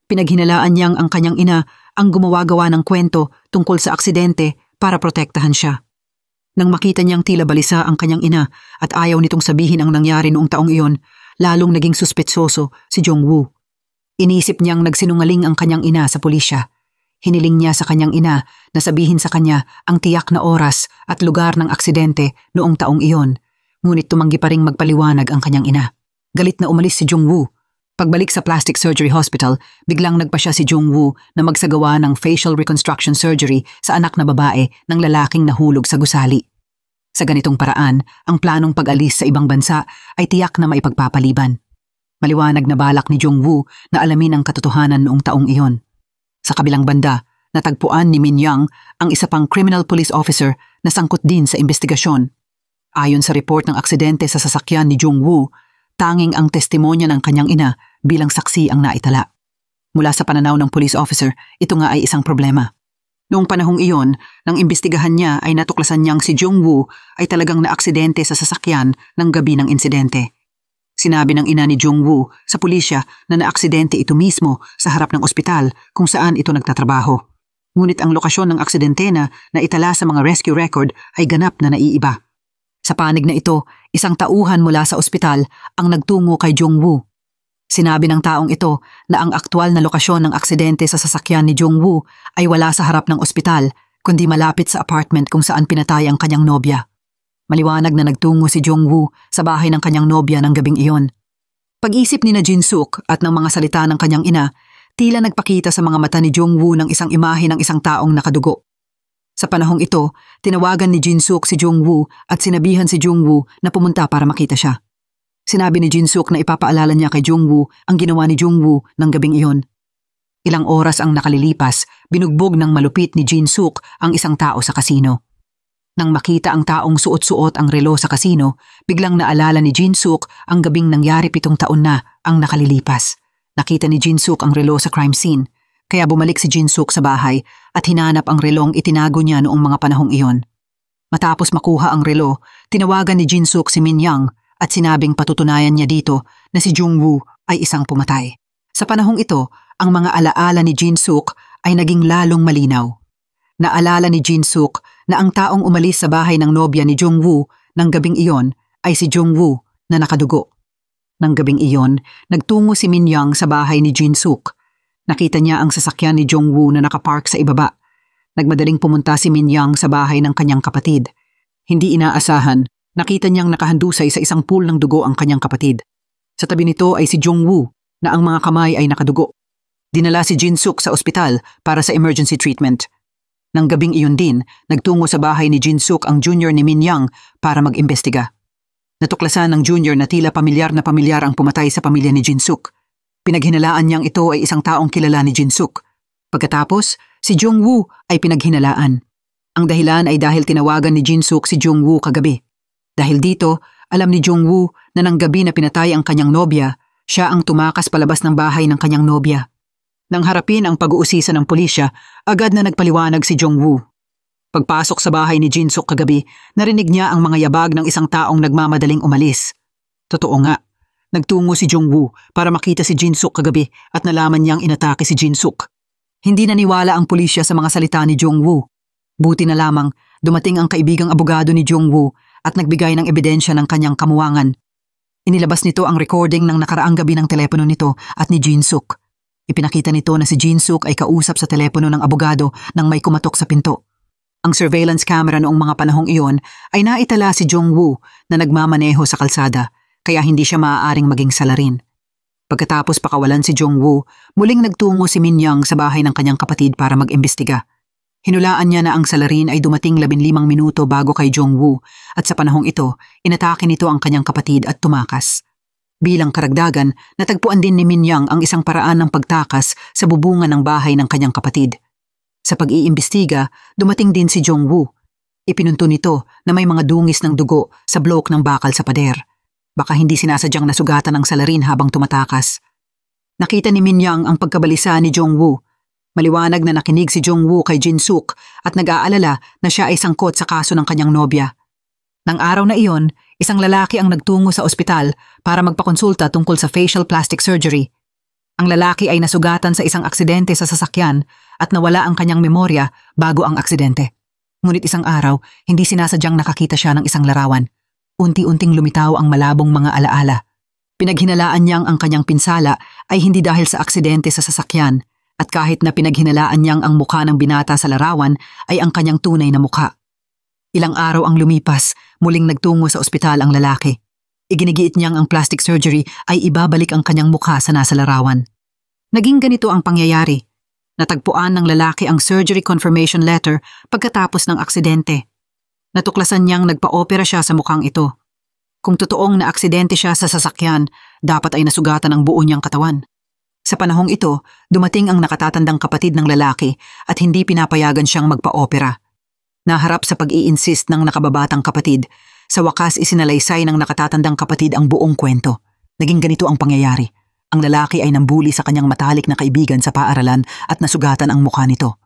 Pinaghinalaan niyang ang kanyang ina ang gumawa-gawa ng kwento tungkol sa aksidente para protektahan siya. Nang makita niyang tila balisa ang kanyang ina at ayaw nitong sabihin ang nangyari noong taong iyon, lalong naging suspetsoso si Jong-woo. Inisip niyang nagsinungaling ang kanyang ina sa pulisya. Hiniling niya sa kanyang ina na sabihin sa kanya ang tiyak na oras at lugar ng aksidente noong taong iyon, ngunit tumanggi pa ring magpaliwanag ang kanyang ina. Galit na umalis si Jong-woo. Pagbalik sa plastic surgery hospital, biglang nagpa siya si Jong-woo na magsagawa ng facial reconstruction surgery sa anak na babae ng lalaking nahulog sa gusali. Sa ganitong paraan, ang planong pag-alis sa ibang bansa ay tiyak na maipagpapaliban. Maliwanag na balak ni Jong-woo na alamin ang katotohanan noong taong iyon. Sa kabilang banda, natagpuan ni Min Young ang isa pang criminal police officer na sangkot din sa investigasyon. Ayon sa report ng aksidente sa sasakyan ni Jong-woo, tanging ang testimonya ng kanyang ina bilang saksi ang naitala. Mula sa pananaw ng police officer, ito nga ay isang problema. Noong panahong iyon, nang imbestigahan niya ay natuklasan niyang si Jong-woo ay talagang naaksidente sa sasakyan ng gabi ng insidente. Sinabi ng ina ni Jong-woo sa pulisya na naaksidente ito mismo sa harap ng ospital kung saan ito nagtatrabaho. Ngunit ang lokasyon ng aksidente na naitala sa mga rescue record ay ganap na naiiba. Sa panig na ito, isang tauhan mula sa ospital ang nagtungo kay Jong-woo. Sinabi ng taong ito na ang aktwal na lokasyon ng aksidente sa sasakyan ni Jong-woo ay wala sa harap ng ospital kundi malapit sa apartment kung saan pinatay ang kanyang nobya. Maliwanag na nagtungo si Jong-woo sa bahay ng kanyang nobya ng gabing iyon. Pag-isip ni na Jin-suk at ng mga salita ng kanyang ina, tila nagpakita sa mga mata ni Jong-woo ng isang imahe ng isang taong nakadugo. Sa panahong ito, tinawagan ni Jin-suk si Jong-woo at sinabihan si Jong-woo na pumunta para makita siya. Sinabi ni Jin-suk na ipapaalala niya kay Jong-woo ang ginawa ni Jong-woo ng gabing iyon. Ilang oras ang nakalilipas, binugbog ng malupit ni Jin-suk ang isang tao sa kasino. Nang makita ang taong suot-suot ang relo sa kasino, biglang naalala ni Jin-suk ang gabing nangyari 7 taon na ang nakalilipas. Nakita ni Jin-suk ang relo sa crime scene, kaya bumalik si Jin-suk sa bahay at hinanap ang relong itinago niya noong mga panahong iyon. Matapos makuha ang relo, tinawagan ni Jin-suk si Min Young at sinabing patutunayan niya dito na si Jong-woo ay isang pumatay. Sa panahong ito, ang mga alaala ni Jin-suk ay naging lalong malinaw. Naalala ni Jin-suk na ang taong umalis sa bahay ng nobya ni Jong-woo ng gabing iyon ay si Jong-woo na nakadugo. Nang gabing iyon, nagtungo si Min Young sa bahay ni Jin-suk. Nakita niya ang sasakyan ni Jong-woo na nakapark sa ibaba. Nagmadaling pumunta si Min Young sa bahay ng kanyang kapatid. Hindi inaasahan, nakita niyang nakahandusay sa isang pool ng dugo ang kanyang kapatid. Sa tabi nito ay si Jong-woo na ang mga kamay ay nakadugo. Dinala si Jin-suk sa ospital para sa emergency treatment. Nang gabing iyon din, nagtungo sa bahay ni Jin-suk ang junior ni Min Young para mag-imbestiga. Natuklasan ng junior na tila pamilyar ang pumatay sa pamilya ni Jin-suk. Pinaghinalaan niyang ito ay isang taong kilala ni Jin-suk. Pagkatapos, si Jong-woo ay pinaghinalaan. Ang dahilan ay dahil tinawagan ni Jin-suk si Jong-woo kagabi. Dahil dito, alam ni Jong-woo na nang gabi na pinatay ang kanyang nobya, siya ang tumakas palabas ng bahay ng kanyang nobya. Nang harapin ang pag-uusisa ng pulisya, agad na nagpaliwanag si Jong-woo. Pagpasok sa bahay ni Jin-suk kagabi, narinig niya ang mga yabag ng isang taong nagmamadaling umalis. Totoo nga, nagtungo si Jong-woo para makita si Jin-suk kagabi at nalaman niyang inatake si Jin-suk. Hindi naniwala ang pulisya sa mga salita ni Jong-woo. Buti na lamang, dumating ang kaibigang abogado ni Jong-woo at nagbigay ng ebidensya ng kanyang kamuwangan. Inilabas nito ang recording ng nakaraang gabi ng telepono nito at ni Jin-suk. Ipinakita nito na si Jin-suk ay kausap sa telepono ng abogado nang may kumatok sa pinto. Ang surveillance camera noong mga panahong iyon ay naitala si Jong-woo na nagmamaneho sa kalsada, kaya hindi siya maaaring maging salarin. Pagkatapos pakawalan si Jong-woo, muling nagtungo si Min-young sa bahay ng kanyang kapatid para mag-imbestiga. Hinulaan niya na ang salarin ay dumating 15 minuto bago kay Jong-woo at sa panahong ito, inatake nito ang kanyang kapatid at tumakas. Bilang karagdagan, natagpuan din ni Min-young ang isang paraan ng pagtakas sa bubungan ng bahay ng kanyang kapatid. Sa pag-iimbestiga, dumating din si Jong-woo. Ipinunto nito na may mga dungis ng dugo sa blok ng bakal sa pader. Baka hindi sinasadyang nasugatan ng salarin habang tumatakas. Nakita ni Min-young ang pagkabalisa ni Jong-woo. Maliwanag na nakinig si Jong-woo kay Jin-suk at nag-aalala na siya ay sangkot sa kaso ng kanyang nobya. Nang araw na iyon, isang lalaki ang nagtungo sa ospital para magpakonsulta tungkol sa facial plastic surgery. Ang lalaki ay nasugatan sa isang aksidente sa sasakyan at nawala ang kanyang memorya bago ang aksidente. Ngunit isang araw, hindi sinasadyang nakakita siya ng isang larawan. Unti-unting lumitaw ang malabong mga alaala. Pinaghinalaan niyang ang kanyang pinsala ay hindi dahil sa aksidente sa sasakyan, at kahit na pinaghinalaan niyang ang mukha ng binata sa larawan ay ang kanyang tunay na mukha. Ilang araw ang lumipas, muling nagtungo sa ospital ang lalaki. Iginigiit niyang ang plastic surgery ay ibabalik ang kanyang mukha sa nasa larawan. Naging ganito ang pangyayari. Natagpuan ng lalaki ang surgery confirmation letter pagkatapos ng aksidente. Natuklasan niyang nagpa-opera siya sa mukhang ito. Kung totoong na aksidente siya sa sasakyan, dapat ay nasugatan ang buo niyang katawan. Sa panahong ito, dumating ang nakatatandang kapatid ng lalaki at hindi pinapayagan siyang magpa-opera. Naharap sa pag-i-insist ng nakababatang kapatid, sa wakas isinalaysay ng nakatatandang kapatid ang buong kwento. Naging ganito ang pangyayari. Ang lalaki ay nambuli sa kanyang matalik na kaibigan sa paaralan at nasugatan ang mukha nito.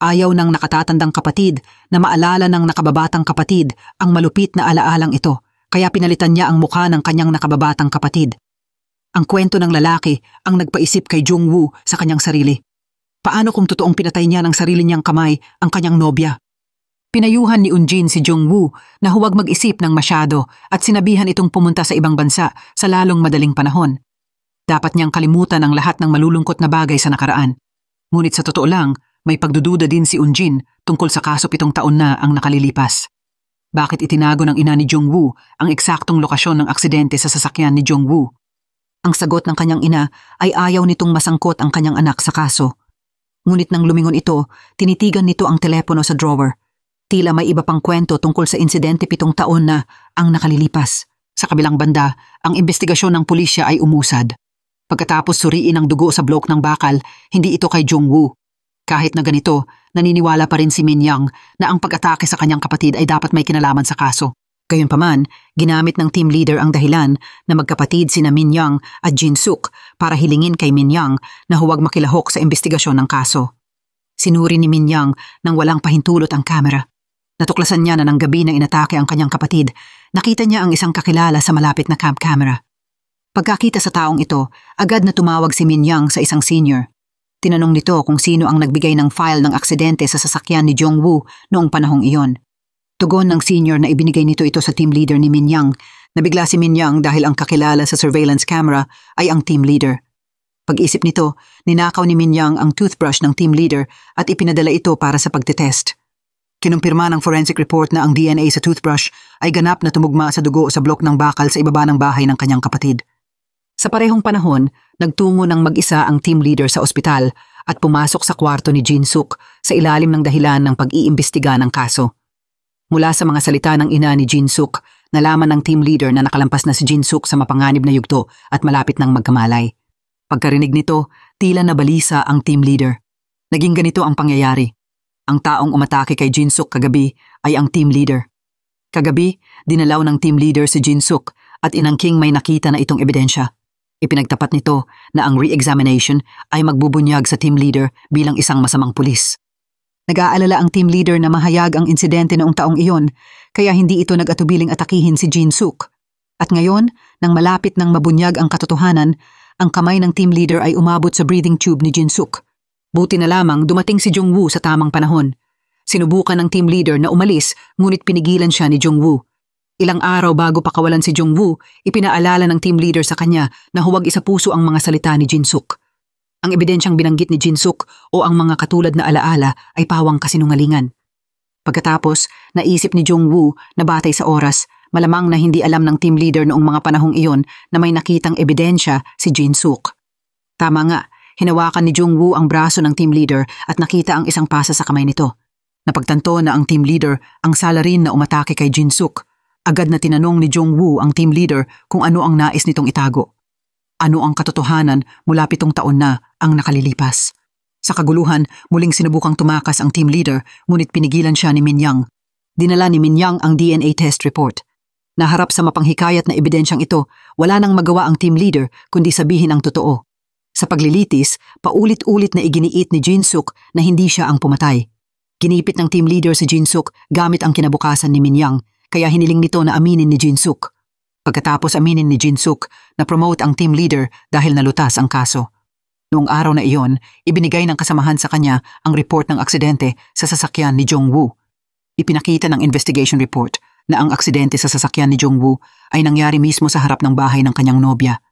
Ayaw ng nakatatandang kapatid na maalala ng nakababatang kapatid ang malupit na alaalang ito, kaya pinalitan niya ang mukha ng kanyang nakababatang kapatid. Ang kwento ng lalaki ang nagpaisip kay Jong-woo sa kanyang sarili. Paano kung totoong pinatay niya ng sarili niyang kamay ang kanyang nobya? Pinayuhan ni Eun-jin si Jong-woo na huwag mag-isip ng masyado at sinabihan itong pumunta sa ibang bansa sa lalong madaling panahon. Dapat niyang kalimutan ang lahat ng malulungkot na bagay sa nakaraan. Ngunit sa totoo lang, may pagdududa din si Eun-jin tungkol sa kaso 7 taon na ang nakalilipas. Bakit itinago ng ina ni Jong-woo ang eksaktong lokasyon ng aksidente sa sasakyan ni Jong-woo? Ang sagot ng kanyang ina ay ayaw nitong masangkot ang kanyang anak sa kaso. Ngunit nang lumingon ito, tinitigan nito ang telepono sa drawer. Tila may iba pang kwento tungkol sa insidente 7 taon na ang nakalilipas. Sa kabilang banda, ang investigasyon ng pulisya ay umusad. Pagkatapos suriin ang dugo sa blok ng bakal, hindi ito kay Jong-woo. Kahit na ganito, naniniwala pa rin si Min-young na ang pag-atake sa kanyang kapatid ay dapat may kinalaman sa kaso. Gayunpaman, ginamit ng team leader ang dahilan na magkapatid sina Min-young at Jin-suk para hilingin kay Min-young na huwag makilahok sa investigasyon ng kaso. Sinuri ni Min-young nang walang pahintulot ang kamera. Natuklasan niya na ng gabi na inatake ang kanyang kapatid, nakita niya ang isang kakilala sa malapit na camp camera. Pagkakita sa taong ito, agad na tumawag si Min-young sa isang senior. Tinanong nito kung sino ang nagbigay ng file ng aksidente sa sasakyan ni Jong-woo noong panahong iyon. Tugon ng senior na ibinigay nito ito sa team leader ni Min-young. Nabigla si Min-young dahil ang kakilala sa surveillance camera ay ang team leader. Pag-isip nito, ninakaw ni Min-young ang toothbrush ng team leader at ipinadala ito para sa pagtetest. Kinumpirma ng forensic report na ang DNA sa toothbrush ay ganap na tumugma sa dugo sa blok ng bakal sa ibaba ng bahay ng kanyang kapatid. Sa parehong panahon, nagtungo ng mag-isa ang team leader sa ospital at pumasok sa kwarto ni Jin-suk sa ilalim ng dahilan ng pag-iimbestiga ng kaso. Mula sa mga salita ng ina ni Jin-suk, nalaman ng team leader na nakalampas na si Jin-suk sa mapanganib na yugto at malapit ng magkamalay. Pagkarinig nito, tila nabalisa ang team leader. Naging ganito ang pangyayari. Ang taong umatake kay Jin-suk kagabi ay ang team leader. Kagabi, dinalaw ng team leader si Jin-suk at inangking may nakita na itong ebidensya. Ipinagtapat nito na ang re-examination ay magbubunyag sa team leader bilang isang masamang pulis. Nag-aalala ang team leader na mahayag ang insidente noong taong iyon, kaya hindi ito nag-atubiling atakihin si Jin-suk. At ngayon, nang malapit ng mabunyag ang katotohanan, ang kamay ng team leader ay umabot sa breathing tube ni Jin-suk. Buti na lamang dumating si Jong-woo sa tamang panahon. Sinubukan ng team leader na umalis, ngunit pinigilan siya ni Jong-woo. Ilang araw bago pakawalan si Jung-woo, ipinaalala ng team leader sa kanya na huwag isapuso ang mga salita ni Jin-suk. Ang ebidensyang binanggit ni Jin-suk o ang mga katulad na alaala ay pawang kasinungalingan. Pagkatapos, naisip ni Jung-woo na batay sa oras, malamang na hindi alam ng team leader noong mga panahong iyon na may nakitang ebidensya si Jin-suk. Tama nga, hinawakan ni Jung-woo ang braso ng team leader at nakita ang isang pasa sa kamay nito. Napagtanto na ang team leader ang salarin na umatake kay Jin-suk. Agad na tinanong ni Jung-woo ang team leader kung ano ang nais nitong itago. Ano ang katotohanan mula 7 taon na ang nakalilipas. Sa kaguluhan, muling sinubukang tumakas ang team leader ngunit pinigilan siya ni Min Yang. Dinala ni Min Yang ang DNA test report. Naharap sa mapanghikayat na ebidensyang ito, wala nang magawa ang team leader kundi sabihin ang totoo. Sa paglilitis, paulit-ulit na iginiit ni Jin-suk na hindi siya ang pumatay. Ginipit ng team leader si Jin-suk gamit ang kinabukasan ni Min Yang, kaya hiniling nito na aminin ni Jin-suk. Pagkatapos aminin ni Jin-suk, na-promote ang team leader dahil nalutas ang kaso. Noong araw na iyon, ibinigay ng kasamahan sa kanya ang report ng aksidente sa sasakyan ni Jung-woo. Ipinakita ng investigation report na ang aksidente sa sasakyan ni Jung-woo ay nangyari mismo sa harap ng bahay ng kanyang nobya.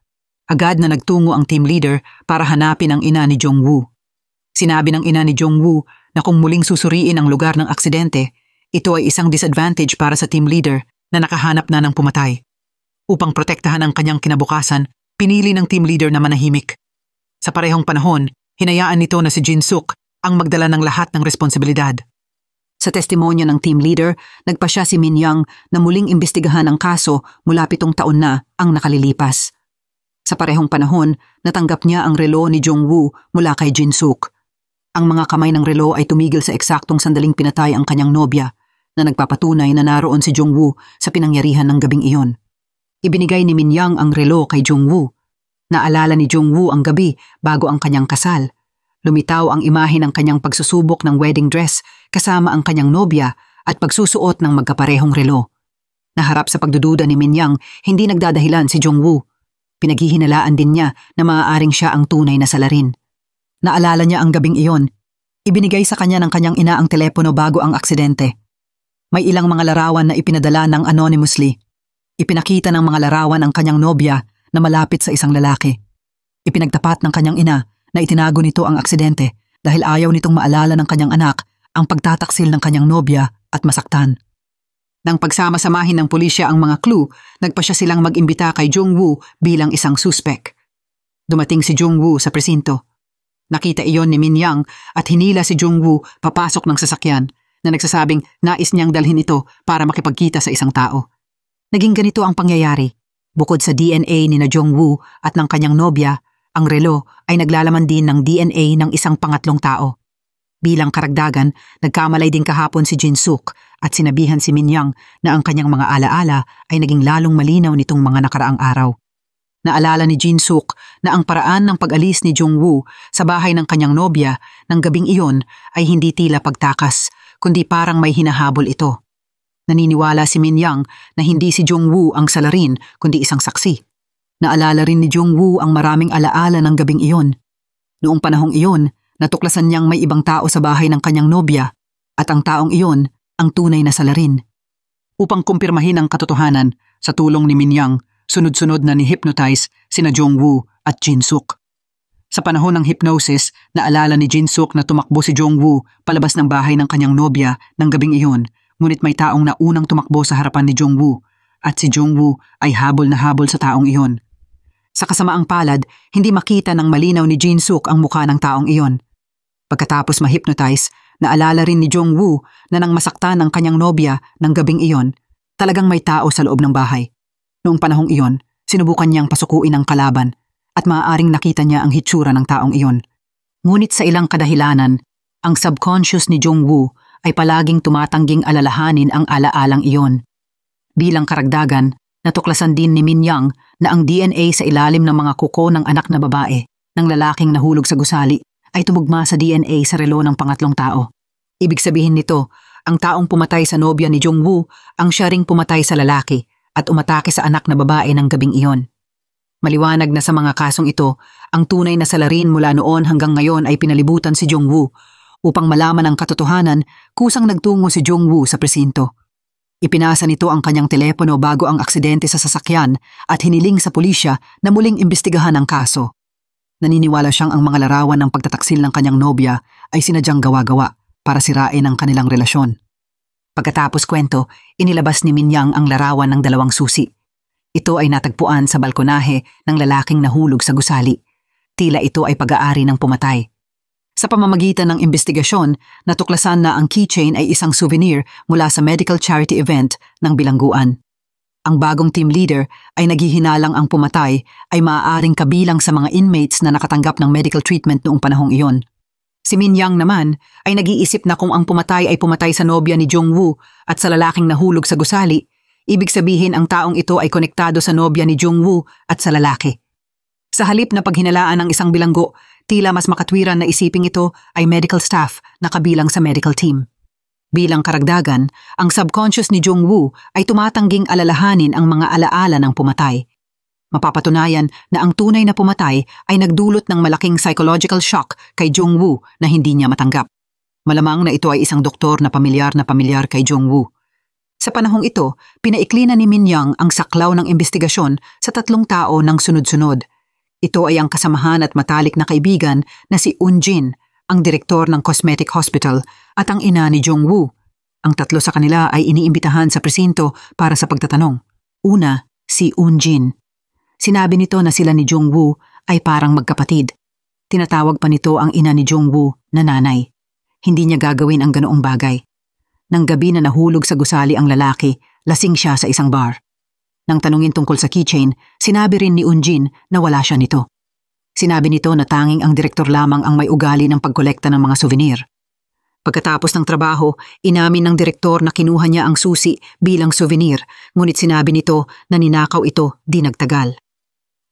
Agad na nagtungo ang team leader para hanapin ang ina ni Jung-woo. Sinabi ng ina ni Jung-woo na kung muling susuriin ang lugar ng aksidente, ito ay isang disadvantage para sa team leader na nakahanap na ng pumatay. Upang protektahan ang kanyang kinabukasan, pinili ng team leader na manahimik. Sa parehong panahon, hinayaan nito na si Jin-suk ang magdala ng lahat ng responsibilidad. Sa testimonya ng team leader, nagpasya si Min Yang na muling imbestigahan ang kaso mula 7 taon na ang nakalilipas. Sa parehong panahon, natanggap niya ang relo ni Jung-woo mula kay Jin-suk. Ang mga kamay ng relo ay tumigil sa eksaktong sandaling pinatay ang kanyang nobya, na nagpapatunay na naroon si Jung-woo sa pinangyarihan ng gabing iyon. Ibinigay ni Min Yang ang relo kay Jung-woo. Naalala ni Jung-woo ang gabi bago ang kanyang kasal. Lumitaw ang imahe ng kanyang pagsusubok ng wedding dress kasama ang kanyang nobya at pagsusuot ng magkaparehong relo. Naharap sa pagdududa ni Min Yang, hindi nagdadahilan si Jung-woo. Pinaghihinalaan din niya na maaaring siya ang tunay na salarin. Naalala niya ang gabing iyon. Ibinigay sa kanya ng kanyang ina ang telepono bago ang aksidente. May ilang mga larawan na ipinadala ng anonymously. Ipinakita ng mga larawan ang kanyang nobya na malapit sa isang lalaki. Ipinagtapat ng kanyang ina na itinago nito ang aksidente dahil ayaw nitong maalala ng kanyang anak ang pagtataksil ng kanyang nobya at masaktan. Nang pagsama-samahin ng pulisya ang mga clue, nagpasya silang mag-imbita kay Jung-woo bilang isang suspek. Dumating si Jung-woo sa presinto. Nakita iyon ni Min Yang at hinila si Jung-woo papasok ng sasakyan na nagsasabing nais niyang dalhin ito para makipagkita sa isang tao. Naging ganito ang pangyayari. Bukod sa DNA ni na Jung-woo at ng kanyang nobya, ang relo ay naglalaman din ng DNA ng isang pangatlong tao. Bilang karagdagan, nagkamalay din kahapon si Jin-suk at sinabihan si Min Yang na ang kanyang mga alaala ay naging lalong malinaw nitong mga nakaraang araw. Naalala ni Jin-suk na ang paraan ng pag-alis ni Jung-woo sa bahay ng kanyang nobya ng gabing iyon ay hindi tila pagtakas, kundi parang may hinahabol ito. Naniniwala si Min Yang na hindi si Jung-woo ang salarin kundi isang saksi. Naalala rin ni Jung-woo ang maraming alaala ng gabing iyon. Noong panahong iyon, natuklasan niyang may ibang tao sa bahay ng kanyang nobya at ang taong iyon ang tunay na salarin. Upang kumpirmahin ang katotohanan, sa tulong ni Min Yang, sunod-sunod na ni-hypnotize sina Jung-woo at Jin-suk. Sa panahon ng hypnosis, naalala ni Jin-suk na tumakbo si Jung-woo palabas ng bahay ng kanyang nobya ng gabing iyon, ngunit may taong naunang tumakbo sa harapan ni Jung-woo at si Jung-woo ay habol na habol sa taong iyon. Sa kasamaang palad, hindi makita ng malinaw ni Jin-suk ang mukha ng taong iyon. Pagkatapos ma-hypnotize, naalala rin ni Jung-woo na nang masaktan ang kanyang nobya ng gabing iyon, talagang may tao sa loob ng bahay. Noong panahong iyon, sinubukan niyang pasukuin ang kalaban at maaaring nakita niya ang hitsura ng taong iyon. Ngunit sa ilang kadahilanan, ang subconscious ni Jung-woo ay palaging tumatangging alalahanin ang alaalang iyon. Bilang karagdagan, natuklasan din ni Min Yang na ang DNA sa ilalim ng mga kuko ng anak na babae ng lalaking nahulog sa gusali ay tumugma sa DNA sa relo ng pangatlong tao. Ibig sabihin nito, ang taong pumatay sa nobya ni Jung-woo ang siya ring pumatay sa lalaki at umatake sa anak na babae ng gabing iyon. Maliwanag na sa mga kasong ito, ang tunay na salarin mula noon hanggang ngayon ay pinalibutan si Jung-woo. Upang malaman ang katotohanan, kusang nagtungo si Jung-woo sa presinto. Ipinasa nito ang kanyang telepono bago ang aksidente sa sasakyan at hiniling sa pulisya na muling imbestigahan ang kaso. Naniniwala siyang ang mga larawan ng pagtataksil ng kanyang nobya ay sinadyang gawa-gawa para sirain ang kanilang relasyon. Pagkatapos kwento, inilabas ni Minyang ang larawan ng dalawang susi. Ito ay natagpuan sa balkonahe ng lalaking nahulog sa gusali. Tila ito ay pag-aari ng pumatay. Sa pamamagitan ng investigasyon, natuklasan na ang keychain ay isang souvenir mula sa medical charity event ng bilangguan. Ang bagong team leader ay naghihinalang ang pumatay ay maaaring kabilang sa mga inmates na nakatanggap ng medical treatment noong panahong iyon. Si Minyang naman ay nag-iisip na kung ang pumatay ay pumatay sa nobya ni Jungwoo at sa lalaking nahulog sa gusali, ibig sabihin ang taong ito ay konektado sa nobya ni Jungwoo at sa lalaki. Sa halip na paghinalaan ng isang bilanggo, tila mas makatwiran na isiping ito ay medical staff na kabilang sa medical team. Bilang karagdagan, ang subconscious ni Jungwoo ay tumatangging alalahanin ang mga alaala ng pumatay. Mapapatunayan na ang tunay na pumatay ay nagdulot ng malaking psychological shock kay Jungwoo na hindi niya matanggap. Malamang na ito ay isang doktor na pamilyar kay Jungwoo. Sa panahong ito, pinaikli na ni Minyang ang saklaw ng investigasyon sa 3 tao ng sunod-sunod. Ito ay ang kasamahan at matalik na kaibigan na si Eun-jin, ang direktor ng cosmetic hospital, at ang ina ni Jungwoo. Ang 3 sa kanila ay iniimbitahan sa presinto para sa pagtatanong. Una, si Eun-jin. Sinabi nito na sila ni Jungwoo ay parang magkapatid. Tinatawag pa nito ang ina ni Jungwoo na nanay. Hindi niya gagawin ang ganoong bagay. Nang gabi na nahulog sa gusali ang lalaki, lasing siya sa isang bar. Nang tanungin tungkol sa keychain, sinabi rin ni Eun-jin na wala siya nito. Sinabi nito na tanging ang direktor lamang ang may ugali ng pagkolekta ng mga souvenir. Pagkatapos ng trabaho, inamin ng direktor na kinuha niya ang susi bilang souvenir, ngunit sinabi nito na ninakaw ito di nagtagal.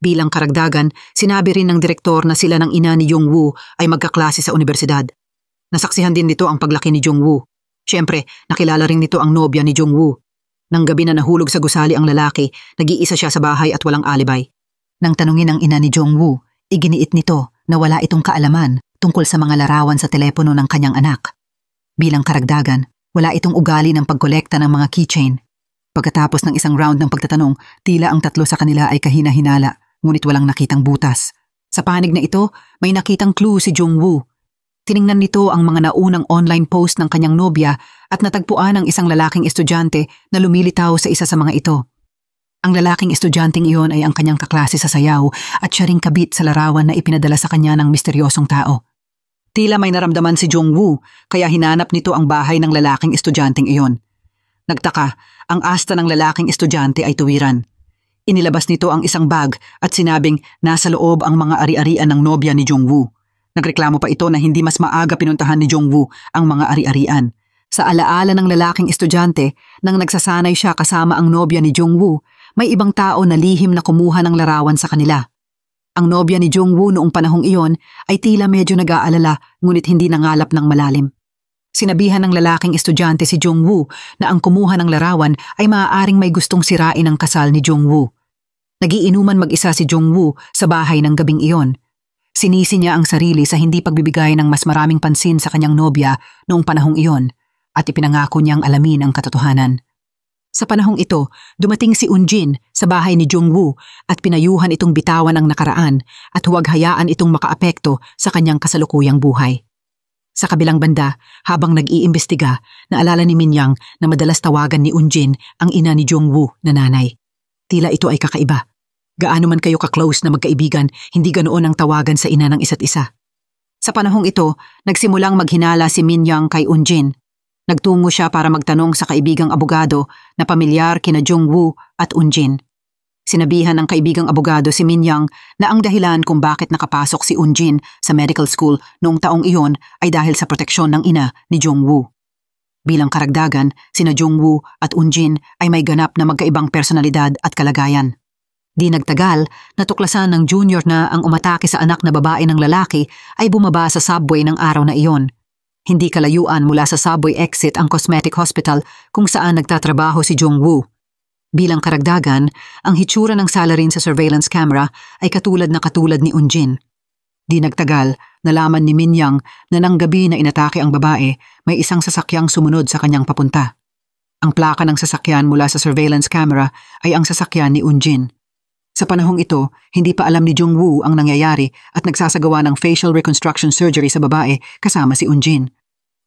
Bilang karagdagan, sinabi rin ng direktor na sila ng ina ni Jungwoo ay magkaklase sa universidad. Nasaksihan din nito ang paglaki ni Jungwoo. Siyempre, nakilala rin nito ang nobya ni Jungwoo. Nang gabi na nahulog sa gusali ang lalaki, nag-iisa siya sa bahay at walang alibay. Nang tanungin ang ina ni Jungwoo, iginiit nito na wala itong kaalaman tungkol sa mga larawan sa telepono ng kanyang anak. Bilang karagdagan, wala itong ugali ng pagkolekta ng mga keychain. Pagkatapos ng isang round ng pagtatanong, tila ang 3 sa kanila ay kahina-hinala, ngunit walang nakitang butas. Sa panig na ito, may nakitang clue si Jungwoo. Tiningnan nito ang mga naunang online post ng kanyang nobya at natagpuan ang isang lalaking estudyante na lumilitaw sa isa sa mga ito. Ang lalaking estudyanteng iyon ay ang kanyang kaklase sa sayaw at siya ring kabit sa larawan na ipinadala sa kanya ng misteryosong tao. Tila may naramdaman si Jungwoo kaya hinanap nito ang bahay ng lalaking estudyanteng iyon. Nagtaka, ang asta ng lalaking estudyante ay tuwiran. Inilabas nito ang isang bag at sinabing nasa loob ang mga ari-arian ng nobya ni Jungwoo. Nagreklamo pa ito na hindi mas maaga pinuntahan ni Jungwoo ang mga ari-arian. Sa alaala ng lalaking estudyante, nang nagsasanay siya kasama ang nobya ni Jungwoo, may ibang tao na lihim na kumuha ng larawan sa kanila. Ang nobya ni Jungwoo noong panahong iyon ay tila medyo nag-aalala ngunit hindi nangalap ng malalim. Sinabihan ng lalaking estudyante si Jungwoo na ang kumuha ng larawan ay maaaring may gustong sirain ang kasal ni Jungwoo. Nagiinuman mag-isa si Jungwoo sa bahay ng gabing iyon. Sinisi niya ang sarili sa hindi pagbibigay ng mas maraming pansin sa kanyang nobya noong panahong iyon at ipinangako niyang alamin ang katotohanan. Sa panahong ito, dumating si Eun-jin sa bahay ni Jungwoo at pinayuhan itong bitawan ang nakaraan at huwag hayaan itong makaapekto sa kanyang kasalukuyang buhay. Sa kabilang banda, habang nag-iimbestiga, naalala ni Minyang na madalas tawagan ni Eun-jin ang ina ni Jungwoo na nanay. Tila ito ay kakaiba. Gaano man kayo ka-close na magkaibigan, hindi ganoon ang tawagan sa ina ng isa't isa. Sa panahong ito, nagsimulang maghinala si Minyang kay Eun-jin. Nagtungo siya para magtanong sa kaibigang abogado na pamilyar kina Jungwoo at Eun-jin. Sinabihan ng kaibigang abogado si Minyang na ang dahilan kung bakit nakapasok si Eun-jin sa medical school noong taong iyon ay dahil sa proteksyon ng ina ni Jungwoo. Bilang karagdagan, sina Jungwoo at Eun-jin ay may ganap na magkaibang personalidad at kalagayan. Di nagtagal, natuklasan ng junior na ang umatake sa anak na babae ng lalaki ay bumaba sa subway ng araw na iyon. Hindi kalayuan mula sa subway exit ang cosmetic hospital kung saan nagtatrabaho si Jungwoo. Bilang karagdagan, ang hitsura ng salarin sa surveillance camera ay katulad ni Eun-jin. Di nagtagal, nalaman ni Minyang na nang gabi na inatake ang babae, may isang sasakyang sumunod sa kanyang papunta. Ang plaka ng sasakyan mula sa surveillance camera ay ang sasakyan ni Eunjin. Sa panahong ito, hindi pa alam ni Jung-woo ang nangyayari at nagsasagawa ng facial reconstruction surgery sa babae kasama si Eunjin.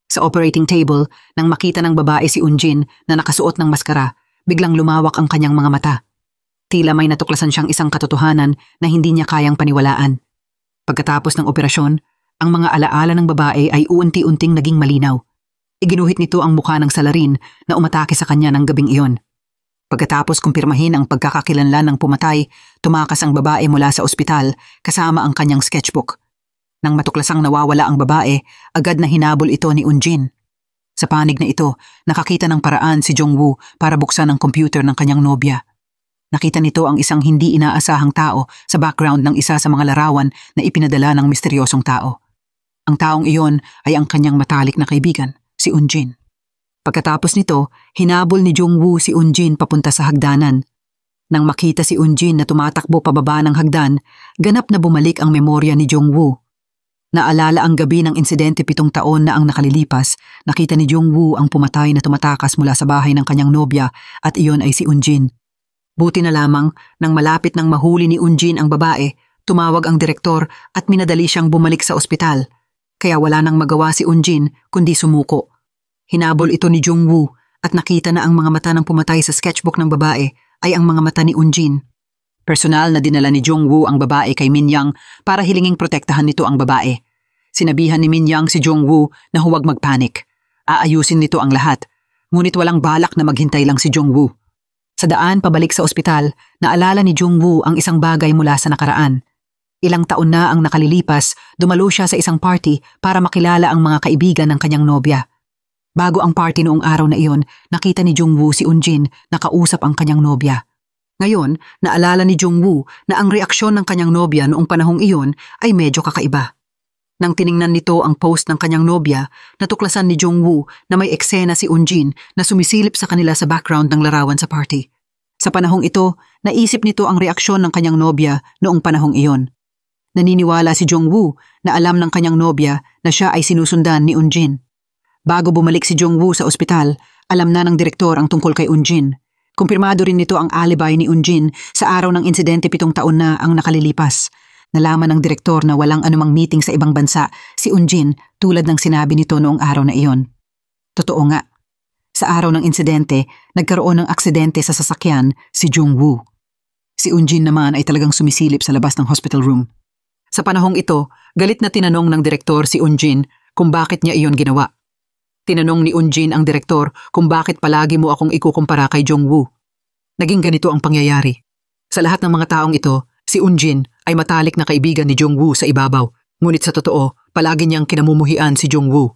Sa operating table, nang makita ng babae si Eunjin na nakasuot ng maskara, biglang lumawak ang kanyang mga mata. Tila may natuklasan siyang isang katotohanan na hindi niya kayang paniwalaan. Pagkatapos ng operasyon, ang mga alaala ng babae ay unti-unting naging malinaw. Iginuhit nito ang mukha ng salarin na umatake sa kanya ng gabing iyon. Pagkatapos kumpirmahin ang pagkakakilanlan ng pumatay, tumakas ang babae mula sa ospital kasama ang kanyang sketchbook. Nang matuklasang nawawala ang babae, agad na hinabol ito ni Eunjin. Sa panig na ito, nakakita ng paraan si Jung-woo para buksan ang computer ng kanyang nobya. Nakita nito ang isang hindi inaasahang tao sa background ng isa sa mga larawan na ipinadala ng misteryosong tao. Ang taong iyon ay ang kanyang matalik na kaibigan, si Eunjin. Pagkatapos nito, hinabol ni Jung-woo si Eunjin papunta sa hagdanan. Nang makita si Eunjin na tumatakbo pababa ng hagdan, ganap na bumalik ang memorya ni Jung-woo. Naalala ang gabi ng insidente 7 taon na ang nakalilipas, nakita ni Jung-woo ang pumatay na tumatakas mula sa bahay ng kanyang nobya at iyon ay si Eunjin. Buti na lamang nang malapit nang mahuli ni Eunjin ang babae, tumawag ang direktor at minadali siyang bumalik sa ospital. Kaya wala nang magawa si Eunjin kundi sumuko. Hinabol ito ni Jung-woo at nakita na ang mga mata ng pumatay sa sketchbook ng babae ay ang mga mata ni Eunjin. Personal na dinala ni Jung-woo ang babae kay Min-yang para hilinging protektahan nito ang babae. Sinabihan ni Min-yang si Jung-woo na huwag magpanik. Aayusin nito ang lahat, ngunit walang balak na maghintay lang si Jung-woo. Sa daan pabalik sa ospital, naalala ni Jung-woo ang isang bagay mula sa nakaraan. Ilang taon na ang nakalilipas, dumalo siya sa isang party para makilala ang mga kaibigan ng kanyang nobya. Bago ang party noong araw na iyon, nakita ni Jung-woo si Eunjin na kausap ang kanyang nobya. Ngayon, naalala ni Jung-woo na ang reaksyon ng kanyang nobya noong panahong iyon ay medyo kakaiba. Nang tiningnan nito ang post ng kanyang nobya, natuklasan ni Jung-woo na may eksena si Eunjin na sumisilip sa kanila sa background ng larawan sa party. Sa panahong ito, naisip nito ang reaksyon ng kanyang nobya noong panahong iyon. Naniniwala si Jung-woo na alam ng kanyang nobya na siya ay sinusundan ni Eunjin. Bago bumalik si Jung-woo sa ospital, alam na ng direktor ang tungkol kay Eunjin. Kumpirmado rin nito ang alibi ni Eunjin sa araw ng insidente 7 taon na ang nakalilipas. Nalaman ng direktor na walang anumang meeting sa ibang bansa si Eunjin tulad ng sinabi nito noong araw na iyon. Totoo nga. Sa araw ng insidente, nagkaroon ng aksidente sa sasakyan si Jung-woo. Si Eunjin naman ay talagang sumisilip sa labas ng hospital room. Sa panahong ito, galit na tinanong ng direktor si Eunjin kung bakit niya iyon ginawa. Tinanong ni Eunjin ang direktor kung bakit palagi mo akong ikukumpara kay Jung-woo. Naging ganito ang pangyayari. Sa lahat ng mga taong ito, si Eunjin ay matalik na kaibigan ni Jung-woo sa ibabaw, ngunit sa totoo, palagi niyang kinamumuhian si Jung-woo.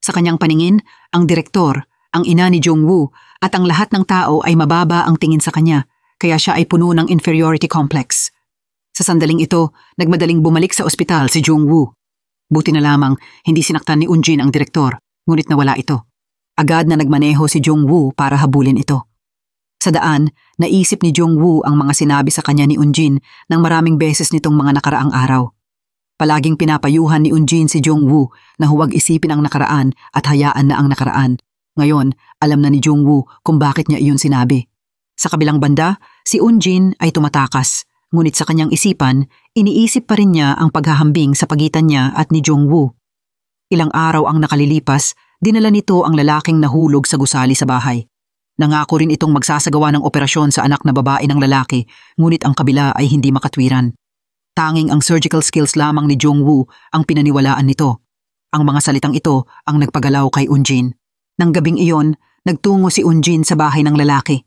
Sa kanyang paningin, ang direktor, ang ina ni Jung-woo at ang lahat ng tao ay mababa ang tingin sa kanya, kaya siya ay puno ng inferiority complex. Sa sandaling ito, nagmadaling bumalik sa ospital si Jung-woo. Buti na lamang, hindi sinaktan ni Eunjin ang direktor, ngunit nawala ito. Agad na nagmaneho si Jung-woo para habulin ito. Sa daan, naisip ni Jung-woo ang mga sinabi sa kanya ni Eunjin ng maraming beses nitong mga nakaraang araw. Palaging pinapayuhan ni Eunjin si Jung-woo na huwag isipin ang nakaraan at hayaan na ang nakaraan. Ngayon, alam na ni Jung-woo kung bakit niya iyon sinabi. Sa kabilang banda, si Eunjin ay tumatakas, ngunit sa kanyang isipan, iniisip pa rin niya ang paghahambing sa pagitan niya at ni Jung-woo. Ilang araw ang nakalilipas, dinala nito ang lalaking nahulog sa gusali sa bahay. Nangako rin itong magsasagawa ng operasyon sa anak na babae ng lalaki, ngunit ang kabila ay hindi makatwiran. Tanging ang surgical skills lamang ni Jung-woo ang pinaniwalaan nito. Ang mga salitang ito ang nagpagalaw kay Eunjin. Nang gabing iyon, nagtungo si Eunjin sa bahay ng lalaki.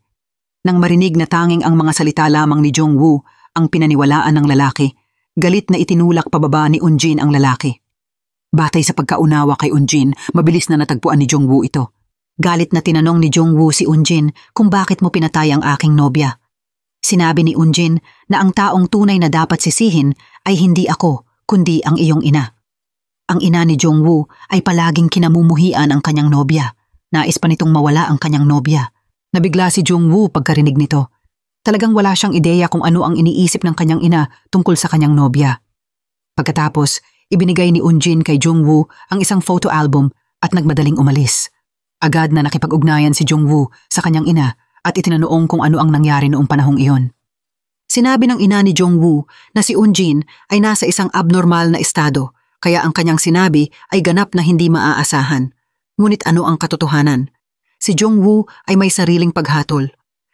Nang marinig na tanging ang mga salita lamang ni Jung-woo ang pinaniwalaan ng lalaki, galit na itinulak pababa ni Eunjin ang lalaki. Batay sa pagkaunawa kay Eunjin, mabilis na natagpuan ni Jung-woo ito. Galit na tinanong ni Jung-woo si Eunjin kung bakit mo pinatay ang aking nobya. Sinabi ni Eunjin na ang taong tunay na dapat sisihin ay hindi ako, kundi ang iyong ina. Ang ina ni Jung-woo ay palaging kinamumuhian ang kanyang nobya. Nais pa nitong mawala ang kanyang nobya. Nabigla si Jung-woo pagkarinig nito. Talagang wala siyang ideya kung ano ang iniisip ng kanyang ina tungkol sa kanyang nobya. Pagkatapos, ibinigay ni Eunjin kay Jung-woo ang isang photo album at nagmadaling umalis. Agad na nakipag-ugnayan si Jungwoo sa kanyang ina at itinanoong kung ano ang nangyari noong panahong iyon. Sinabi ng ina ni Jungwoo na si Eunjin ay nasa isang abnormal na estado, kaya ang kanyang sinabi ay ganap na hindi maaasahan. Ngunit ano ang katotohanan? Si Jungwoo ay may sariling paghatol.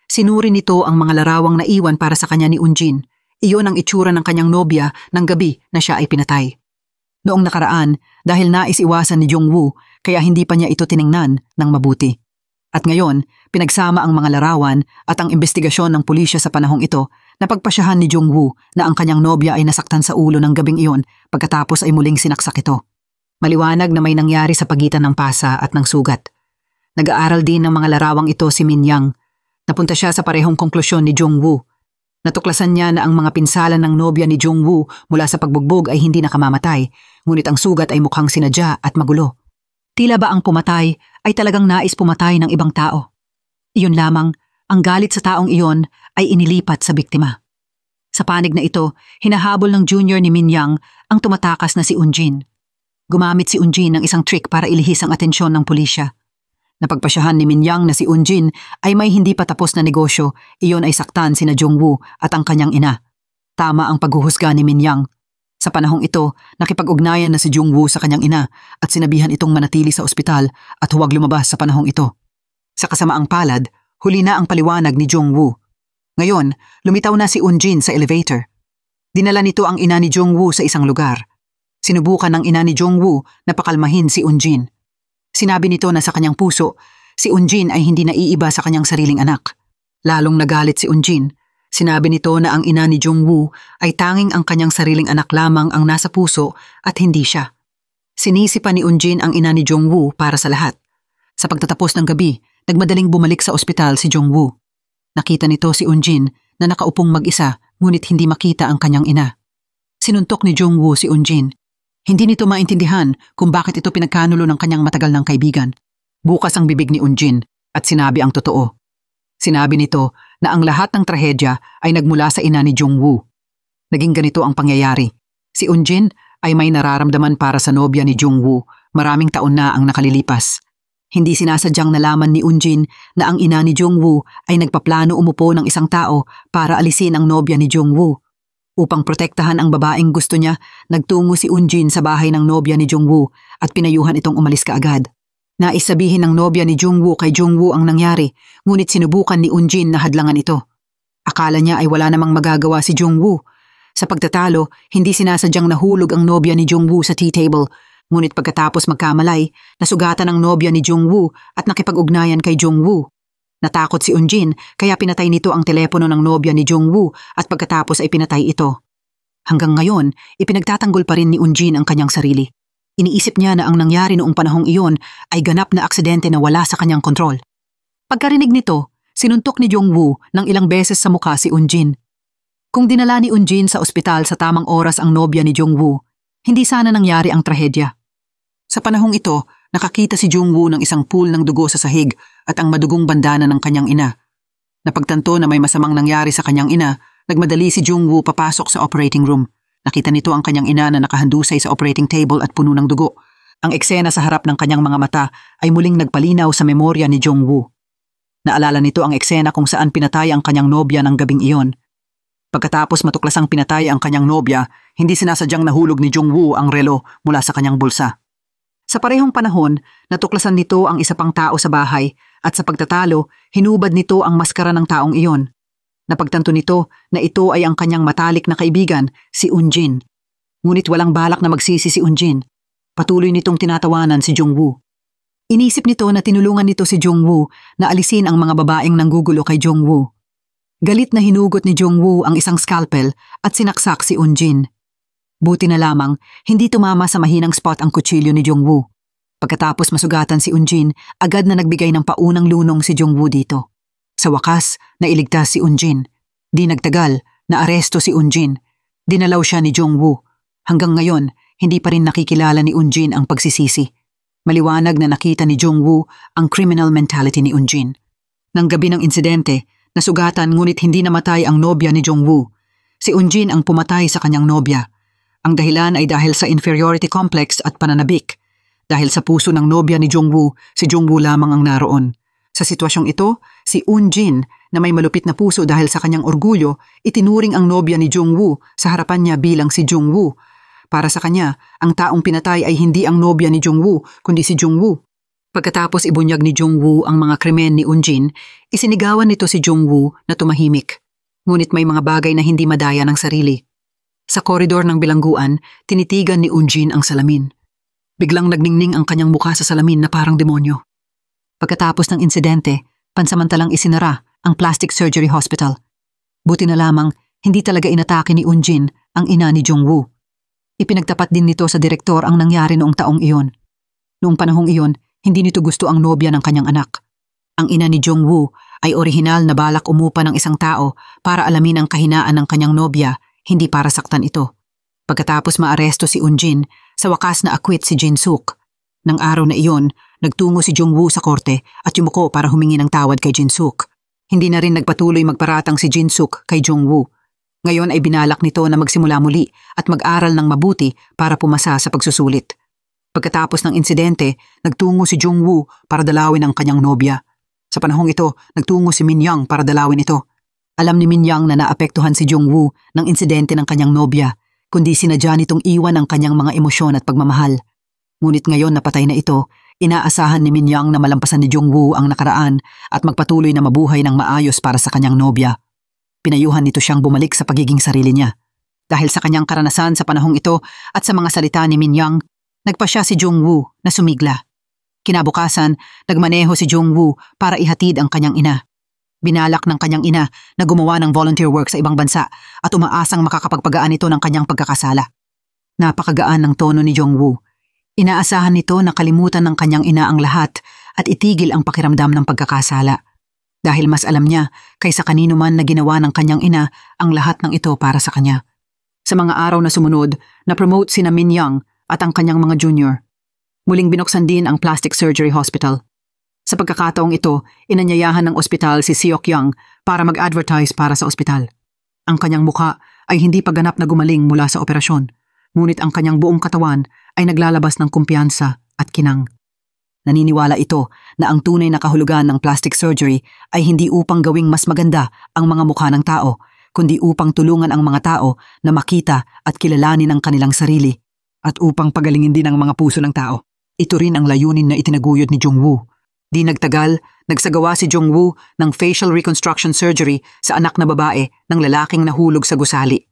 Sinuri nito ang mga larawang naiwan para sa kanya ni Eunjin. Iyon ang itsura ng kanyang nobya ng gabi na siya ay pinatay. Noong nakaraan, dahil nais iwasan ni Jungwoo, kaya hindi pa niya ito tiningnan ng mabuti. At ngayon, pinagsama ang mga larawan at ang investigasyon ng pulisya sa panahong ito, napagpasyahan ni Jungwoo na ang kanyang nobya ay nasaktan sa ulo ng gabing iyon pagkatapos ay muling sinaksak ito. Maliwanag na may nangyari sa pagitan ng pasa at ng sugat. Nag-aaral din ng mga larawang ito si Min Yang. Napunta siya sa parehong konklusyon ni Jungwoo. Natuklasan niya na ang mga pinsalan ng nobya ni Jungwoo mula sa pagbugbog ay hindi nakamamatay, ngunit ang sugat ay mukhang sinadya at magulo. Tila ba ang pumatay ay talagang nais pumatay ng ibang tao? Iyon lamang, ang galit sa taong iyon ay inilipat sa biktima. Sa panig na ito, hinahabol ng junior ni Min Yang ang tumatakas na si Eunjin. Gumamit si Eunjin ng isang trick para ilihis ang atensyon ng pulisya. Napagpasyahan ni Min Yang na si Eunjin ay may hindi pa tapos na negosyo, iyon ay saktan sina Jungwoo at ang kanyang ina. Tama ang paghuhusga ni Min Yang. Sa panahong ito, nakipag-ugnayan na si Jungwoo sa kanyang ina at sinabihan itong manatili sa ospital at huwag lumabas sa panahong ito. Sa kasamaang palad, huli na ang paliwanag ni Jungwoo. Ngayon, lumitaw na si Eunjin sa elevator. Dinala nito ang ina ni Jungwoo sa isang lugar. Sinubukan ng ina ni Jungwoo na pakalmahin si Eunjin. Sinabi nito na sa kanyang puso, si Eunjin ay hindi naiiba sa kanyang sariling anak. Lalong nagalit si Eunjin. Sinabi nito na ang ina ni Jungwoo ay tanging ang kanyang sariling anak lamang ang nasa puso at hindi siya. Sinisi pa ni Eunjin ang ina ni Jungwoo para sa lahat. Sa pagtatapos ng gabi, nagmadaling bumalik sa ospital si Jungwoo. Nakita nito si Eunjin na nakaupong mag-isa ngunit hindi makita ang kanyang ina. Sinuntok ni Jungwoo si Eunjin. Hindi nito maintindihan kung bakit ito pinagkanulo ng kanyang matagal ng kaibigan. Bukas ang bibig ni Eunjin at sinabi ang totoo. Sinabi nito na ang lahat ng trahedya ay nagmula sa ina ni Jungwoo. Naging ganito ang pangyayari. Si Eunjin ay may nararamdaman para sa nobya ni Jungwoo, maraming taon na ang nakalilipas. Hindi sinasadyang nalaman ni Eunjin na ang ina ni Jungwoo ay nagpaplano umupo ng isang tao para alisin ang nobya ni Jungwoo. Upang protektahan ang babaeng gusto niya, nagtungo si Eunjin sa bahay ng nobya ni Jungwoo at pinayuhan itong umalis kaagad. Nais sabihin ng nobya ni Jungwoo kay Jungwoo ang nangyari, ngunit sinubukan ni Eunjin na hadlangan ito. Akala niya ay wala namang magagawa si Jungwoo. Sa pagtatalo, hindi sinasadyang nahulog ang nobya ni Jungwoo sa tea table, ngunit pagkatapos magkamalay, nasugatan ang nobya ni Jungwoo at nakipag-ugnayan kay Jungwoo. Natakot si Eunjin kaya pinatay nito ang telepono ng nobya ni Jungwoo at pagkatapos ay pinatay ito. Hanggang ngayon, ipinagtatanggol pa rin ni Eunjin ang kanyang sarili. Iniisip niya na ang nangyari noong panahong iyon ay ganap na aksidente na wala sa kanyang kontrol. Pagkarinig nito, sinuntok ni Jungwoo ng ilang beses sa mukha si Eunjin. Kung dinala ni Eunjin sa ospital sa tamang oras ang nobya ni Jungwoo, hindi sana nangyari ang trahedya. Sa panahong ito, nakakita si Jungwoo ng isang pool ng dugo sa sahig at ang madugong bandana ng kanyang ina. Napagtanto na may masamang nangyari sa kanyang ina, nagmadali si Jungwoo papasok sa operating room. Nakita nito ang kanyang ina na nakahandusay sa operating table at puno ng dugo. Ang eksena sa harap ng kanyang mga mata ay muling nagpalinaw sa memorya ni Jungwoo. Naalala nito ang eksena kung saan pinatay ang kanyang nobya ng gabing iyon. Pagkatapos matuklasang pinatay ang kanyang nobya, hindi sinasadyang nahulog ni Jungwoo ang relo mula sa kanyang bulsa. Sa parehong panahon, natuklasan nito ang isa pang tao sa bahay at sa pagtatalo, hinubad nito ang maskara ng taong iyon. Napagtanto nito na ito ay ang kanyang matalik na kaibigan, si Eunjin. Ngunit walang balak na magsisi si Eunjin. Patuloy nitong tinatawanan si Jungwoo. Inisip nito na tinulungan nito si Jungwoo na alisin ang mga babaeng nanggugulo kay Jungwoo. Galit na hinugot ni Jungwoo ang isang scalpel at sinaksak si Eunjin. Buti na lamang, hindi tumama sa mahinang spot ang kutsilyo ni Jungwoo. Pagkatapos masugatan si Eunjin, agad na nagbigay ng paunang lunong si Jungwoo dito. Sa wakas, nailigtas si Eunjin. Di nagtagal, naaresto si Eunjin. Dinalaw siya ni Jungwoo. Hanggang ngayon, hindi pa rin nakikilala ni Eunjin ang pagsisisi. Maliwanag na nakita ni Jungwoo ang criminal mentality ni Eunjin. Nang gabi ng insidente, nasugatan ngunit hindi namatay ang nobya ni Jungwoo. Si Eunjin ang pumatay sa kanyang nobya. Ang dahilan ay dahil sa inferiority complex at pananabik. Dahil sa puso ng nobya ni Jungwoo, si Jungwoo lamang ang naroon. Sa sitwasyong ito, si Eun-jin na may malupit na puso dahil sa kanyang orgulyo, itinuring ang nobya ni Jungwoo sa harapan niya bilang si Jungwoo. Para sa kanya, ang taong pinatay ay hindi ang nobya ni Jungwoo, kundi si Jungwoo. Pagkatapos ibunyag ni Jungwoo ang mga krimen ni Eun-jin, isinigawan nito si Jungwoo na tumahimik. Ngunit may mga bagay na hindi madaya ng sarili. Sa koridor ng bilangguan, tinitigan ni Eun-jin ang salamin. Biglang nagningning ang kanyang mukha sa salamin na parang demonyo. Pagkatapos ng insidente, pansamantalang isinara ang plastic surgery hospital. Buti na lamang, hindi talaga inatake ni Eun-jin ang ina ni Jungwoo. Ipinagtapat din nito sa direktor ang nangyari noong taong iyon. Noong panahong iyon, hindi nito gusto ang nobya ng kanyang anak. Ang ina ni Jungwoo ay orihinal na balak umupa ng isang tao para alamin ang kahinaan ng kanyang nobya, hindi para saktan ito. Pagkatapos maaresto si Eun-jin, sa wakas na akwit si Jin-suk. Nang araw na iyon, nagtungo si Jungwoo sa korte at yumuko para humingi ng tawad kay Jin-suk. Hindi na rin nagpatuloy magparatang si Jin-suk kay Jungwoo. Ngayon ay binalak nito na magsimula muli at mag-aral ng mabuti para pumasa sa pagsusulit. Pagkatapos ng insidente, nagtungo si Jungwoo para dalawin ang kanyang nobya. Sa panahong ito, nagtungo si Min-young para dalawin ito. Alam ni Min-young na naapektuhan si Jungwoo ng insidente ng kanyang nobya, kundi sinadya nitong iwan ang kanyang mga emosyon at pagmamahal. Ngunit ngayon na patay na ito, inaasahan ni Min-young na malampasan ni Jungwoo ang nakaraan at magpatuloy na mabuhay ng maayos para sa kanyang nobya. Pinayuhan nito siyang bumalik sa pagiging sarili niya. Dahil sa kanyang karanasan sa panahong ito at sa mga salita ni Min-young, nagpasya si Jungwoo na sumigla. Kinabukasan, nagmaneho si Jungwoo para ihatid ang kanyang ina. Binalak ng kanyang ina na gumawa ng volunteer work sa ibang bansa at umaasang makakapagpagaan ito ng kanyang pagkakasala. Napakagaan ng tono ni Jungwoo. Inaasahan nito na kalimutan ng kanyang ina ang lahat at itigil ang pakiramdam ng pagkakasala. Dahil mas alam niya kaysa kanino man na ginawa ng kanyang ina ang lahat ng ito para sa kanya. Sa mga araw na sumunod, na-promote sina Min-young at ang kanyang mga junior. Muling binuksan din ang plastic surgery hospital. Sa pagkakataong ito, inanyayahan ng ospital si Seok-young para mag-advertise para sa ospital. Ang kanyang mukha ay hindi pa ganap na gumaling mula sa operasyon, ngunit ang kanyang buong katawan ay naglalabas ng kumpiyansa at kinang. Naniniwala ito na ang tunay na kahulugan ng plastic surgery ay hindi upang gawing mas maganda ang mga mukha ng tao, kundi upang tulungan ang mga tao na makita at kilalanin ang kanilang sarili at upang pagalingin din ang mga puso ng tao. Ito rin ang layunin na itinaguyod ni Jungwoo. Di nagtagal, nagsagawa si Jungwoo ng facial reconstruction surgery sa anak na babae ng lalaking nahulog sa gusali.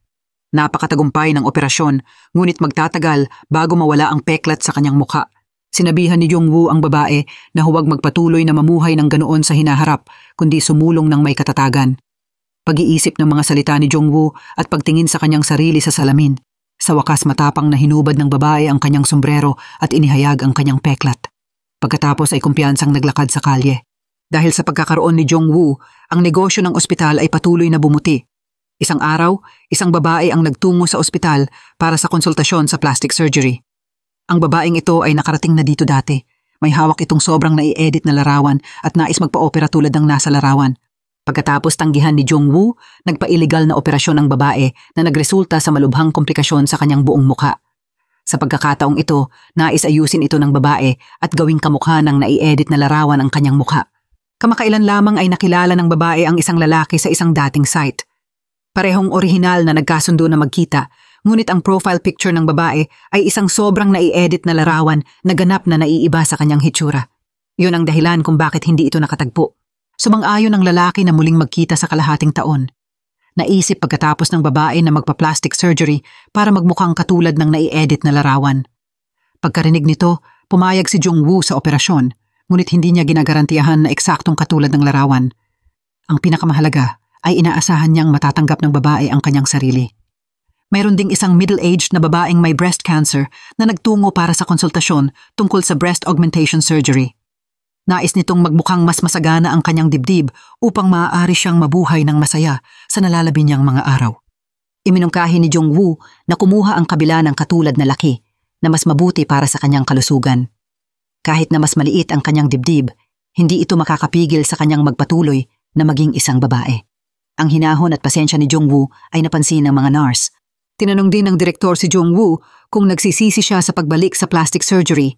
Napakatagumpay ng operasyon, ngunit magtatagal bago mawala ang peklat sa kanyang mukha. Sinabihan ni Jungwoo ang babae na huwag magpatuloy na mamuhay ng ganoon sa hinaharap, kundi sumulong ng may katatagan. Pag-iisip ng mga salita ni Jungwoo at pagtingin sa kanyang sarili sa salamin. Sa wakas matapang na hinubad ng babae ang kanyang sombrero at inihayag ang kanyang peklat. Pagkatapos ay kumpiyansang naglakad sa kalye. Dahil sa pagkakaroon ni Jungwoo, ang negosyo ng ospital ay patuloy na bumuti. Isang araw, isang babae ang nagtungo sa ospital para sa konsultasyon sa plastic surgery. Ang babaeng ito ay nakarating na dito dati. May hawak itong sobrang nai-edit na larawan at nais magpa-opera tulad ng nasa larawan. Pagkatapos tanggihan ni Jungwoo, nagpa-illegal na operasyon ang babae na nagresulta sa malubhang komplikasyon sa kanyang buong mukha. Sa pagkakataong ito, nais ayusin ito ng babae at gawing kamukha ng nai-edit na larawan ang kanyang mukha. Kamakailan lamang ay nakilala ng babae ang isang lalaki sa isang dating site. Parehong orihinal na nagkasundo na magkita, ngunit ang profile picture ng babae ay isang sobrang nai-edit na larawan na ganap na naiiba sa kanyang hitsura. Yun ang dahilan kung bakit hindi ito nakatagpo. Sumang-ayon ang lalaki na muling magkita sa kalahating taon. Naisip pagkatapos ng babae na magpa-plastic surgery para magmukhang katulad ng nai-edit na larawan. Pagkarinig nito, pumayag si Jungwoo sa operasyon, ngunit hindi niya ginagarantiyahan na eksaktong katulad ng larawan. Ang pinakamahalaga ay inaasahan niyang matatanggap ng babae ang kanyang sarili. Mayroon ding isang middle-aged na babaeng may breast cancer na nagtungo para sa konsultasyon tungkol sa breast augmentation surgery. Nais nitong magmukhang mas masagana ang kanyang dibdib upang maaari siyang mabuhay ng masaya sa nalalabi niyang mga araw. Iminungkahi ni Jungwoo na kumuha ang kabila ng katulad na laki na mas mabuti para sa kanyang kalusugan. Kahit na mas maliit ang kanyang dibdib, hindi ito makakapigil sa kanyang magpatuloy na maging isang babae. Ang hinahon at pasensya ni Jungwoo ay napansin ng mga nurse. Tinanong din ng direktor si Jungwoo kung nagsisisi siya sa pagbalik sa plastic surgery.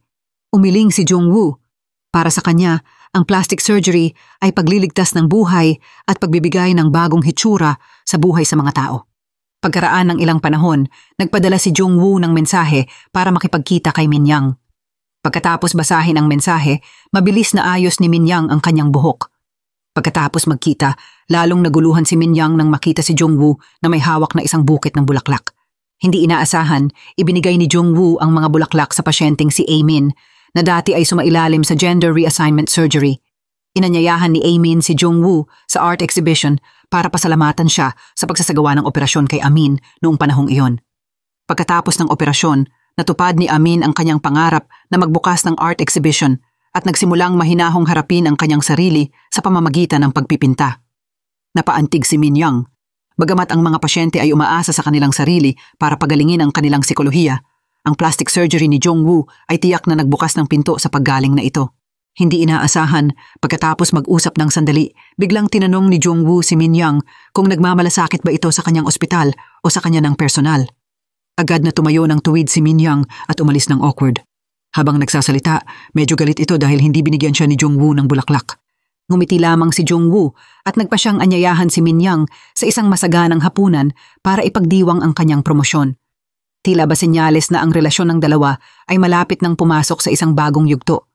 Umiling si Jung-woo. Para sa kanya, ang plastic surgery ay pagliligtas ng buhay at pagbibigay ng bagong hitsura sa buhay sa mga tao. Pagkaraan ng ilang panahon, nagpadala si Jung-woo ng mensahe para makipagkita kay Min-yang. Pagkatapos basahin ang mensahe, mabilis na ayos ni Min-yang ang kanyang buhok. Pagkatapos magkita, lalong naguluhan si Min-yang nang makita si Jung-woo na may hawak na isang bukit ng bulaklak. Hindi inaasahan, ibinigay ni Jung-woo ang mga bulaklak sa pasyenteng si Amin na dati ay sumailalim sa gender reassignment surgery. Inanyayahan ni Amin si Jung-woo sa art exhibition para pasalamatan siya sa pagsasagawa ng operasyon kay Amin noong panahong iyon. Pagkatapos ng operasyon, natupad ni Amin ang kanyang pangarap na magbukas ng art exhibition at nagsimulang mahinahong harapin ang kanyang sarili sa pamamagitan ng pagpipinta. Napaantig si Min-yang. Bagamat ang mga pasyente ay umaasa sa kanilang sarili para pagalingin ang kanilang psikolohiya, ang plastic surgery ni Jung-woo ay tiyak na nagbukas ng pinto sa paggaling na ito. Hindi inaasahan, pagkatapos mag-usap ng sandali, biglang tinanong ni Jung-woo si Min-yang kung nagmamalasakit ba ito sa kanyang ospital o sa kanya ng personal. Agad na tumayo ng tuwid si Min-yang at umalis ng awkward. Habang nagsasalita, medyo galit ito dahil hindi binigyan siya ni Jung-woo ng bulaklak. Ngumiti lamang si Jung-woo at nagpa siyang anyayahan si Min-yang sa isang masaganang hapunan para ipagdiwang ang kanyang promosyon. Tila ba senyales na ang relasyon ng dalawa ay malapit nang pumasok sa isang bagong yugto.